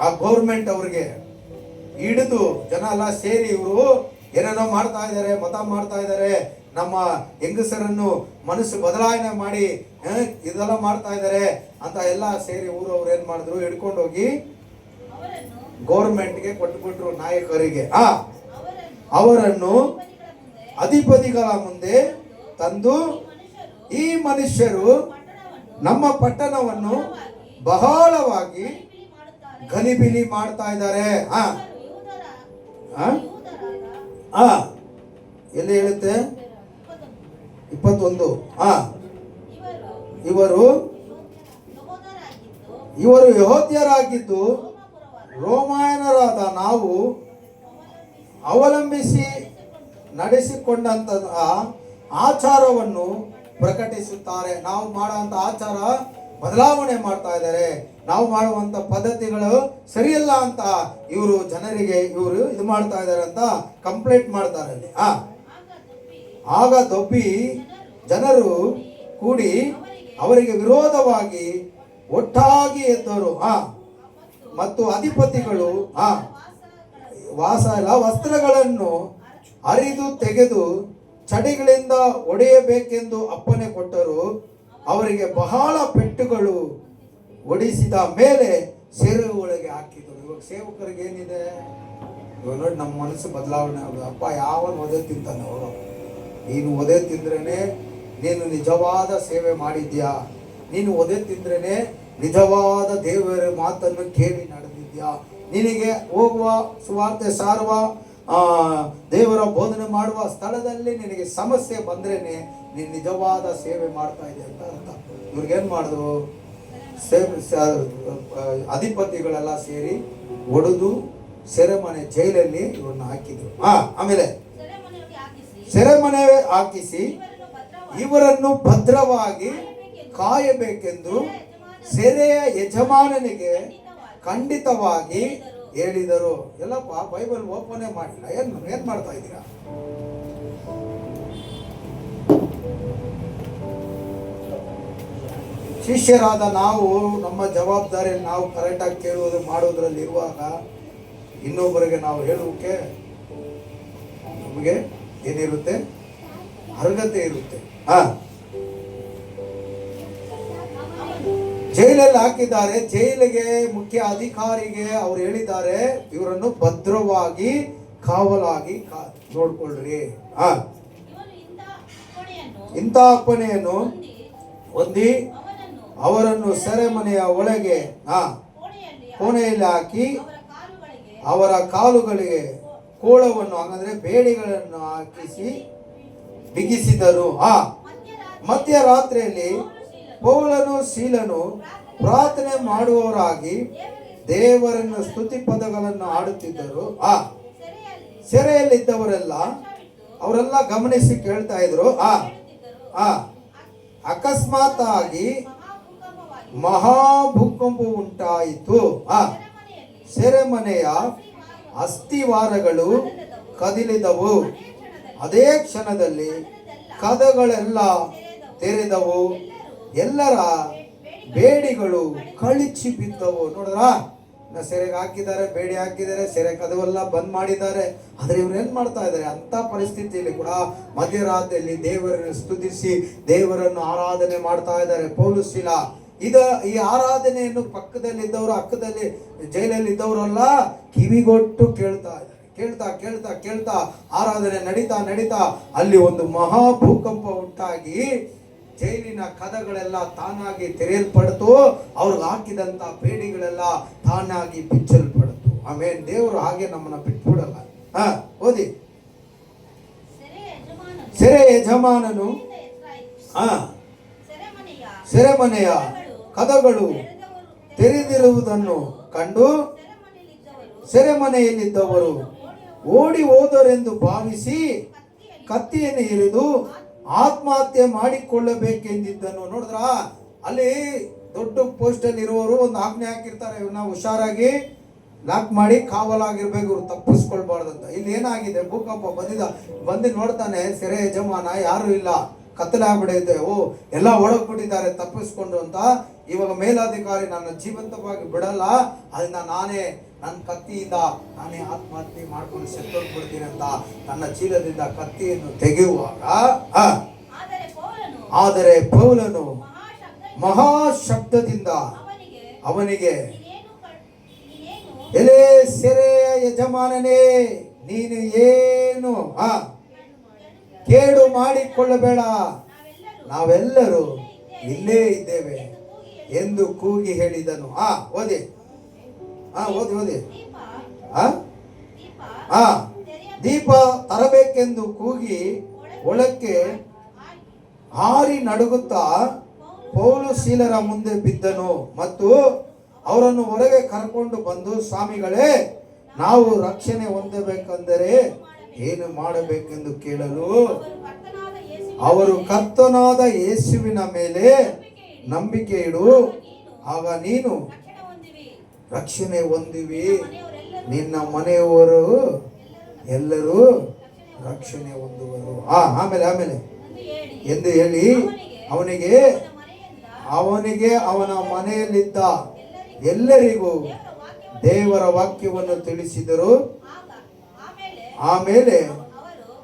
ಆ ಗೌರ್ಮೆಂಟ್ ಅವ್ರಿಗೆ ಹಿಡಿದು ಜನ ಎಲ್ಲ ಸೇರಿ ಇವರು ಏನೇನೋ ಮಾಡ್ತಾ ಇದ್ದಾರೆ, ಮತ ಮಾಡ್ತಾ ಇದ್ದಾರೆ, ನಮ್ಮ ಹೆಂಗಸರನ್ನು ಮನಸ್ಸು ಬದಲಾವಣೆ ಮಾಡಿ ಇದೆಲ್ಲ ಮಾಡ್ತಾ ಇದ್ದಾರೆ ಅಂತ ಎಲ್ಲ ಸೇರಿ ಊರವ್ರು ಏನ್ ಮಾಡಿದ್ರು, ಹಿಡ್ಕೊಂಡು ಹೋಗಿ ಗೌರ್ಮೆಂಟ್ಗೆ ಕೊಟ್ಟುಬಿಟ್ರು, ನಾಯಕರಿಗೆ. ಅವರನ್ನು ಅಧಿಪತಿಗಳ ಮುಂದೆ ತಂದು, ಈ ಮನುಷ್ಯರು ನಮ್ಮ ಪಟ್ಟಣವನ್ನು ಬಹಳವಾಗಿ ಗಲಿಬಿಲಿ ಮಾಡ್ತಾ ಇದ್ದಾರೆ. ಎಲ್ಲಿ ಹೇಳುತ್ತೆ 21. ಇವರು ಯೆಹೂದ್ಯರಾಗಿದ್ದು ರೋಮಾಯನರಾದ ನಾವು ಅವಲಂಬಿಸಿ ನಡೆಸಿಕೊಂಡಂತ ಆಚಾರವನ್ನು ಪ್ರಕಟಿಸುತ್ತಾರೆ. ನಾವು ಮಾಡುವಂತ ಆಚಾರ ಬದಲಾವಣೆ ಮಾಡ್ತಾ ಇದ್ದಾರೆ, ನಾವು ಮಾಡುವಂತ ಪದ್ಧತಿಗಳು ಸರಿಯಲ್ಲ ಅಂತ ಇವರು ಜನರಿಗೆ ಇವರು ಇದು ಮಾಡ್ತಾ ಇದ್ದಾರೆ ಅಂತ ಕಂಪ್ಲೇಂಟ್ ಮಾಡ್ತಾರೆ. ಆಗ ದೊಬ್ಬಿ ಜನರು ಕೂಡಿ ಅವರಿಗೆ ವಿರೋಧವಾಗಿ ಒಟ್ಟಾಗಿ ಎದ್ದರು. ಮತ್ತು ಅಧಿಪತಿಗಳು ವಸ್ತ್ರಗಳನ್ನು ಹರಿದು ತೆಗೆದು ಚಡಿಗಳಿಂದ ಒಡೆಯಬೇಕೆಂದು ಅಪ್ಪಣೆ ಕೊಟ್ಟರು. ಅವರಿಗೆ ಬಹಳ ಪೆಟ್ಟುಗಳು ಹೊಡಿಸಿದ ಮೇಲೆ ಸೇರುವೊಳಗೆ ಹಾಕಿದರು. ಇವಾಗ ಸೇವಕರಿಗೆ ಏನಿದೆ, ಇವಾಗ ನೋಡಿ ನಮ್ಮ ಮನಸ್ಸು ಬದಲಾವಣೆ ಆಗೋದು. ಅಪ್ಪ ಯಾವನ್ ಒದೆ ತಿಂತಾನೆ, ಅವರು ನೀನು ಒದೆ ತಿಂದ್ರೇನೆ ನೀನು ನಿಜವಾದ ಸೇವೆ ಮಾಡಿದ್ಯಾ, ನೀನು ಒದೆ ತಿಂದ್ರೇನೆ ನಿಜವಾದ ದೇವರ ಮಾತನ್ನು ಕೇಳಿ ನಡೆದಿದ್ಯಾ, ನಿನಗೆ ಹೋಗುವ ಸುವಾರ್ತೆ ಸಾರುವ ದೇವರ ಬೋಧನೆ ಮಾಡುವ ಸ್ಥಳದಲ್ಲಿ ನಿನಗೆ ಸಮಸ್ಯೆ ಬಂದ್ರೇನೆ ನೀನು ನಿಜವಾದ ಸೇವೆ ಮಾಡ್ತಾ ಇದೆ ಅಂತ ಅರ್ಥ. ಇವ್ರಿಗೇನ್ ಮಾಡಿದ್ರು, ಅಧಿಪತಿಗಳೆಲ್ಲ ಸೇರಿ ಒಡೆದು ಸೆರೆಮನೆ ಜೈಲಲ್ಲಿ ಇವ್ರನ್ನ ಹಾಕಿದ್ರು. ಆಮೇಲೆ ಸೆರೆಮನೆ ಹಾಕಿಸಿ ಇವರನ್ನು ಭದ್ರವಾಗಿ ಕಾಯಬೇಕೆಂದು ಸೆರೆಯ ಯಜಮಾನನಿಗೆ ಖಂಡಿತವಾಗಿ ಹೇಳಿದರು. ಎಲ್ಲಪ್ಪ ಬೈಬಲ್ ಓಪನೇ ಮಾಡಿಲ್ಲ, ಏನ್ ಮಾಡ್ತಾ ಇದ್ದೀರಾ? ಶಿಷ್ಯರಾದ ನಾವು ನಮ್ಮ ಜವಾಬ್ದಾರಿಯಲ್ಲಿ ನಾವು ಕರೆಕ್ಟಾಗಿ ಕೇಳುವುದು ಮಾಡೋದ್ರಲ್ಲಿ ಇರುವಾಗ ಇನ್ನೊಬ್ಬರಿಗೆ ನಾವು ಹೇಳುವುದಕ್ಕೆ ನಮಗೆ ಏನಿರುತ್ತೆ, ಅರ್ಹತೆ ಇರುತ್ತೆ. ಜೈಲಲ್ಲಿ ಹಾಕಿದ್ದಾರೆ. ಜೈಲಿಗೆ ಮುಖ್ಯ ಅಧಿಕಾರಿಗೆ ಅವ್ರು ಹೇಳಿದ್ದಾರೆ ಇವರನ್ನು ಭದ್ರವಾಗಿ ಕಾವಲಾಗಿ ನೋಡ್ಕೊಳ್ರಿ. ಇಂಥ ಅಪ್ಪಣೆಯನ್ನು ಹೊಂದಿ ಅವರನ್ನು ಸೆರೆಮನೆಯ ಒಳಗೆ ಕೋಣೆಯಲ್ಲಿ ಹಾಕಿ ಅವರ ಕಾಲುಗಳಿಗೆ ಕೋಳವನ್ನು ಅಂದರೆ ಬೇಡಿಗಳನ್ನು ಹಾಕಿಸಿ ಬಿಗಿಸಿದರು. ಮಧ್ಯರಾತ್ರಿಯಲ್ಲಿ ಪೌಲನು ಸೀಲನು ಪ್ರಾರ್ಥನೆ ಮಾಡುವವರಾಗಿ ದೇವರನ್ನು ಸ್ತುತಿ ಪದಗಳನ್ನು ಹಾಡುತ್ತಿದ್ದರು. ಸೆರೆಯಲ್ಲಿದ್ದವರೆಲ್ಲ ಅವರೆಲ್ಲ ಗಮನಿಸಿ ಕೇಳ್ತಾ ಇದ್ರು. ಅಕಸ್ಮಾತ್ ಆಗಿ ಮಹಾಭೂಕಂಪ ಉಂಟಾಯಿತು. ಸೆರೆಮನೆಯ ಅಸ್ಥಿವಾರಗಳು ಕದಿಲಿದವು. ಅದೇ ಕ್ಷಣದಲ್ಲಿ ಕದಗಳೆಲ್ಲ ತೆರೆದವು. ಎಲ್ಲರ ಬೇಡಿಗಳು ಕಳಿಚಿ ಬಿದ್ದವು. ನೋಡ್ರ, ಸೆರೆಗೆ ಹಾಕಿದ್ದಾರೆ, ಬೇಡಿ ಹಾಕಿದ್ದಾರೆ, ಸೆರೆ ಕದವೆಲ್ಲ ಬಂದ್ ಮಾಡಿದ್ದಾರೆ. ಆದ್ರೆ ಇವ್ರು ಏನ್ ಮಾಡ್ತಾ ಇದ್ದಾರೆ? ಅಂತ ಪರಿಸ್ಥಿತಿಯಲ್ಲಿ ಕೂಡ ಮಧ್ಯರಾತ್ರಿಯಲ್ಲಿ ದೇವರನ್ನು ಸ್ತುತಿಸಿ ದೇವರನ್ನು ಆರಾಧನೆ ಮಾಡ್ತಾ ಇದ್ದಾರೆ ಪೌಲ ಸೀಲ. ಈ ಆರಾಧನೆಯನ್ನು ಪಕ್ಕದಲ್ಲಿದ್ದವರು, ಅಕ್ಕದಲ್ಲಿ ಜೈಲಲ್ಲಿ ಇದ್ದವರೆಲ್ಲ ಕಿವಿಗೊಟ್ಟು ಕೇಳ್ತಾ ಇದ್ದಾರೆ. ಕೇಳ್ತಾ ಆರಾಧನೆ ನಡೀತಾ ಅಲ್ಲಿ ಒಂದು ಮಹಾಭೂಕಂಪ ಉಂಟಾಗಿ ಜೈಲಿನ ಕದಗಳೆಲ್ಲ ತಾನಾಗಿ ತೆರೆಯಲ್ಪಡ್ತು. ಅವ್ರಿಗೆ ಹಾಕಿದಂತ ಬೇಡಿಗಳೆಲ್ಲ ತಾನಾಗಿ ಬಿಚ್ಚಲ್ಪಡ್ತು. ಆಮೇಲೆ ದೇವರು ಹಾಗೆ ನಮ್ಮನ್ನ ಬಿಟ್ಬಿಡಲ್ಲ. ಓದಿ. ಸೆರೆ ಯಜಮಾನನು ಸೆರೆಮನೆಯ ಕದಗಳು ತೆರೆದಿರುವುದನ್ನು ಕಂಡು ಸೆರೆಮನೆಯಲ್ಲಿದ್ದವರು ಓಡಿ ಹೋದರೆಂದು ಭಾವಿಸಿ ಕತ್ತಿಯನ್ನು ಹಿರಿದು ಆತ್ಮಹತ್ಯೆ ಮಾಡಿಕೊಳ್ಳಬೇಕೆಂದಿದ್ದನು. ನೋಡಿದ್ರ, ಅಲ್ಲಿ ದೊಡ್ಡ ಪೋಸ್ಟ್ ಅಲ್ಲಿ ಇರುವವರು ಒಂದು ಆಜ್ಞೆ ಹಾಕಿರ್ತಾರೆ, ಇವ್ರನ್ನ ಹುಷಾರಾಗಿ ಲಾಕ್ ಮಾಡಿ ಕಾವಲಾಗಿರ್ಬೇಕು, ಇವ್ರು ತಪ್ಪಿಸ್ಕೊಳ್ಬಾರ್ದಂತ. ಇಲ್ಲಿ ಏನಾಗಿದೆ? ಭೂಕಂಪ ಬಂದು ನೋಡ್ತಾನೆ ಸೆರೆ ಯಜಮಾನ, ಯಾರು ಇಲ್ಲ, ಕತ್ತಲೆ ಆಗ್ಬಿಡೈತೆ, ಎಲ್ಲ ಒಳಗ್ಬಿಟ್ಟಿದ್ದಾರೆ ತಪ್ಪಿಸ್ಕೊಂಡು ಅಂತ. ಇವಾಗ ಮೇಲಾಧಿಕಾರಿ ನನ್ನ ಜೀವಂತವಾಗಿ ಬಿಡಲ್ಲ, ಅದನ್ನ ನನ್ನ ಕತ್ತಿಯಿಂದ ನಾನೇ ಆತ್ಮಹತ್ಯೆ ಮಾಡ್ಕೊಂಡು ಸೆತ್ತೋಗ್ಬಿಡ್ತೀನಿ ಅಂತ ತನ್ನ ಚೀಲದಿಂದ ಕತ್ತಿಯನ್ನು ತೆಗೆಯುವಾಗ ಆದರೆ ಪೌಲನು ಮಹಾಶಬ್ದದಿಂದ ಅವನಿಗೆ, ಎಲೆ ಸೆರೆಯ ಯಜಮಾನನೇ, ನೀನು ಏನು ಕೇಡು ಮಾಡಿಕೊಳ್ಳಬೇಡ, ನಾವೆಲ್ಲರೂ ಇಲ್ಲೇ ಇದ್ದೇವೆ ಎಂದು ಕೂಗಿ ಹೇಳಿದನು. ಓದಿ. ದೀಪ ತರಬೇಕೆಂದು ಕೂಗಿ ಒಳಕ್ಕೆ ಹಾರಿ ನಡುಗುತ್ತಾ ಪೌಲು ಶೀಲರ ಮುಂದೆ ಬಿದ್ದನು ಮತ್ತು ಅವರನ್ನು ಹೊರಗೆ ಕರ್ಕೊಂಡು ಬಂದು, ಸ್ವಾಮಿಗಳೇ, ನಾವು ರಕ್ಷಣೆ ಹೊಂದಬೇಕೆಂದರೆ ಏನು ಮಾಡಬೇಕೆಂದು ಕೇಳಲು ಅವರು ಕರ್ತನಾದ ಯೇಸುವಿನ ಮೇಲೆ ನಂಬಿಕೆ ಇಡು, ಆಗ ನೀನು ರಕ್ಷಣೆ ಹೊಂದುವಿ, ನಿನ್ನ ಮನೆಯವರು ಎಲ್ಲರೂ ರಕ್ಷಣೆ ಹೊಂದುವರು. ಆಮೇಲೆ ಎಂದು ಹೇಳಿ ಅವನಿಗೆ ಅವನ ಮನೆಯಲ್ಲಿದ್ದ ಎಲ್ಲರಿಗೂ ದೇವರ ವಾಕ್ಯವನ್ನು ತಿಳಿಸಿದರು. ಆಮೇಲೆ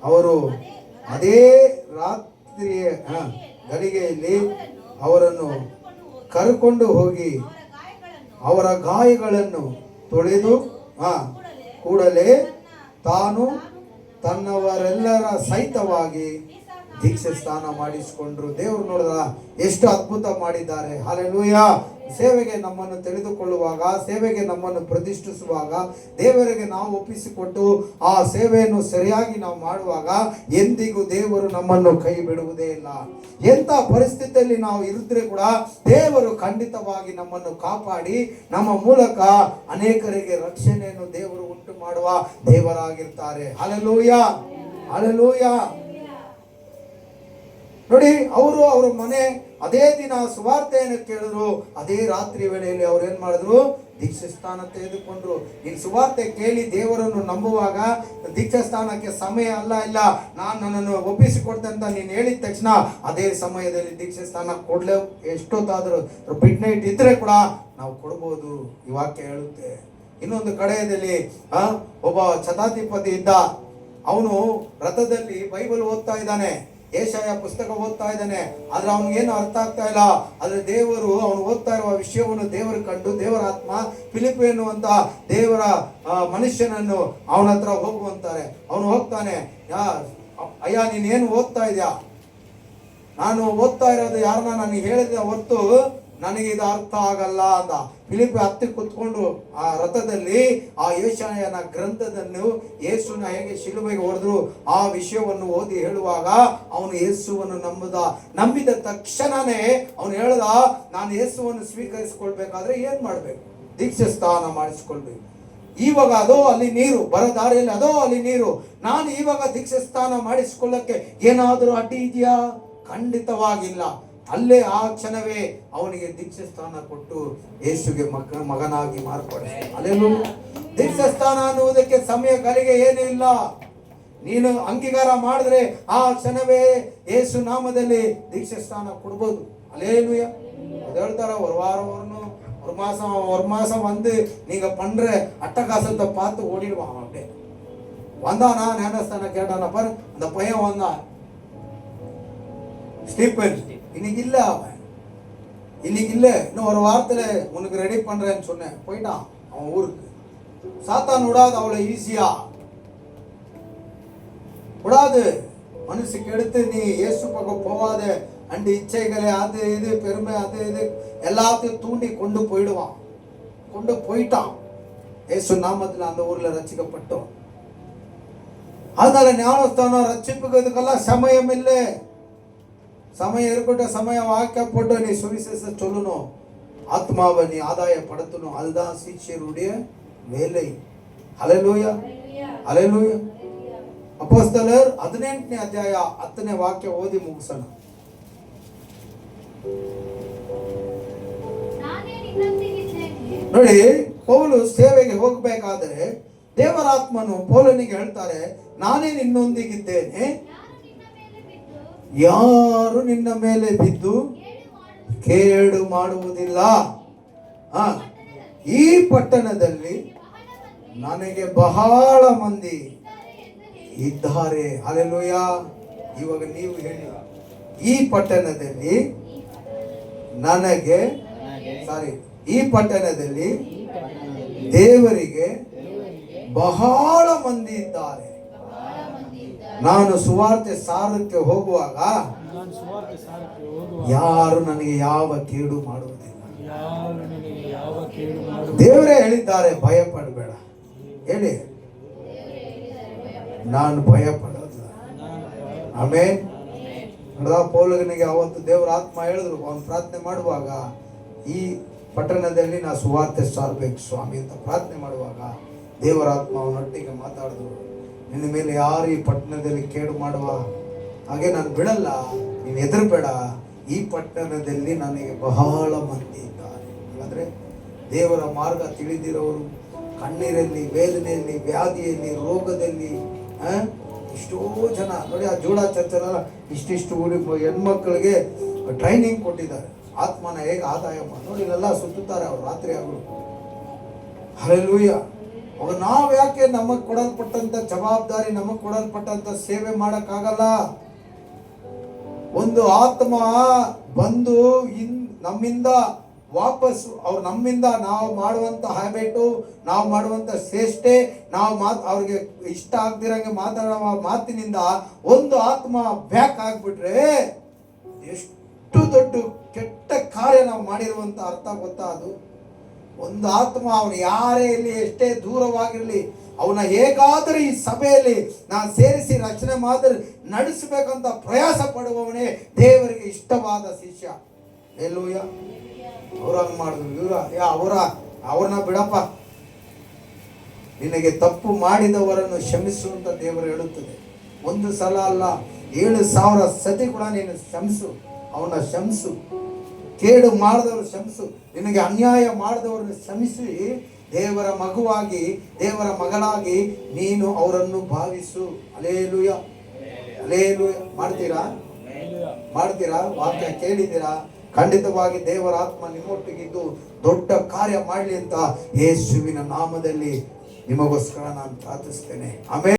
ಅವರು ಅದೇ ರಾತ್ರಿಯ ಗಳಿಗೆಯಲ್ಲಿ ಅವರನ್ನು ಕರ್ಕೊಂಡು ಹೋಗಿ ಅವರ ಗಾಯಗಳನ್ನು ತೊಳೆದು ಕೂಡಲೇ ತಾನು ತನ್ನವರೆಲ್ಲರ ಸಹಿತವಾಗಿ ದೀಕ್ಷೆ ಸ್ನಾನ ಮಾಡಿಸಿಕೊಂಡ್ರು. ದೇವರು ನೋಡಿದ್ರ ಎಷ್ಟು ಅದ್ಭುತ ಮಾಡಿದ್ದಾರೆ. ಹಲ್ಲೆಲೂಯಾ. ಸೇವೆಗೆ ನಮ್ಮನ್ನು ತಿಳಿದುಕೊಳ್ಳುವಾಗ, ಸೇವೆಗೆ ನಮ್ಮನ್ನು ಪ್ರತಿಷ್ಠಿಸುವಾಗ, ದೇವರಿಗೆ ನಾವು ಒಪ್ಪಿಸಿಕೊಟ್ಟು ಆ ಸೇವೆಯನ್ನು ಸರಿಯಾಗಿ ನಾವು ಮಾಡುವಾಗ ಎಂದಿಗೂ ದೇವರು ನಮ್ಮನ್ನು ಕೈ ಬಿಡುವುದೇ ಇಲ್ಲ. ಎಂಥ ಪರಿಸ್ಥಿತಿಯಲ್ಲಿ ನಾವು ಇರಿದ್ರೆ ಕೂಡ ದೇವರು ಖಂಡಿತವಾಗಿ ನಮ್ಮನ್ನು ಕಾಪಾಡಿ ನಮ್ಮ ಮೂಲಕ ಅನೇಕರಿಗೆ ರಕ್ಷಣೆಯನ್ನು ದೇವರು ಉಂಟು ಮಾಡುವ ದೇವರಾಗಿರ್ತಾರೆ. Hallelujah, hallelujah. ನೋಡಿ, ಅವರ ಮನೆ ಅದೇ ದಿನ ಸುವಾರ್ತೆಯನ್ನು ಕೇಳಿದ್ರು. ಅದೇ ರಾತ್ರಿ ವೇಳೆಯಲ್ಲಿ ಅವ್ರು ಏನ್ ಮಾಡಿದ್ರು? ದೀಕ್ಷಾ ಸ್ಥಾನ ತೆಗೆದುಕೊಂಡ್ರು. ಈ ಸುವಾರ್ತೆ ಕೇಳಿ ದೇವರನ್ನು ನಂಬುವಾಗ ದೀಕ್ಷಾ ಸ್ಥಾನಕ್ಕೆ ಸಮಯ ಇಲ್ಲ, ನನ್ನನ್ನು ಒಪ್ಪಿಸಿಕೊಡ್ತೇನೆ ಅಂತ ನೀನು ಹೇಳಿದ ತಕ್ಷಣ ಅದೇ ಸಮಯದಲ್ಲಿ ದೀಕ್ಷಾ ಸ್ಥಾನ ಕೊಡ್ಲೇ ಎಷ್ಟೊತ್ತಾದರೂ ಮಿಡ್ ನೈಟ್ ಇದ್ರೆ ಕೂಡ ನಾವು ಕೊಡ್ಬೋದು. ಈ ವಾಕ್ಯ ಹೇಳುತ್ತೆ. ಇನ್ನೊಂದು ಕಡೆಯಲ್ಲಿ ಒಬ್ಬ ಶತಾಧಿಪತಿ ಇದ್ದ. ಅವನು ರಥದಲ್ಲಿ ಬೈಬಲ್ ಓದ್ತಾ ಇದ್ದಾನೆ. ಯೆಶಾಯ ಪುಸ್ತಕ ಓದ್ತಾ ಇದ್ದಾನೆ, ಆದ್ರೆ ಅವನಿಗೇನು ಅರ್ಥ ಆಗ್ತಾ ಇಲ್ಲ. ಆದ್ರೆ ದೇವರು ಅವನು ಓದ್ತಾ ಇರುವ ವಿಷಯವನ್ನು ದೇವರು ಕಂಡು ದೇವರ ಆತ್ಮ ಫಿಲಿಪ್ ಎನ್ನುವಂತ ದೇವರ ಮನುಷ್ಯನನ್ನು ಅವನ ಹತ್ರ ಹೋಗುವಂತಾರೆ. ಅವನು ಹೋಗ್ತಾನೆ, ಅಯ್ಯ ನೀನೇನು ಓದ್ತಾ ಇದೆಯಾ? ನಾನು ಓದ್ತಾ ಇರೋದು ಯಾರನ್ನ ನನಗೆ ಹೇಳಿದ ಹೊರತು ನನಗೆ ಇದು ಅರ್ಥ ಆಗಲ್ಲ ಅಂದ. ಫಿಲಿಪ್ ಹತ್ತಿ ಕುತ್ಕೊಂಡು ಆ ರಥದಲ್ಲಿ ಆ ಯೆಶಾಯನ ಗ್ರಂಥದನ್ನು ಯೇಸುನ ಹೇಗೆ ಶಿಲುಬೆಗೆ ಹೊಡೆದ್ರು ಆ ವಿಷಯವನ್ನು ಓದಿ ಹೇಳುವಾಗ ಅವನು ಯೇಸುವನ್ನು ನಂಬಿದ ತಕ್ಷಣನೇ ಅವನು ಹೇಳ್ದ, ನಾನು ಯೇಸುವನ್ನು ಸ್ವೀಕರಿಸಿಕೊಳ್ಬೇಕಾದ್ರೆ ಏನ್ ಮಾಡ್ಬೇಕು? ದೀಕ್ಷೆ ಸ್ನಾನ ಮಾಡಿಸ್ಕೊಳ್ಬೇಕು. ಇವಾಗ ಅದೋ ಅಲ್ಲಿ ನೀರು, ಬರೋ ದಾರಿಯಲ್ಲಿ ಅದೋ ಅಲ್ಲಿ ನೀರು, ನಾನು ಇವಾಗ ದೀಕ್ಷೆ ಸ್ನಾನ ಮಾಡಿಸ್ಕೊಳ್ಳಕ್ಕೆ ಏನಾದರೂ ಅಡ್ಡಿ ಇದೆಯಾ? ಖಂಡಿತವಾಗಿಲ್ಲ. ಅಲ್ಲೇ ಆ ಕ್ಷಣವೇ ಅವನಿಗೆ ದೀಕ್ಷೆ ಸ್ಥಾನ ಕೊಟ್ಟು ಯೇಸುಗೆ ಮಗನಾಗಿ ಮಾರ್ಪಡೆ. ಅಲ್ಲೇನು ದೀಕ್ಷೆ ಸ್ಥಾನ ಅನ್ನುವುದಕ್ಕೆ ಸಮಯ ಗಳಿಗೆ ಏನೂ ಇಲ್ಲ. ನೀನು ಅಂಗೀಕಾರ ಮಾಡಿದ್ರೆ ಆ ಕ್ಷಣವೇ ಯೇಸು ನಾಮದಲ್ಲಿ ದೀಕ್ಷೆ ಸ್ಥಾನ ಕೊಡ್ಬೋದು. ಅಲ್ಲೇಲೂಯ. ಅದು ಹೇಳ್ತಾರ, ஒரு மாசம் வந்து நீங்க பண்ற அட்டகாசத்தை பார்த்து ஓடிடுவான். அப்படியே வந்தானா ஞானஸ்தானம் கேட்டானா பாரு, அந்த பையன் வந்தான் ஸ்டீபன். இன்னைக்கு இல்ல, அவன் இன்னைக்கு இல்ல, இன்னும் ஒரு வாரத்துல உனக்கு ரெடி பண்றேன்னு சொன்னேன். போயிட்டான் அவன் ஊருக்கு. சாத்தான் விடாது அவ்வளவு ஈஸியா விடாது. மனுஷுக்கு எடுத்து நீ இயேசு பக்கம் போவாத, அண்டு இச்சைகளை அது இது பெருமை அது இது எல்லாத்தையும் தூண்டி கொண்டு போயிடுவான். கொண்டு போயிட்டான். இயேசு நாமத்தில் அந்த ஊர்ல ரட்சிக்கப்பட்டோம். அதனால ஞானஸ்தானம் ரட்சிப்புக்கிறதுக்கெல்லாம் சமயம் இல்லை. சமயம் இருக்கட்டும், சமயம் வாக்கப்பட்டு நீ சுவிசேஷ சொல்லணும், ஆத்மாவை நீ ஆதாயப்படுத்தணும். அதுதான் சீஷருடைய வேலை. ஹல்லேலூயா, ஹல்லேலூயா. ಅಪೊಸ್ತಲರ್ 18ನೇ ಅಧ್ಯಾಯ 10ನೇ ವಾಕ್ಯ ಓದಿ ಮುಗಿಸೋಣ. ನೋಡಿ, ಪೌಲು ಸೇವೆಗೆ ಹೋಗಬೇಕಾದ್ರೆ ದೇವರಾತ್ಮನು ಪೌಲನಿಗೆ ಹೇಳ್ತಾರೆ, ನಾನೇ ನಿನ್ನೊಂದಿಗಿದ್ದೇನೆ, ಯಾರು ನಿನ್ನ ಮೇಲೆ ಬಿದ್ದು ಕೇಡು ಮಾಡುವುದಿಲ್ಲ. ಈ ಪಟ್ಟಣದಲ್ಲಿ ನನಗೆ ಬಹಳ ಮಂದಿ ಇದ್ದಾರೆ. ಹಲ್ಲೆಲೂಯಾ. ಇವಾಗ ನೀವು ಹೇಳಿ, ಈ ಪಟ್ಟಣದಲ್ಲಿ ಈ ಪಟ್ಟಣದಲ್ಲಿ ದೇವರಿಗೆ ಬಹಳ ಮಂದಿ ಇದ್ದಾರೆ. ನಾನು ಸುವಾರ್ತೆ ಸಾರಕ್ಕೆ ಹೋಗುವಾಗ ಯಾರು ನನಗೆ ಯಾವ ಕೇಡು ಮಾಡುವುದಿಲ್ಲ. ದೇವರೇ ಹೇಳಿದ್ದಾರೆ, ಭಯ ಪಡಬೇಡ. ಹೇಳಿ, ನಾನು ಭಯ ಪಡೋದಿಲ್ಲ. ಆಮೇನ್. ಪೌಲನಿಗೆ ಅವತ್ತು ದೇವರ ಆತ್ಮ ಹೇಳಿದ್ರು, ಅವನು ಪ್ರಾರ್ಥನೆ ಮಾಡುವಾಗ, ಈ ಪಟ್ಟಣದಲ್ಲಿ ನಾ ಸುವಾರ್ತೆ ಸಾರಬೇಕು ಸ್ವಾಮಿ ಅಂತ ಪ್ರಾರ್ಥನೆ ಮಾಡುವಾಗ ದೇವರ ಆತ್ಮ ಅವನೊಟ್ಟಿಗೆ ಮಾತಾಡಿದ್ರು, ನಿನ್ನ ಮೇಲೆ ಯಾರು ಈ ಪಟ್ಟಣದಲ್ಲಿ ಕೇಡು ಮಾಡುವ ಹಾಗೆ ನಾನು ಬಿಡಲ್ಲ, ನೀನು ಹೆದರಬೇಡ, ಈ ಪಟ್ಟಣದಲ್ಲಿ ನನಗೆ ಬಹಳ ಮಂದಿ ಇದ್ದಾರೆ. ಅಂದರೆ ದೇವರ ಮಾರ್ಗ ತಿಳಿದಿರೋರು, ಕಣ್ಣೀರಲ್ಲಿ, ವೇದನೆಯಲ್ಲಿ, ವ್ಯಾಧಿಯಲ್ಲಿ, ರೋಗದಲ್ಲಿ, ಎಷ್ಟೋ ಜನ ನೋಡಿ. ಆ ಜೋಡ ಚರ್ಚೆಲ್ಲ ಇಷ್ಟಿಷ್ಟು ಹೆಣ್ಮಕ್ಳಿಗೆ ಟ್ರೈನಿಂಗ್ ಕೊಟ್ಟಿದ್ದಾರೆ, ಆತ್ಮನ ಹೇಗೆ ಆದಾಯ ಮಾಡಿ. ನೋಡಿ, ಇಲ್ಲೆಲ್ಲ ಸುತ್ತುತ್ತಾರೆ ಅವರು ರಾತ್ರಿ ಆಗಲು. ಹಲ್ಲೆಲೂಯಾ. ಅವಾಗ ನಾವು ಯಾಕೆ ನಮಗೆ ಕೊಡಲ್ಪಟ್ಟಂತ ಜವಾಬ್ದಾರಿ, ನಮಗೆ ಕೊಡಲ್ಪಟ್ಟಂತ ಸೇವೆ ಮಾಡಕ್ಕಾಗಲ್ಲ? ಒಂದು ಆತ್ಮ ಬಂದು ನಮ್ಮಿಂದ ವಾಪಸ್ ನಮ್ಮಿಂದ ನಾವು ಮಾಡುವಂತ ಹ್ಯಾಬಿಟು, ನಾವು ಮಾಡುವಂತ ಶ್ರೇಷ್ಠೆ, ನಾವು ಅವ್ರಿಗೆ ಇಷ್ಟ ಆಗ್ದಿರಂಗೆ ಮಾತಾಡುವ ಮಾತಿನಿಂದ ಒಂದು ಆತ್ಮ ಬ್ಯಾಕ್ ಆಗ್ಬಿಟ್ರೆ ಎಷ್ಟು ದೊಡ್ಡ ಕೆಟ್ಟ ಕಾರ್ಯ ನಾವು ಮಾಡಿರುವಂತ ಅರ್ಥ ಗೊತ್ತಾ? ಅದು ಒಂದು ಆತ್ಮ, ಅವನು ಯಾರೇ ಇರಲಿ, ಎಷ್ಟೇ ದೂರವಾಗಿರಲಿ, ಅವನ ಹೇಗಾದರೂ ಈ ಸಭೆಯಲ್ಲಿ ನಾನು ಸೇರಿಸಿ ರಚನೆ ಮಾತ್ರ ನಡೆಸಬೇಕಂತ ಪ್ರಯಾಸ ಪಡುವವನೇ ದೇವರಿಗೆ ಇಷ್ಟವಾದ ಶಿಷ್ಯ. ಹಲ್ಲೆಲೂಯಾ. ಅವ್ರಂಗ್ ಮಾಡಿದ್ರು, ಅವ್ರನ್ನ ಬಿಡಪ್ಪ, ನಿನಗೆ ತಪ್ಪು ಮಾಡಿದವರನ್ನು ಕ್ಷಮಿಸುವಂತ ದೇವರು ಹೇಳುತ್ತದೆ. ಒಂದು ಸಲ ಅಲ್ಲ, 7,000 ಸತಿ ಕೂಡ ನೀನು ಕ್ಷಮಿಸು, ಅವನ ಕ್ಷಮಿಸು. ಕೇಡು ಮಾಡಿದವರು ಕ್ಷಮಿಸು, ನಿನಗೆ ಅನ್ಯಾಯ ಮಾಡಿದವರನ್ನು ಕ್ಷಮಿಸಿ ದೇವರ ಮಗುವಾಗಿ, ದೇವರ ಮಗಳಾಗಿ ನೀನು ಅವರನ್ನು ಭಾವಿಸು. Hallelujah, hallelujah. ಮಾಡ್ತೀರಾ? ವಾಕ್ಯ ಕೇಳಿದ್ದೀರಾ? ಖಂಡಿತವಾಗಿ ದೇವರ ಆತ್ಮ ನಿಮ್ಮೊಟ್ಟಿಗಿದ್ದು ದೊಡ್ಡ ಕಾರ್ಯ ಮಾಡಲಿ ಅಂತ ಯೇಸುವಿನ ನಾಮದಲ್ಲಿ ನಿಮಗೋಸ್ಕರ ನಾನು ಪ್ರಾರ್ಥಿಸ್ತೇನೆ. ಆಮೇಲೆ